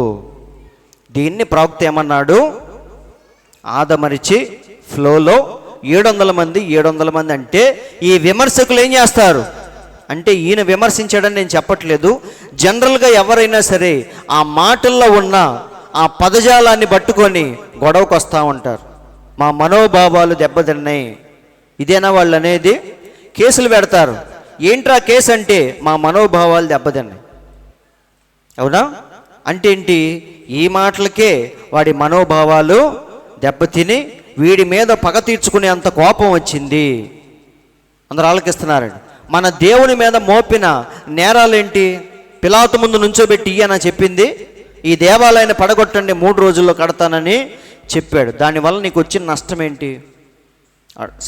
దీన్ని ప్రవక్త ఏమన్నాడు? ఆదమరిచి ఫ్లోలో 700 మంది అంటే ఈ విమర్శకులు ఏం చేస్తారు అంటే, ఈయన విమర్శించాడని నేను చెప్పట్లేదు, జనరల్గా ఎవరైనా సరే ఆ మాటల్లో ఉన్న ఆ పదజాలాన్ని పట్టుకొని గొడవకు వస్తూ ఉంటారు. మా మనోభావాలు దెబ్బతిన్నాయి, ఇదేనా వాళ్ళు అనేది? కేసులు పెడతారు. ఏంట్రా కేసు అంటే, మా మనోభావాలు దెబ్బతిన్నాయి. అవునా? అంటే ఏంటి? ఈ మాటలకే వాడి మనోభావాలు దెబ్బతిని వీడి మీద పగ తీర్చుకునే అంత కోపం వచ్చింది. అందరూ ఆలకిస్తున్నారండి. మన దేవుని మీద మోపిన నేరాలేంటి? పిలాతు ముందు నుంచోబెట్టి ఇయ్యన చెప్పింది, ఈ దేవాలయాన్ని పడగొట్టండి 3 రోజుల్లో కడతానని చెప్పాడు. దానివల్ల నీకు వచ్చిన నష్టం ఏంటి?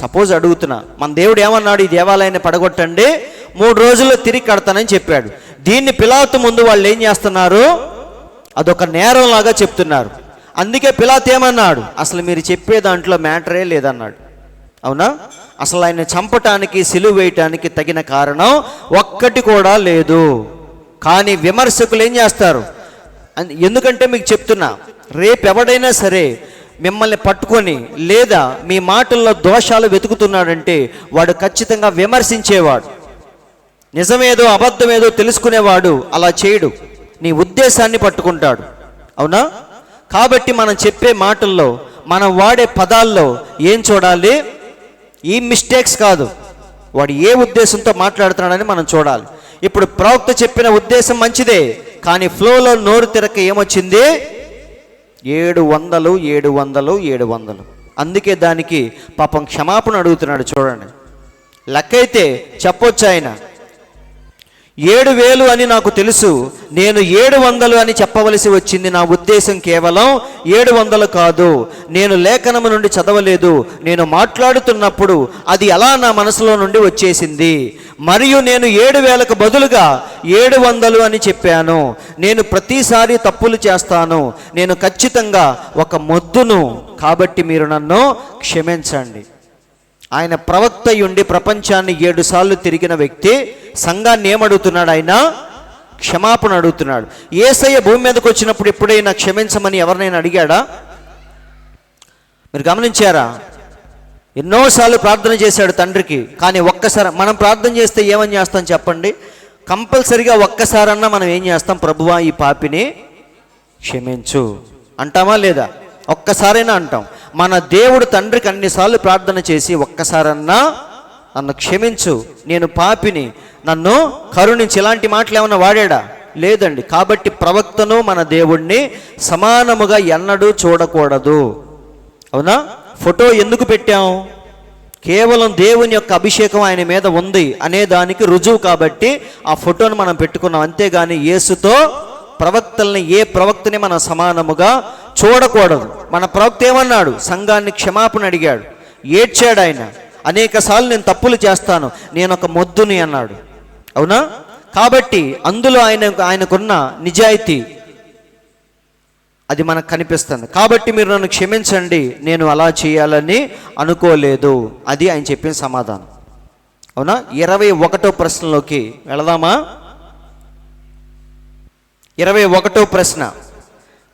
సపోజ్ అడుగుతున్నా, మన దేవుడు ఏమన్నాడు? ఈ దేవాలయాన్ని పడగొట్టండి 3 రోజుల్లో తిరిగి కడతానని చెప్పాడు. దీన్ని పిలాతు ముందు వాళ్ళు ఏం చేస్తున్నారు? అదొక నేరంలాగా చెప్తున్నారు. అందుకే పిలాతు ఏమన్నాడు? అసలు మీరు చెప్పే దాంట్లో మ్యాటరే లేదన్నాడు. అవునా? అసలు ఆయన చంపటానికి సిలువ వేయటానికి తగిన కారణం ఒక్కటి కూడా లేదు. కానీ విమర్శకులు ఏం చేస్తారు? ఎందుకంటే మీకు చెప్తున్నా, రేపు ఎవడైనా సరే మిమ్మల్ని పట్టుకొని లేదా మీ మాటల్లో దోషాలు వెతుకుతున్నాడంటే వాడు ఖచ్చితంగా విమర్శించేవాడు. నిజమేదో అబద్ధమేదో తెలుసుకునేవాడు అలా చేయడు, నీ ఉద్దేశాన్ని పట్టుకుంటాడు. అవునా? కాబట్టి మనం చెప్పే మాటల్లో, మనం వాడే పదాల్లో ఏం చూడాలి? ఈ మిస్టేక్స్ కాదు, వాడు ఏ ఉద్దేశంతో మాట్లాడుతున్నాడని మనం చూడాలి. ఇప్పుడు ప్రవక్త చెప్పిన ఉద్దేశం మంచిదే, కానీ ఫ్లోలో నోరు తిరక ఏమొచ్చింది? 700. అందుకే దానికి పాపం క్షమాపణ అడుగుతున్నాడు. చూడండి, లెక్కైతే చెప్పొచ్చు ఆయన 7,000 అని నాకు తెలుసు, నేను 700 అని చెప్పవలసి వచ్చింది. నా ఉద్దేశం కేవలం 700 కాదు. నేను లేఖనము నుండి చదవలేదు, నేను మాట్లాడుతున్నప్పుడు అది అలా నా మనసులో నుండి వచ్చేసింది. మరియు నేను 7,000కు బదులుగా 700 అని చెప్పాను. నేను ప్రతిసారి తప్పులు చేస్తాను, నేను ఖచ్చితంగా ఒక మొద్దును, కాబట్టి మీరు నన్ను క్షమించండి. ఆయన ప్రవక్త ఉండి ప్రపంచాన్ని 7 సార్లు తిరిగిన వ్యక్తి సంఘాన్ని ఏమడుగుతున్నాడు? ఆయన క్షమాపణ అడుగుతున్నాడు. యేసయ్య భూమి మీదకి వచ్చినప్పుడు ఎప్పుడైనా క్షమించమని ఎవరినైనా అడిగాడా? మీరు గమనించారా? ఎన్నోసార్లు ప్రార్థన చేశాడు తండ్రికి, కానీ ఒక్కసారి మనం ప్రార్థన చేస్తే ఏమని చేస్తాం చెప్పండి? కంపల్సరిగా ఒక్కసారన్నా మనం ఏం చేస్తాం? ప్రభువా ఈ పాపిని క్షమించు అంటామా లేదా? ఒక్కసారైనా అంటాం. మన దేవుడు తండ్రికి అన్నిసార్లు ప్రార్థన చేసి ఒక్కసారన్నా నన్ను క్షమించు, నేను పాపిని, నన్ను కరుణించి, ఇలాంటి మాటలు ఏమన్నా వాడాడా? లేదండి. కాబట్టి ప్రవక్తను మన దేవుణ్ణి సమానముగా ఎన్నడూ చూడకూడదు. అవునా? ఫోటో ఎందుకు పెట్టాం? కేవలం దేవుని యొక్క అభిషేకం ఆయన మీద ఉంది అనే దానికి రుజువు కాబట్టి ఆ ఫోటోను మనం పెట్టుకున్నాం. అంతేగాని యేసుతో ప్రవక్తల్ని, ఏ ప్రవక్తని మనం సమానముగా చూడకూడదు. మన ప్రవక్త ఏమన్నాడు? సంఘాన్ని క్షమాపణ అడిగాడు, ఏడ్చాడు ఆయన. అనేక సార్లు నేను చేస్తాను, నేను ఒక మొద్దుని అన్నాడు. అవునా? కాబట్టి అందులో ఆయనకున్న నిజాయితీ అది మనకు కనిపిస్తుంది. కాబట్టి మీరు నన్ను క్షమించండి, నేను అలా చేయాలని అనుకోలేదు. అది ఆయన చెప్పిన సమాధానం. అవునా? 21వ ప్రశ్నలోకి వెళదామా? 21వ ప్రశ్న,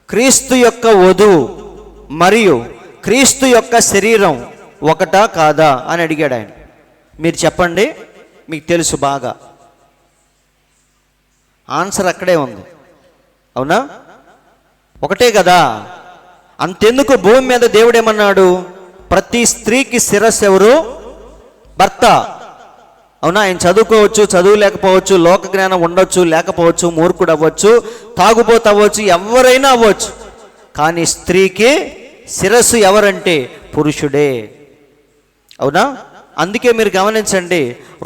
క్రీస్తు యొక్క వధువు మరియు క్రీస్తు యొక్క శరీరం ఒకటా కాదా అని అడిగాడు ఆయన. మీరు చెప్పండి, మీకు తెలుసు బాగా. ఆన్సర్ అక్కడే ఉంది. అవునా? ఒకటే కదా. అంతెందుకు భూమి మీద దేవుడు ఏమన్నాడు? ప్రతి స్త్రీకి శిరస్సు ఎవరు? భర్త. అవునా? ఆయన చదువుకోవచ్చు, చదువు లేకపోవచ్చు, లోక జ్ఞానం ఉండొచ్చు లేకపోవచ్చు, మూర్ఖుడు అవ్వచ్చు, తాగుబోతు అవ్వచ్చు, ఎవరైనా అవ్వచ్చు, కానీ స్త్రీకి శిరస్సు ఎవరంటే పురుషుడే. అవునా? అందుకే మీరు గమనించండి,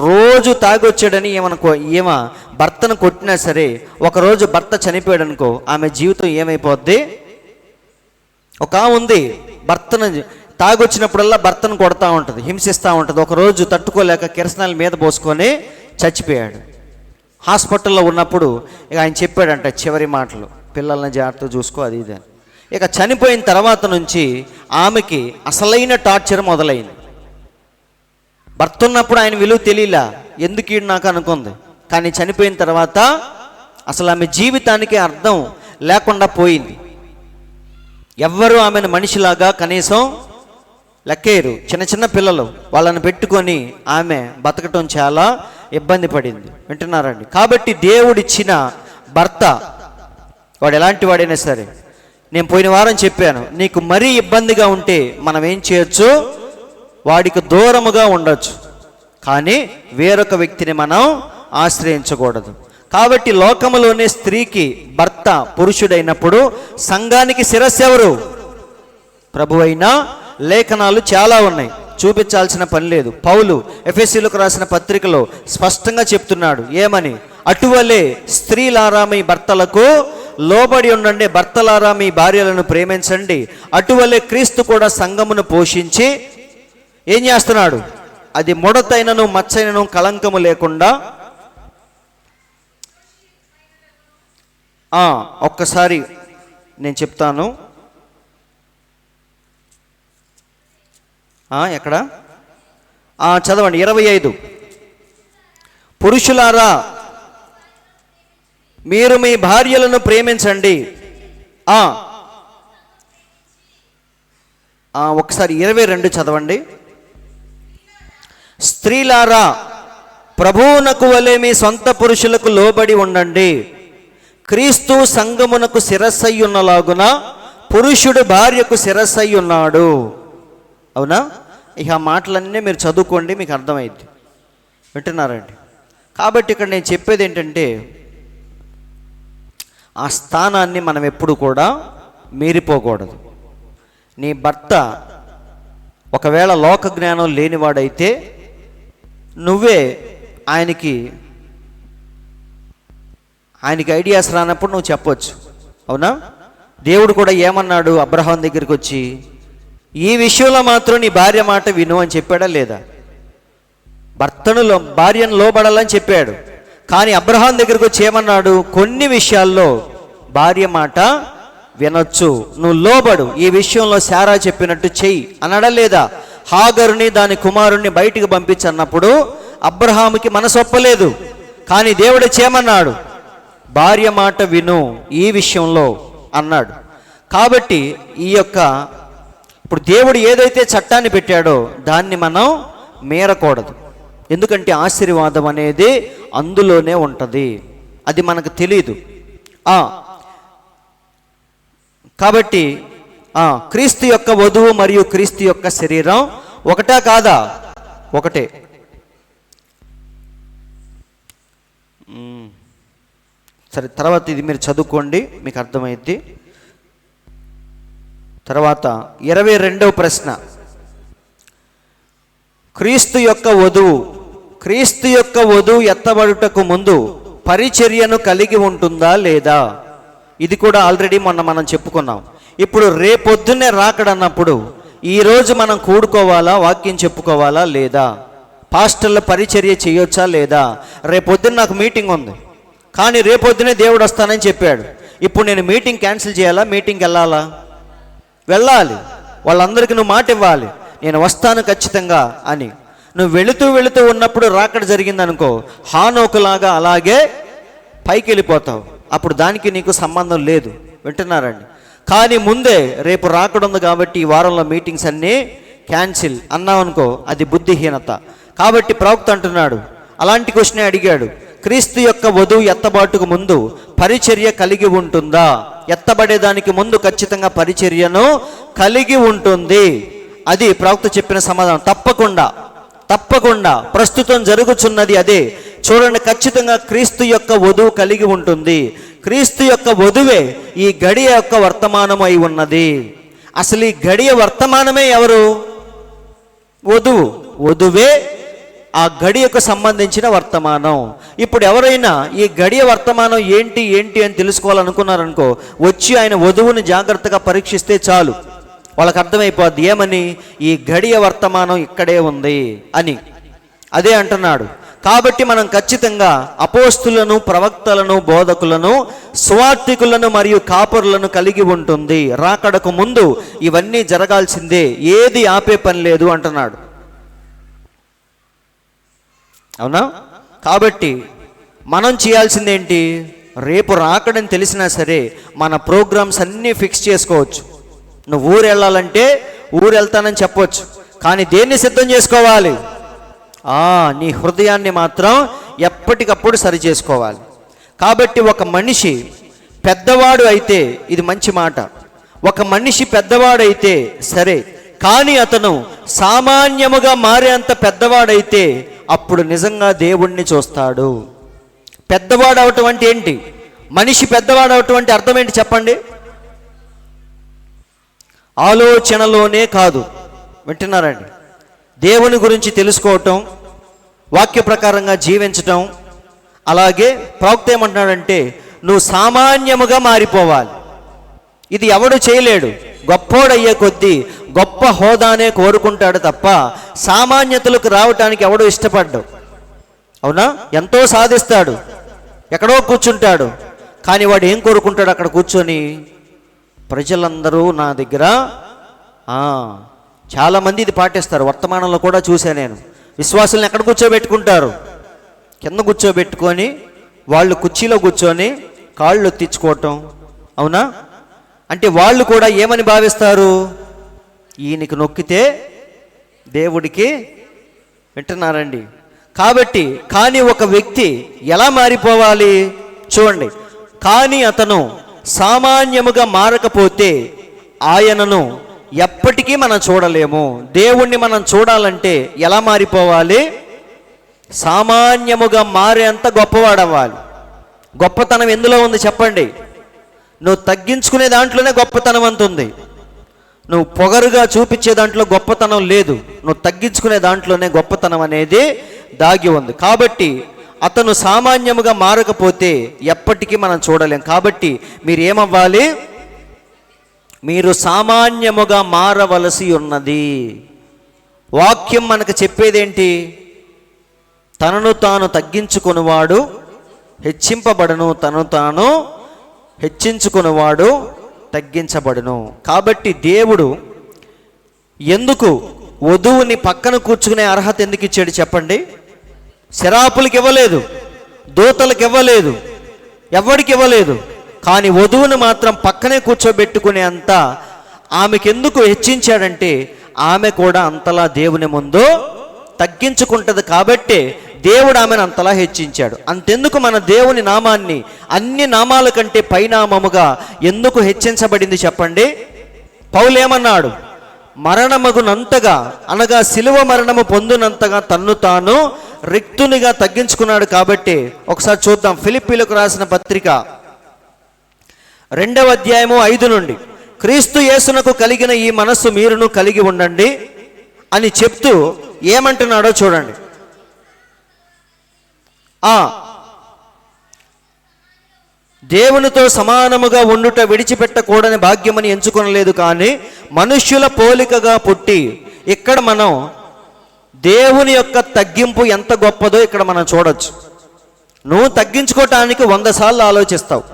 రోజు తాగొచ్చాడని ఏమ భర్తను కొట్టినా సరే, ఒకరోజు భర్త చనిపోయాడు అనుకో, ఆమె జీవితం ఏమైపోద్ది? ఒక ఉంది, భర్తను తాగొచ్చినప్పుడల్లా భర్తను కొడతా ఉంటుంది, హింసిస్తూ ఉంటుంది. ఒకరోజు తట్టుకోలేక కిరసనాల మీద పోసుకొని చచ్చిపోయాడు. హాస్పిటల్లో ఉన్నప్పుడు ఇక ఆయన చెప్పాడంట చివరి మాటలు, పిల్లల్ని జాగ్రత్తగా చూసుకో అది ఇది అని. ఇక చనిపోయిన తర్వాత నుంచి ఆమెకి అసలైన టార్చర్ మొదలైంది. భర్త ఉన్నప్పుడు ఆయన విలువ తెలియలా, ఎందుకు ఈడు నాకు అనుకుంది. కానీ చనిపోయిన తర్వాత అసలు ఆమె జీవితానికి అర్థం లేకుండా పోయింది. ఎవ్వరూ ఆమెను మనిషిలాగా కనీసం లెక్కేరు. చిన్న చిన్న పిల్లలు, వాళ్ళని పెట్టుకొని ఆమె బతకటం చాలా ఇబ్బంది పడింది. వింటున్నారండి? కాబట్టి దేవుడిచ్చిన భర్త వాడు ఎలాంటి వాడైనా సరే, నేను పోయిన వారం చెప్పాను, నీకు మరీ ఇబ్బందిగా ఉంటే మనం ఏం చేయొచ్చు, వాడికి దూరముగా ఉండొచ్చు, కానీ వేరొక వ్యక్తిని మనం ఆశ్రయించకూడదు. కాబట్టి లోకములోనే స్త్రీకి భర్త పురుషుడైనప్పుడు సంఘానికి శిరస్సు ఎవరు? ప్రభువైన లేఖనాలు చాలా ఉన్నాయి, చూపించాల్సిన పని లేదు. పౌలు ఎఫెసీయులకు రాసిన పత్రికలో స్పష్టంగా చెప్తున్నాడు, ఏమని? అటువలే స్త్రీలారా మీ భర్తలకు లోబడి ఉండండి, భర్తలారా మీ భార్యలను ప్రేమించండి. అటువలే క్రీస్తు కూడా సంఘమును పోషించి ఏం చేస్తున్నాడు? అది ముడతైనను మచ్చైనను కళంకము లేకుండా. ఒక్కసారి నేను చెప్తాను. ఎక్కడ చదవండి, 25. పురుషులారా మీరు మీ భార్యలను ప్రేమించండి. ఒకసారి 22 చదవండి. స్త్రీలారా ప్రభువునకు వలె మీ సొంత పురుషులకు లోబడి ఉండండి. క్రీస్తు సంఘమునకు శిరస్సయ్యున్నలాగున పురుషుడు భార్యకు శిరస్సయ్యున్నాడు. అవునా? ఇక ఆ మాటలన్నీ మీరు చదువుకోండి, మీకు అర్థమైంది. వింటున్నారండి? కాబట్టి ఇక్కడ నేను చెప్పేది ఏంటంటే, ఆ స్థానాన్ని మనం ఎప్పుడు కూడా మీరిపోకూడదు. నీ భర్త ఒకవేళ లోక జ్ఞానం లేనివాడైతే నువ్వే ఆయనకి ఐడియాస్ రానప్పుడు నువ్వు చెప్పొచ్చు. అవునా? దేవుడు కూడా ఏమన్నాడు అబ్రహాం దగ్గరికి వచ్చి, ఈ విషయంలో మాత్రం నీ భార్య మాట విను అని చెప్పాడా లేదా? భార్యను లోబడాలని చెప్పాడు. కానీ అబ్రహాం దగ్గరికి వచ్చి ఏమన్నాడు? కొన్ని విషయాల్లో భార్య మాట వినొచ్చు, నువ్వు లోబడు, ఈ విషయంలో శారా చెప్పినట్టు చెయ్యి అన్నాడా లేదా? హాగరుని దాని కుమారుణ్ణి బయటికి పంపించన్నప్పుడు అబ్రహాముకి మనసు ఒప్పలేదు. కానీ దేవుడు చేయమన్నాడు, భార్య మాట విను ఈ విషయంలో అన్నాడు. కాబట్టి ఇప్పుడు దేవుడు ఏదైతే చట్టాన్ని పెట్టాడో దాన్ని మనం మీరకూడదు. ఎందుకంటే ఆశీర్వాదం అనేది అందులోనే ఉంటుంది, అది మనకు తెలీదు. కాబట్టి క్రీస్తు యొక్క వధువు మరియు క్రీస్తు యొక్క శరీరం ఒకటా కాదా? ఒకటే. సరే, తర్వాత ఇది మీరు చదువుకోండి, మీకు అర్థమైంది. తర్వాత 22వ ప్రశ్న, క్రీస్తు యొక్క వధువు ఎత్తబడుటకు ముందు పరిచర్యను కలిగి ఉంటుందా లేదా? ఇది కూడా ఆల్రెడీ మొన్న మనం చెప్పుకున్నాం. ఇప్పుడు రేపొద్దున్నే రాకడన్నప్పుడు ఈరోజు మనం కూడుకోవాలా, వాక్యం చెప్పుకోవాలా లేదా? పాస్టర్ల పరిచర్య చేయొచ్చా లేదా? రేపొద్దున నాకు మీటింగ్ ఉంది, కానీ రేపొద్దునే దేవుడు వస్తానని చెప్పాడు. ఇప్పుడు నేను మీటింగ్ క్యాన్సిల్ చేయాలా, మీటింగ్కి వెళ్ళాలా? వెళ్ళాలి. వాళ్ళందరికీ నువ్వు మాట ఇవ్వాలి, నేను వస్తాను ఖచ్చితంగా అని. నువ్వు వెళుతూ ఉన్నప్పుడు రాకడ జరిగిందనుకో, హానోకులాగా అలాగే పైకి వెళ్ళిపోతావు. అప్పుడు దానికి నీకు సంబంధం లేదు. వింటున్నారండి? కానీ ముందే రేపు రాకడ ఉంది కాబట్టి ఈ వారంలో మీటింగ్స్ అన్నీ క్యాన్సిల్ అన్నావు అనుకో, అది బుద్ధిహీనత. కాబట్టి ప్రవక్త అంటున్నాడు, అలాంటి క్వశ్చనే అడిగాడు, క్రీస్తు యొక్క వధువు ఎత్తబాటుకు ముందు పరిచర్య కలిగి ఉంటుందా? ఎత్తబడేదానికి ముందు ఖచ్చితంగా పరిచర్యను కలిగి ఉంటుంది. అది ప్రవక్త చెప్పిన సమాధానం. తప్పకుండా ప్రస్తుతం జరుగుతున్నది అదే. చూడండి, ఖచ్చితంగా క్రీస్తు యొక్క వధువు కలిగి ఉంటుంది. క్రీస్తు యొక్క వధువే ఈ గడియ యొక్క వర్తమానం అయి ఉన్నది. అసలు ఈ గడియ వర్తమానమే ఎవరు? వధువే ఆ గడియకు సంబంధించిన వర్తమానం. ఇప్పుడు ఎవరైనా ఈ గడియ వర్తమానం ఏంటి అని తెలుసుకోవాలనుకున్నారనుకో, వచ్చి ఆయన వధువుని జాగ్రత్తగా పరీక్షిస్తే చాలు, వాళ్ళకి అర్థమైపోద్ది. ఏమని? ఈ గడియ వర్తమానం ఇక్కడే ఉంది అని. అదే అంటున్నాడు. కాబట్టి మనం ఖచ్చితంగా అపోస్తులను, ప్రవక్తలను, బోధకులను, సువార్థికులను మరియు కాపరులను కలిగి ఉంటుంది. రాకడకు ముందు ఇవన్నీ జరగాల్సిందే, ఏది ఆపే పని లేదు అంటున్నాడు. అవునా? కాబట్టి మనం చేయాల్సిందేంటి? రేపు రాకడని తెలిసినా సరే మన ప్రోగ్రామ్స్ అన్నీ ఫిక్స్ చేసుకోవచ్చు. నువ్వు ఊరు వెళ్ళాలంటే ఊరు వెళ్తానని చెప్పవచ్చు, కానీ దేన్ని సిద్ధం చేసుకోవాలి? నీ హృదయాన్ని మాత్రం ఎప్పటికప్పుడు సరి చేసుకోవాలి. కాబట్టి ఒక మనిషి పెద్దవాడు అయితే, ఇది మంచి మాట, ఒక మనిషి పెద్దవాడైతే సరే, కానీ అతను సామాన్యముగా మారేంత పెద్దవాడైతే అప్పుడు నిజంగా దేవుణ్ణి చూస్తాడు. పెద్దవాడు అవటం అంటే ఏంటి? మనిషి పెద్దవాడు అవటం అంటే అర్థం ఏంటి చెప్పండి? ఆలోచనలోనే కాదు, వింటున్నారండి, దేవుని గురించి తెలుసుకోవటం, వాక్య ప్రకారంగా జీవించటం. అలాగే ప్రవక్త ఏమంటున్నాడంటే నువ్వు సామాన్యముగా మారిపోవాలి. ఇది ఎవడు చేయలేడు. గొప్పోడయ్యే కొద్దీ గొప్ప హోదానే కోరుకుంటాడు తప్ప సామాన్యతలకు రావటానికి ఎవడో ఇష్టపడ్డావు. అవునా? ఎంతో సాధిస్తాడు, ఎక్కడో కూర్చుంటాడు, కానీ వాడు ఏం కోరుకుంటాడు? అక్కడ కూర్చొని ప్రజలందరూ నా దగ్గర చాలామంది ఇది పాటిస్తారు. వర్తమానంలో కూడా చూశాను నేను. విశ్వాసులను ఎక్కడ కూర్చోబెట్టుకుంటారు? కింద కూర్చోబెట్టుకొని వాళ్ళు కుర్చీలో కూర్చొని కాళ్ళు ఎత్తించుకోవటం. అవునా? అంటే వాళ్ళు కూడా ఏమని భావిస్తారు? ఈయనకి నొక్కితే దేవుడికి, వింటున్నారండి. కాబట్టి కానీ ఒక వ్యక్తి ఎలా మారిపోవాలి చూడండి. కానీ అతను సామాన్యముగా మారకపోతే ఆయనను ఎప్పటికీ మనం చూడలేము. దేవుణ్ణి మనం చూడాలంటే ఎలా మారిపోవాలి? సామాన్యముగా మారేంత గొప్పవాడవ్వాలి. గొప్పతనం ఎందులో ఉంది చెప్పండి? నువ్వు తగ్గించుకునే దాంట్లోనే గొప్పతనం అంతుంది. నువ్వు పొగరుగా చూపించే దాంట్లో గొప్పతనం లేదు, నువ్వు తగ్గించుకునే దాంట్లోనే గొప్పతనం అనేది దాగి ఉంది. కాబట్టి అతను సామాన్యముగా మారకపోతే ఎప్పటికీ మనం చూడలేం. కాబట్టి మీరు ఏమవ్వాలి? మీరు సామాన్యముగా మారవలసి ఉన్నది. వాక్యం మనకు చెప్పేదేంటి? తనను తాను తగ్గించుకునివాడు హెచ్చింపబడును, తనను తాను హెచ్చించుకునివాడు తగ్గించబడును. కాబట్టి దేవుడు ఎందుకు వధువుని పక్కన కూర్చుకునే అర్హత ఎందుకు ఇచ్చాడు చెప్పండి? శరాపులకు ఇవ్వలేదు, దూతలకు ఇవ్వలేదు, ఎవరికి ఇవ్వలేదు. కానీ వధువుని మాత్రం పక్కనే కూర్చోబెట్టుకునే అంత ఆమెకు ఎందుకు హెచ్చించాడంటే ఆమె కూడా అంతలా దేవుని ముందు తగ్గించుకుంటుంది. కాబట్టి దేవుడు ఆమెను అంతలా హెచ్చించాడు. అంతెందుకు మన దేవుని నామాన్ని అన్ని నామాల కంటే పైనామముగా ఎందుకు హెచ్చించబడింది చెప్పండి? పౌలు ఏమన్నాడు? మరణమగునంతగా, అనగా శిలువ మరణము పొందినంతగా తన్ను తాను రిక్తునిగా తగ్గించుకున్నాడు. కాబట్టి ఒకసారి చూద్దాం. ఫిలిప్పీలకు రాసిన పత్రిక 2వ అధ్యాయము 5 నుండి, క్రీస్తు యేసునకు కలిగిన ఈ మనస్సు మీరును కలిగి ఉండండి అని చెప్తూ ఏమంటున్నాడో చూడండి. దేవునితో సమానముగా ఉండుట విడిచిపెట్టకూడని భాగ్యమని ఎంచుకొనలేదు, కానీ మనుష్యుల పోలికగా పుట్టి. ఇక్కడ మనం దేవుని యొక్క తగ్గింపు ఎంత గొప్పదో ఇక్కడ మనం చూడొచ్చు. నువ్వు తగ్గించుకోవటానికి 100 సార్లు ఆలోచిస్తావు.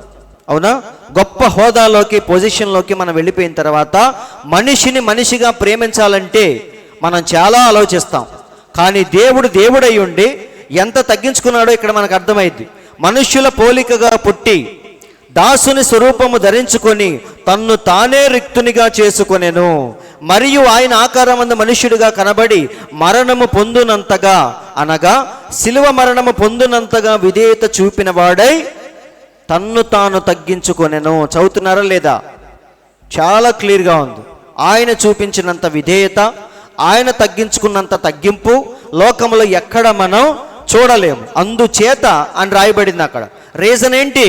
అవునా? గొప్ప హోదాలోకి, పొజిషన్లోకి మనం వెళ్ళిపోయిన తర్వాత మనిషిని మనిషిగా ప్రేమించాలంటే మనం చాలా ఆలోచిస్తాం. కానీ దేవుడు దేవుడై ఉండి ఎంత తగ్గించుకున్నాడో ఇక్కడ మనకు అర్థమైంది. మనుష్యుల పోలికగా పుట్టి దాసుని స్వరూపము ధరించుకొని తన్ను తానే రిక్తునిగా చేసుకొనెను. మరియు ఆయన ఆకారమందు మనుష్యుడిగా కనబడి మరణము పొందునంతగా, అనగా శిలువ మరణము పొందునంతగా విధేయత చూపిన వాడై తన్ను తాను తగ్గించుకొనెను. చదువుతున్నారా లేదా? చాలా క్లియర్గా ఉంది. ఆయన చూపించినంత విధేయత, ఆయన తగ్గించుకున్నంత తగ్గింపు లోకంలో ఎక్కడ మనం చూడలేము. అందుచేత అని రాయబడింది అక్కడ. రీజన్ ఏంటి?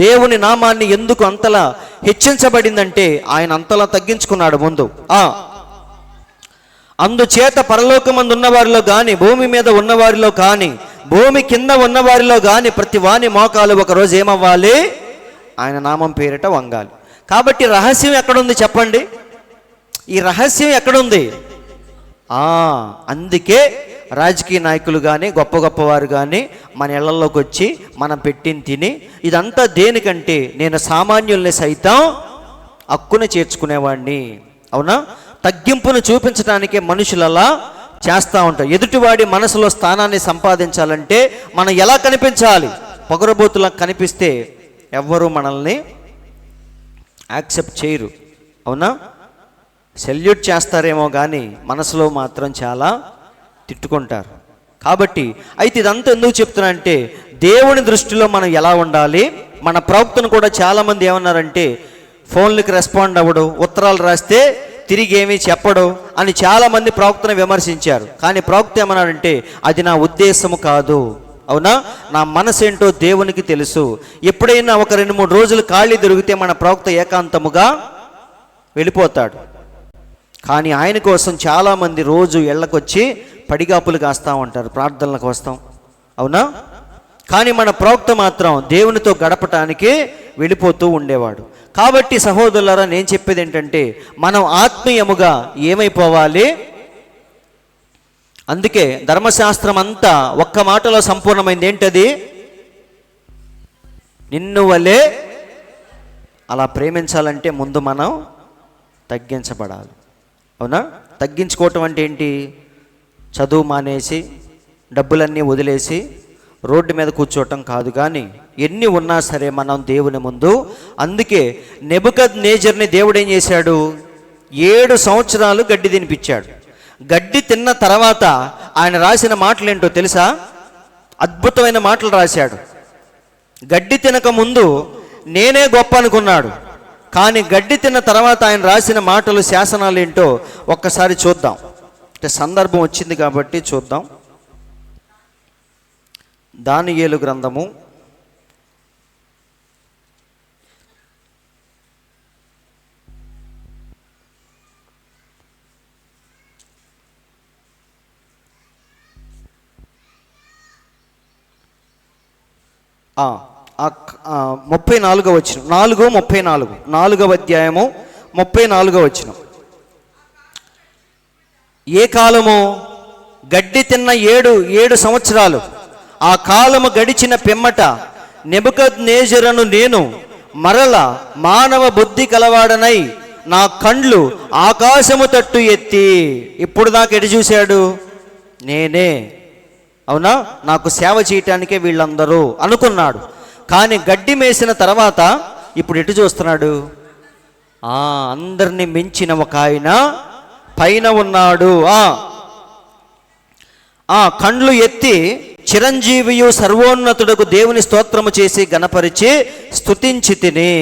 దేవుని నామాన్ని ఎందుకు అంతలా హెచ్చించబడిందంటే ఆయన అంతలా తగ్గించుకున్నాడు ముందు. అందుచేత పరలోకమందు ఉన్నవారిలో కానీ, భూమి మీద ఉన్నవారిలో కానీ, భూమి కింద ఉన్నవారిలో కానీ ప్రతి వాని మోకాలు ఒకరోజు ఏమవ్వాలి? ఆయన నామం పేరిట వంగాలి. కాబట్టి రహస్యం ఎక్కడుంది చెప్పండి? ఈ రహస్యం ఎక్కడుంది? అందుకే రాజకీయ నాయకులు కానీ గొప్ప గొప్పవారు కానీ మన ఇళ్లలోకి వచ్చి మనం పెట్టిన తిని, ఇదంతా దేనికంటే నేను సామాన్యుల్ని సైతం హక్కును చేర్చుకునేవాడిని. అవునా? తగ్గింపును చూపించడానికే మనుషులు అలా చేస్తూ ఉంటారు. ఎదుటివాడి మనసులో స్థానాన్ని సంపాదించాలంటే మనం ఎలా కనిపించాలి? పొగరబోతులా కనిపిస్తే ఎవ్వరూ మనల్ని యాక్సెప్ట్ చేయరు. అవునా? సెల్యూట్ చేస్తారేమో కానీ మనసులో మాత్రం చాలా తిట్టుకుంటారు. కాబట్టి అయితే ఇదంతా ఎందుకు చెప్తున్నా అంటే దేవుని దృష్టిలో మనం ఎలా ఉండాలి. మన ప్రవక్తను కూడా చాలామంది ఏమన్నారంటే ఫోన్లకి రెస్పాండ్ అవ్వడు, ఉత్తరాలు రాస్తే తిరిగి ఏమీ చెప్పడు అని చాలామంది ప్రవక్తను విమర్శించారు. కానీ ప్రవక్త ఏమన్నాడంటే అది నా ఉద్దేశము కాదు. అవునా? నా మనసు ఏంటో దేవునికి తెలుసు. ఎప్పుడైనా ఒక 2-3 రోజులు ఖాళీ దొరికితే మన ప్రవక్త ఏకాంతముగా వెళ్ళిపోతాడు. కానీ ఆయన కోసం చాలామంది రోజు ఇళ్ళకొచ్చి పడిగాపులు కాస్తూ ఉంటారు, ప్రార్థనలకు వస్తాం. అవునా? కానీ మన ప్రవక్త మాత్రం దేవునితో గడపటానికి వెళ్ళిపోతూ ఉండేవాడు. కాబట్టి సహోదరులారా, నేను చెప్పేది ఏంటంటే మనం ఆత్మీయముగా ఏమైపోవాలి. అందుకే ధర్మశాస్త్రం అంతా ఒక్క మాటలో సంపూర్ణమైంది. ఏంటది? నిన్ను వలే. అలా ప్రేమించాలంటే ముందు మనం తగ్గించబడాలి. అవునా? తగ్గించుకోవటం అంటే ఏంటి? చదువు మానేసి డబ్బులన్నీ వదిలేసి రోడ్డు మీద కూర్చోవటం కాదు. కానీ ఎన్ని ఉన్నా సరే మనం దేవుని ముందు. అందుకే నెబుకద్నెజర్ని దేవుడు ఏం చేశాడు? 7 సంవత్సరాలు గడ్డి తినిపించాడు. గడ్డి తిన్న తర్వాత ఆయన రాసిన మాటలు ఏంటో తెలుసా? అద్భుతమైన మాటలు రాశాడు. గడ్డి తినక ముందు నేనే గొప్ప అనుకున్నాడు. కానీ గడ్డి తిన్న తర్వాత ఆయన రాసిన మాటలు, శాసనాలు ఏంటో ఒక్కసారి చూద్దాం. అంటే సందర్భం వచ్చింది కాబట్టి చూద్దాం. దానియేలు గ్రంథము 34వ వచనం, 4:34, 4వ అధ్యాయము 34వ వచనం. ఏ కాలము? గడ్డి తిన్న 7 సంవత్సరాలు. ఆ కాలము గడిచిన పిమ్మట నెబుకద్నెజరును నేను మరల మానవ బుద్ధి కలవాడనై నా కండ్లు ఆకాశము తట్టు ఎత్తి. ఇప్పుడు దాకా ఎటు చూశాడు? నేనే. అవునా? నాకు సేవ చేయటానికే వీళ్ళందరూ అనుకున్నాడు. కానీ గడ్డి మేసిన తర్వాత ఇప్పుడు ఎటు చూస్తున్నాడు? అందరినీ మించిన ఒక ఆయన పైన ఉన్నాడు. కండ్లు ఎత్తి చిరంజీవియు సర్వోన్నతుడకు దేవుని స్తోత్రము చేసి గణపరిచి స్తుతించి తిని.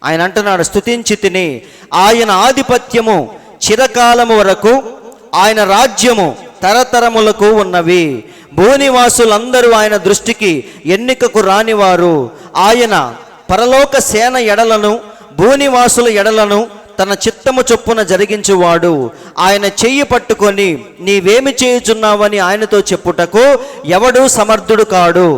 ఆయన అంటున్నాడు, స్తుతించి తిని. ఆయన ఆధిపత్యము చిరకాలము వరకు, ఆయన రాజ్యము తరతరములకు ఉన్నవి. భూనివాసులందరూ ఆయన దృష్టికి ఎన్నికకు రానివారు. ఆయన పరలోక సేన ఎడలను భూనివాసుల ఎడలను తన చిత్తము చొప్పున జరిగించువాడు. ఆయన చెయ్యి పట్టుకొని నీవేమి చేయుచున్నావని ఆయనతో చెప్పుటకు ఎవడు సమర్థుడు కాడు.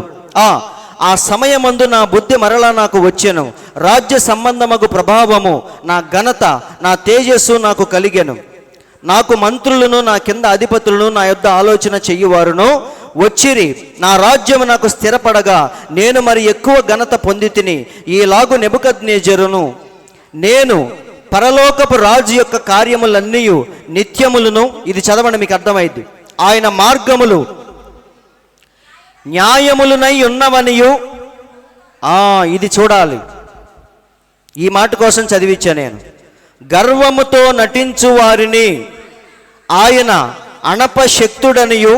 ఆ సమయమందు నా బుద్ధి మరలా నాకు వచ్చెను. రాజ్య సంబంధమగు ప్రభావము, నా ఘనత, నా తేజస్సు నాకు కలిగెను. నాకు మంత్రులను, నా కింద అధిపతులను, నా యొద్ద ఆలోచన చెయ్యువారును వచ్చిరి. నా రాజ్యము నాకు స్థిరపడగా నేను మరి ఎక్కువ ఘనత పొంది తిని. ఈలాగు నెబుకద్నెజరును నేను పరలోకపు రాజు యొక్క కార్యములన్నీ నిత్యములను. ఇది చదవండి, మీకు అర్థమైంది. ఆయన మార్గములు న్యాయములునై ఉన్నవనియు. ఇది చూడాలి. ఈ మాట కోసం చదివించా నేను. గర్వముతో నటించు వారిని ఆయన అణపశక్తుడనియు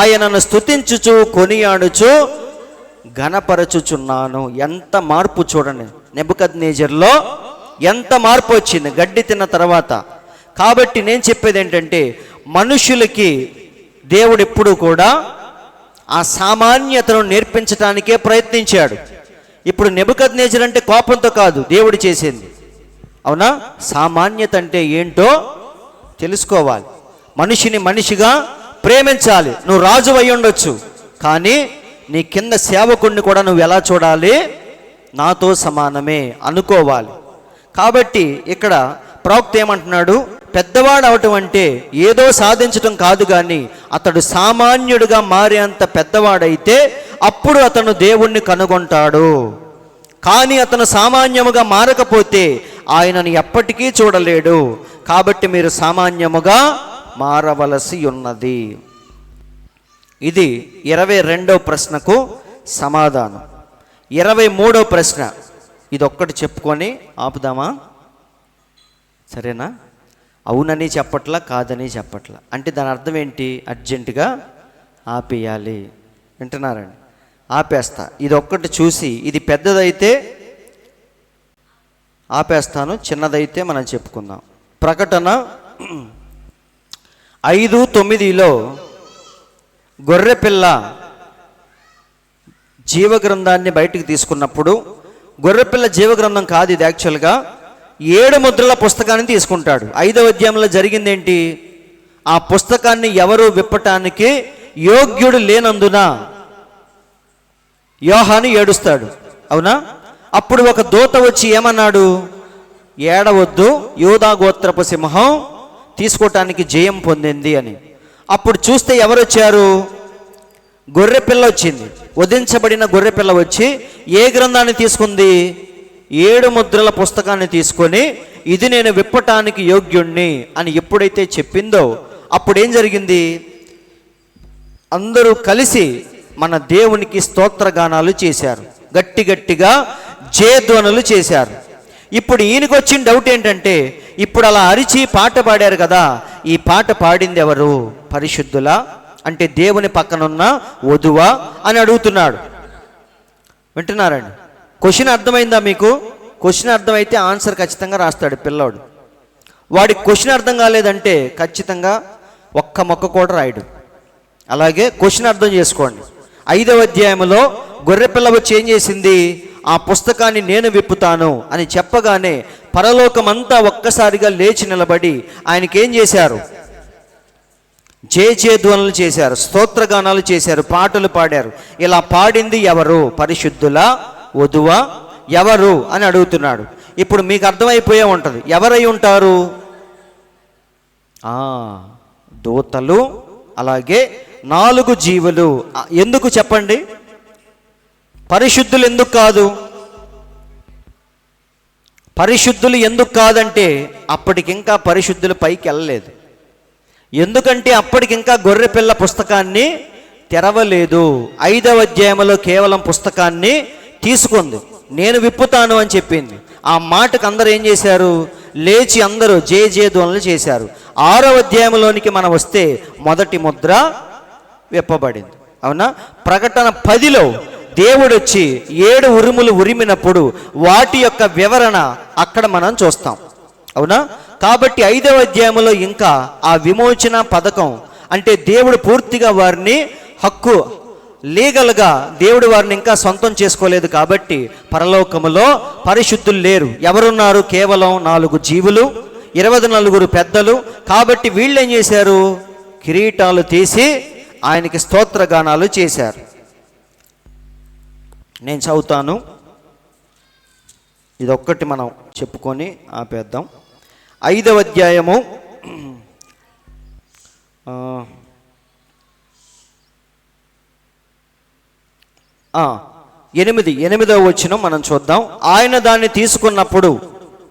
ఆయనను స్తుతించుచు కొనియాడుచు ఘనపరచుచున్నాను. ఎంత మార్పు చూడండి, నెబుకద్నెజర్లో ఎంత మార్పు వచ్చింది గడ్డి తిన్న తర్వాత. కాబట్టి నేను చెప్పేది ఏంటంటే మనుషులకి దేవుడు ఎప్పుడు కూడా ఆ సామాన్యతను నేర్పించడానికే ప్రయత్నించాడు. ఇప్పుడు నెబుకద్నెజర్ అంటే కోపంతో కాదు దేవుడు చేసింది. అవునా? సామాన్యత అంటే ఏంటో తెలుసుకోవాలి. మనిషిని మనిషిగా ప్రేమించాలి. నువ్వు రాజు అయి ఉండొచ్చు, కానీ నీ కింద సేవకుడిని కూడా నువ్వు ఎలా చూడాలి? నాతో సమానమే అనుకోవాలి. కాబట్టి ఇక్కడ ప్రవక్త ఏమంటున్నాడు? పెద్దవాడు అవటం అంటే ఏదో సాధించటం కాదు, కానీ అతడు సామాన్యుడిగా మారేంత పెద్దవాడైతే అప్పుడు అతను దేవుణ్ణి కనుగొంటాడు. కానీ అతను సామాన్యముగా మారకపోతే ఆయనను ఎప్పటికీ చూడలేడు. కాబట్టి మీరు సామాన్యముగా మారవలసి ఉన్నది. ఇది 22వ ప్రశ్నకు సమాధానం. 23వ ప్రశ్న ఇదొక్కటి చెప్పుకొని ఆపుదామా? సరేనా? అవునని చెప్పట్లా, కాదని చెప్పట్లా. అంటే దాని అర్థం ఏంటి? అర్జెంటుగా ఆపేయాలి. వింటున్నారండి? ఆపేస్తా. ఇది ఒక్కటి చూసి ఇది పెద్దదైతే ఆపేస్తాను, చిన్నదైతే మనం చెప్పుకుందాం. ప్రకటన 5:9 గొర్రెపిల్ల జీవగ్రంథాన్ని బయటికి తీసుకున్నప్పుడు, గొర్రెపిల్ల జీవగ్రంథం కాదు ఇది, యాక్చువల్గా 7 ముద్రల పుస్తకాన్ని తీసుకుంటాడు. 5వ అధ్యాయంలో జరిగిందేంటి? ఆ పుస్తకాన్ని ఎవరు విప్పటానికి యోగ్యుడు లేనందున యోహాను ఏడుస్తాడు. అవునా? అప్పుడు ఒక దూత వచ్చి ఏమన్నాడు? ఏడవద్దు, యూదా గోత్రపు సింహం తీసుకోవటానికి జయం పొందింది అని. అప్పుడు చూస్తే ఎవరు వచ్చారు? గొర్రెపిల్ల వచ్చింది. వధించబడిన గొర్రెపిల్ల వచ్చి ఏ గ్రంథాన్ని తీసుకుంది? 7 ముద్రల పుస్తకాన్ని తీసుకొని ఇది నేను విప్పటానికి యోగ్యుణ్ణి అని ఎప్పుడైతే చెప్పిందో అప్పుడు ఏం జరిగింది? అందరూ కలిసి మన దేవునికి స్తోత్రగానాలు చేశారు, గట్టి గట్టిగా జయధ్వనులు చేశారు. ఇప్పుడు ఈయనకు వచ్చిన డౌట్ ఏంటంటే, ఇప్పుడు అలా అరిచి పాట పాడారు కదా, ఈ పాట పాడింది ఎవరు? పరిశుద్ధులా? అంటే దేవుని పక్కనున్న వధువా అని అడుగుతున్నాడు. వింటున్నారండి? క్వశ్చన్ అర్థమైందా మీకు? క్వశ్చన్ అర్థమైతే ఆన్సర్ ఖచ్చితంగా రాస్తాడు పిల్లోడు. వాడికి క్వశ్చన్ అర్థం కాలేదంటే ఖచ్చితంగా ఒక్క మొక్క కూడా రాయడు. అలాగే క్వశ్చన్ అర్థం చేసుకోండి. 5వ అధ్యాయంలో గొర్రెపిల్ల వచ్చి ఏం చేసింది? ఆ పుస్తకాన్ని నేను విప్పుతాను అని చెప్పగానే పరలోకమంతా ఒక్కసారిగా లేచి నిలబడి ఆయనకేం చేశారు? జయధ్వనులు చేశారు, స్తోత్రగానాలు చేశారు, పాటలు పాడారు. ఇలా పాడింది ఎవరు? పరిశుద్ధులా, వధువా, ఎవరు అని అడుగుతున్నాడు. ఇప్పుడు మీకు అర్థమైపోయే ఉంటుంది ఎవరై ఉంటారు. దూతలు, అలాగే 4 జీవులు. ఎందుకు చెప్పండి? పరిశుద్ధులు ఎందుకు కాదు? పరిశుద్ధులు ఎందుకు కాదంటే అప్పటికింకా పరిశుద్ధులు పైకి వెళ్ళలేదు. ఎందుకంటే అప్పటికింకా గొర్రెపిల్ల పుస్తకాన్ని తెరవలేదు. 5వ అధ్యాయంలో కేవలం పుస్తకాన్ని తీసుకుంది, నేను విప్పుతాను అని చెప్పింది. ఆ మాటకు అందరూ ఏం చేశారు? లేచి అందరూ జయధ్వనులు చేశారు. 6వ అధ్యాయంలోనికి మనం వస్తే మొదటి ముద్ర విప్పబడింది. అవునా? ప్రకటన 10లో దేవుడు వచ్చి 7 ఉరుములు ఉరిమినప్పుడు వాటి యొక్క వివరణ అక్కడ మనం చూస్తాం. అవునా? కాబట్టి 5వ అధ్యాయంలో ఇంకా ఆ విమోచన పథకం అంటే దేవుడు పూర్తిగా వారిని లీగల్గా దేవుడు వారిని ఇంకా సొంతం చేసుకోలేదు. కాబట్టి పరలోకములో పరిశుద్ధులు లేరు. ఎవరున్నారు? కేవలం 4 జీవులు, 24 పెద్దలు. కాబట్టి వీళ్ళు ఏం చేశారు? కిరీటాలు తీసి ఆయనకి స్తోత్రగానాలు చేశారు. నేను చదువుతాను, ఇదొక్కటి మనం చెప్పుకొని ఆపేద్దాం. 5వ అధ్యాయము 8వ వచనం మనం చూద్దాం. ఆయన దాన్ని తీసుకున్నప్పుడు,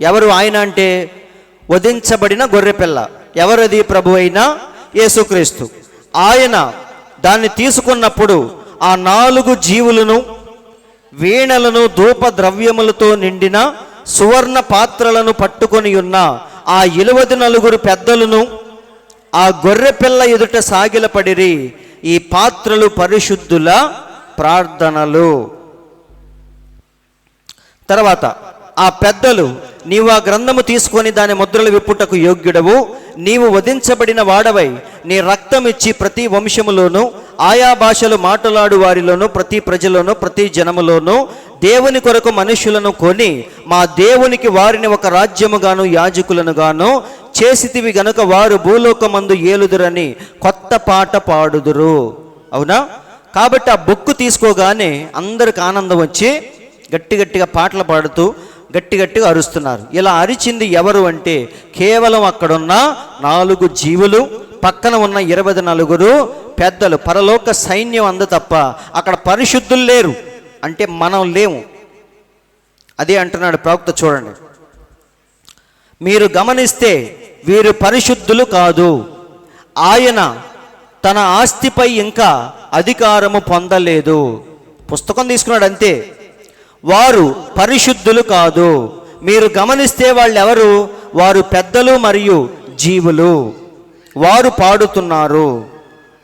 ఎవరు ఆయన అంటే వధించబడిన గొర్రెపిల్ల. ఎవరది? ప్రభు అయిన యేసుక్రీస్తు. ఆయన దాన్ని తీసుకున్నప్పుడు ఆ 4 జీవులను, వీణలను, ధూప ద్రవ్యములతో నిండిన సువర్ణ పాత్రలను పట్టుకొని ఉన్న ఆ 24 పెద్దలను ఆ గొర్రెపిల్ల ఎదుట సాగిలపడిరి. ఈ పాత్రలు పరిశుద్ధుల ప్రార్థనలు. తర్వాత ఆ పెద్దలు, నీవు ఆ గ్రంథము తీసుకొని దాని ముద్రలు విప్పుటకు యోగ్యుడవు, నీవు వధించబడిన వాడవై నీ రక్తం ఇచ్చి ప్రతి వంశములోను, ఆయా భాషలు మాట్లాడు వారిలోను, ప్రతి ప్రజలోను, ప్రతి జనములోను దేవుని కొరకు మనుషులను కొని మా దేవునికి వారిని ఒక రాజ్యముగాను యాజకులను గాను చేసితివి గనుక వారు భూలోకమందు ఏలుదురని కొత్త పాట పాడుదురు. అవునా? కాబట్టి ఆ బుక్ తీసుకోగానే అందరికి ఆనందం వచ్చి గట్టి గట్టిగా పాటలు పాడుతూ గట్టి గట్టిగా అరుస్తున్నారు. ఇలా అరిచింది ఎవరు అంటే కేవలం అక్కడున్న 4 జీవులు, పక్కన ఉన్న 24 పెద్దలు, పరలోక సైన్యం అంద తప్ప అక్కడ పరిశుద్ధులు లేరు. అంటే మనం లేము. అదే అంటున్నాడు ప్రవక్త. చూడండి, మీరు గమనిస్తే వీరు పరిశుద్ధులు కాదు, ఆయన తన ఆస్తిపై ఇంకా అధికారము పొందలేదు. పుస్తకం తీసుకున్నాడు అంతే. వారు పరిశుద్ధులు కాదు. మీరు గమనిస్తే వాళ్ళు ఎవరు? వారు పెద్దలు మరియు జీవులు. వారు పాడుతున్నారు,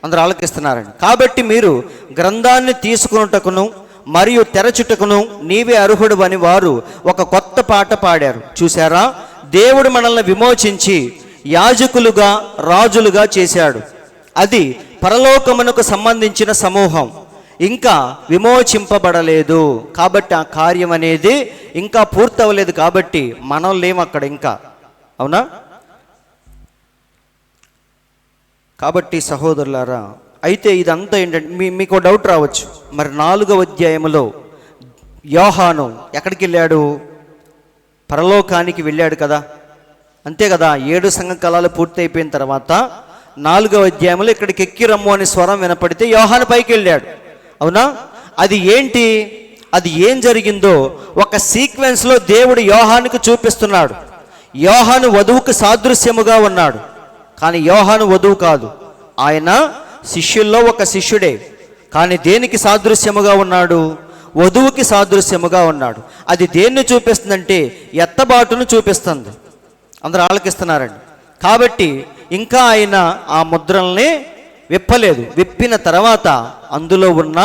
అందరూ ఆలకిస్తున్నారండి. కాబట్టి మీరు గ్రంథాన్ని తీసుకున్నటకును మరియు తెరచుటకును నీవే అర్హుడు అని వారు ఒక కొత్త పాట పాడారు. చూసారా, దేవుడు మనల్ని విమోచించి యాజకులుగా, రాజులుగా చేశాడు. అది పరలోకమునకు సంబంధించిన సమూహం, ఇంకా విమోచింపబడలేదు. కాబట్టి ఆ కార్యం అనేది ఇంకా పూర్తవలేదు. కాబట్టి మనం లేము అక్కడ ఇంకా. అవునా? కాబట్టి సహోదరులారా, అయితే ఇదంతా ఏంటంటే మీకు డౌట్ రావచ్చు, మరి 4వ అధ్యాయంలో యోహాను ఎక్కడికి వెళ్ళాడు? పరలోకానికి వెళ్ళాడు కదా, అంతే కదా. 7 సంఘకాలాలు పూర్తి అయిపోయిన తర్వాత 4వ అధ్యాయంలో ఇక్కడికి ఎక్కి రమ్ము అని స్వరం వినపడితే యోహాను పైకి వెళ్ళాడు. అవునా? అది ఏంటి, అది ఏం జరిగిందో ఒక సీక్వెన్స్లో దేవుడు యోహానుకు చూపిస్తున్నాడు. యోహాను వధువుకు సాదృశ్యముగా ఉన్నాడు, కానీ యోహాను వధువు కాదు. ఆయన శిష్యుల్లో ఒక శిష్యుడే, కానీ దేనికి సాదృశ్యముగా ఉన్నాడు? వధువుకి సాదృశ్యముగా ఉన్నాడు. అది దేన్ని చూపిస్తుందంటే ఎత్తబాటును చూపిస్తుంది. అందరూ ఆలకిస్తున్నారండి. కాబట్టి ఇంకా ఆయన ఆ ముద్రల్ని విప్పలేదు. విప్పిన తర్వాత అందులో ఉన్న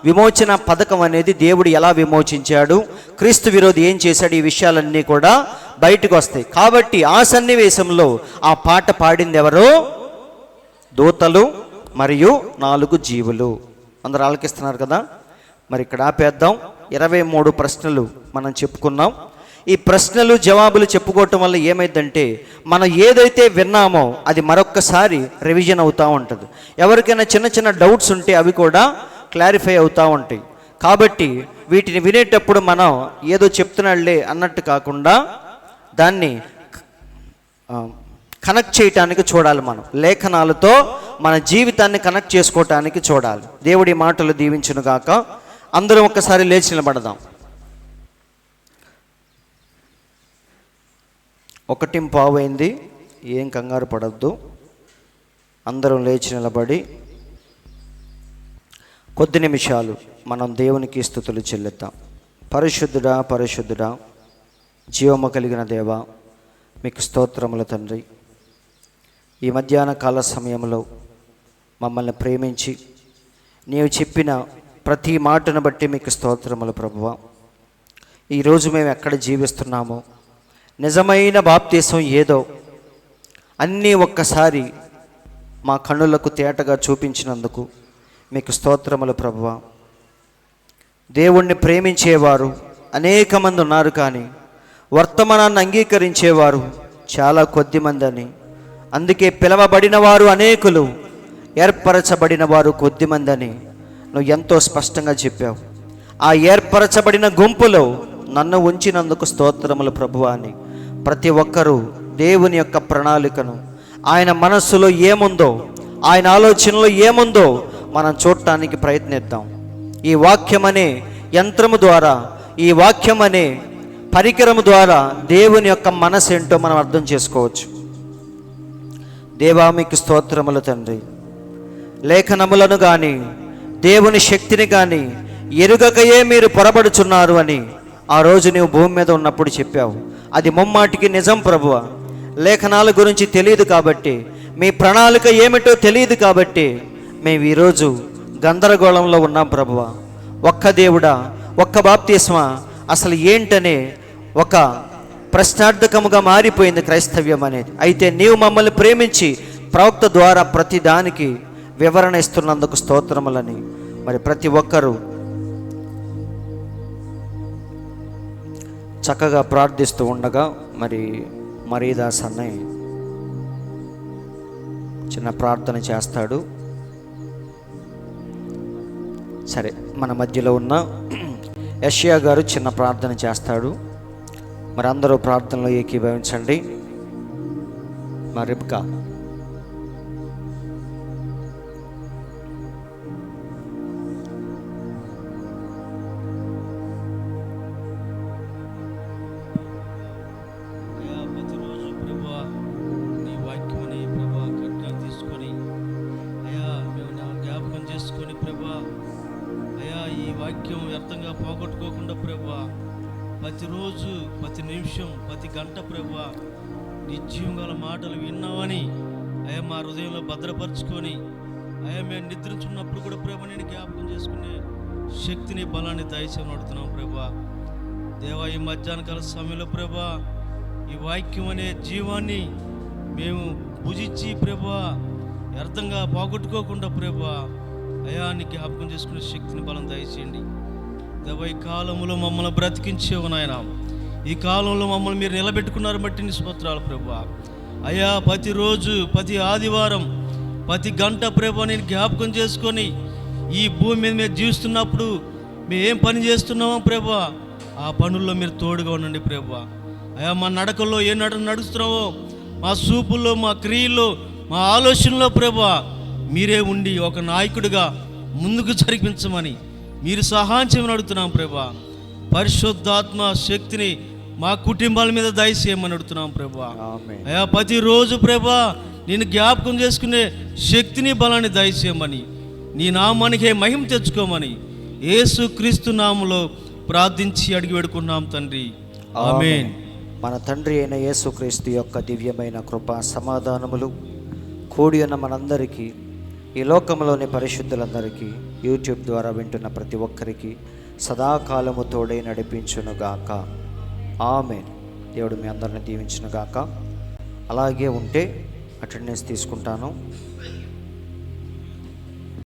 విమోచన పథకం అనేది దేవుడు ఎలా విమోచించాడు, క్రీస్తు విరోధి ఏం చేశాడు, ఈ విషయాలన్నీ కూడా బయటకు వస్తాయి. కాబట్టి ఆ సన్నివేశంలో ఆ పాట పాడింది ఎవరో? దూతలు మరియు 4 జీవులు. అందరూ ఆలకిస్తున్నారు కదా. మరి ఇక్కడ ఆపేద్దాం. 23 ప్రశ్నలు మనం చెప్పుకున్నాం. ఈ ప్రశ్నలు జవాబులు చెప్పుకోవటం వల్ల ఏమైందంటే మనం ఏదైతే విన్నామో అది మరొక్కసారి రివిజన్ అవుతూ ఉంటుంది. ఎవరికైనా చిన్న చిన్న డౌట్స్ ఉంటే అవి కూడా క్లారిఫై అవుతూ ఉంటాయి. కాబట్టి వీటిని వినేటప్పుడు మనం ఏదో చెప్తున్నాడులే అన్నట్టు కాకుండా దాన్ని కనెక్ట్ చేయటానికి చూడాలి. మనం లేఖనాలతో మన జీవితాన్ని కనెక్ట్ చేసుకోవటానికి చూడాలి. దేవుడి మాటలు దీవించును గాక. అందరం ఒక్కసారి లేచి నిలబడదాం. 1:15 అయింది. ఏం కంగారు పడద్దు. అందరం లేచి నిలబడి కొద్ది నిమిషాలు మనం దేవునికి స్తుతులు చెల్లిద్దాం. పరిశుద్ధుడా, పరిశుద్ధుడా, జీవము కలిగిన దేవా, మీకు స్తోత్రములు తండ్రి. ఈ మధ్యాహ్న కాల సమయంలో మమ్మల్ని ప్రేమించి నీవు చెప్పిన ప్రతి మాటను బట్టి మీకు స్తోత్రములు ప్రభువా. ఈరోజు మేము ఎక్కడ జీవిస్తున్నామో, నిజమైన బాప్తీసం ఏదో అన్నీ ఒక్కసారి మా కన్నులకు తేటగా చూపించినందుకు మీకు స్తోత్రములు ప్రభువా. దేవుణ్ణి ప్రేమించేవారు అనేక మంది ఉన్నారు, కానీ వర్తమానాన్ని అంగీకరించేవారు చాలా కొద్ది మంది అని. అందుకే పిలవబడిన వారు అనేకులు, ఏర్పరచబడిన వారు కొద్దిమంది అని నువ్వు ఎంతో స్పష్టంగా చెప్పావు. ఆ ఏర్పరచబడిన గుంపులో నన్ను ఉంచినందుకు స్తోత్రములు ప్రభువా అని ప్రతి ఒక్కరూ దేవుని యొక్క ప్రణాళికను, ఆయన మనస్సులో ఏముందో, ఆయన ఆలోచనలో ఏముందో మనం చూడటానికి ప్రయత్నిద్దాం. ఈ వాక్యం అనే యంత్రము ద్వారా, ఈ వాక్యం అనే పరికరము ద్వారా దేవుని యొక్క మనసు ఏంటో మనం అర్థం చేసుకోవచ్చు. దేవా మీకు స్తోత్రములు తండ్రి. లేఖనములను కానీ దేవుని శక్తిని కానీ ఎరుగకయే మీరు పొరబడుచున్నారు అని ఆ రోజు నీవు భూమి మీద ఉన్నప్పుడు చెప్పావు. అది ముమ్మాటికి నిజం ప్రభువా. లేఖనాల గురించి తెలియదు కాబట్టి, మీ ప్రణాళిక ఏమిటో తెలియదు కాబట్టి మేము ఈరోజు గందరగోళంలో ఉన్నాం ప్రభువా. ఒక్క దేవుడా, ఒక్క బాప్తిస్మా అసలు ఏంటనే ఒక ప్రశ్నార్థకముగా మారిపోయింది క్రైస్తవ్యం అనేది. అయితే నీవు మమ్మల్ని ప్రేమించి ప్రవక్త ద్వారా ప్రతి దానికి వివరణ ఇస్తున్నందుకు స్తోత్రములని మరి ప్రతి ఒక్కరూ చక్కగా ప్రార్థిస్తూ ఉండగా మరి మరీదాస్ అన్నయ్య చిన్న ప్రార్థన చేస్తాడు. సరే, మన మధ్యలో ఉన్న యెషయా గారు చిన్న ప్రార్థన చేస్తాడు. మరి అందరూ ప్రార్థనలో ఏకీభవించండి. మా రిబ్కా ప్రతిరోజు ప్రభా నీ వాక్యమని ప్రభా కట్టాలు తీసుకొని అయ్యా మేము జ్ఞాపకం చేసుకొని ప్రభా అయ్యా ఈ వాక్యం వ్యర్థంగా పోగొట్టుకోకుండా ప్రభా ప్రతిరోజు ప్రతి నిమిషం ప్రతి గంట ప్రభా నిత్యం గల మాటలు విన్నామని అయ్యా మా హృదయంలో భద్రపరుచుకొని అయ్యా మేము నిద్రించున్నప్పుడు కూడా ప్రభా నేను జ్ఞాపకం చేసుకునే శక్తిని బలాన్ని దయచేసి అడుగుతున్నాం ప్రభా. దేవా ఈ మధ్యాహ్న కాల సమయంలో ప్రభా ఈ వాక్యం అనే జీవాన్ని మేము భుజించి ప్రభా వ్యర్థంగా పోగొట్టుకోకుండా ప్రభా అయా నీ జ్ఞాపకం చేసుకునే శక్తిని బలం దయచేయండి. దేవా ఈ కాలంలో మమ్మల్ని బ్రతికించేవు నాయన, ఈ కాలంలో మమ్మల్ని మీరు నిలబెట్టుకున్నారు బట్టి నీ స్తోత్రాలు ప్రభా. అయ్యా ప్రతిరోజు ప్రతి ఆదివారం ప్రతి గంట ప్రభా నేను జ్ఞాపకం చేసుకొని ఈ భూమి మీద మేము జీవిస్తున్నప్పుడు మేము ఏం పని చేస్తున్నామో ప్రభా ఆ పనుల్లో మీరు తోడుగా ఉండండి ప్రభా. అయ్యా మా నడకల్లో ఏ నడుస్తున్నావో మా చూపుల్లో మా క్రియల్లో మా ఆలోచనలో ప్రభా మీరే ఉండి ఒక నాయకుడిగా ముందుకు జరిపించమని మీరు సహాయం చేయమని అడుగుతున్నాం ప్రభా. పరిశుద్ధాత్మ శక్తిని మా కుటుంబాల మీద దయచేయమని అడుగుతున్నాం ప్రభా. అయ్యా ప్రతిరోజు ప్రభా నేను జ్ఞాపకం చేసుకునే శక్తిని బలాన్ని దయచేయమని నీ నామానికే మహిమ తెచ్చుకోమని యేసుక్రీస్తు నామములో ప్రార్థించి అడిగి వేడుకున్నాం తండ్రి, ఆమేన్. మన తండ్రి అయిన యేసుక్రీస్తు యొక్క దివ్యమైన కృప సమాధానములు కూడి ఉన్న మనందరికీ, ఈ లోకంలోని పరిశుద్ధులందరికీ, యూట్యూబ్ ద్వారా వింటున్న ప్రతి ఒక్కరికి సదాకాలము తోడై నడిపించునుగాక, ఆమేన్. దేవుడు మీ అందరిని దీవించునుగాక. అలాగే ఉంటే అటెండెన్స్ తీసుకుంటాను.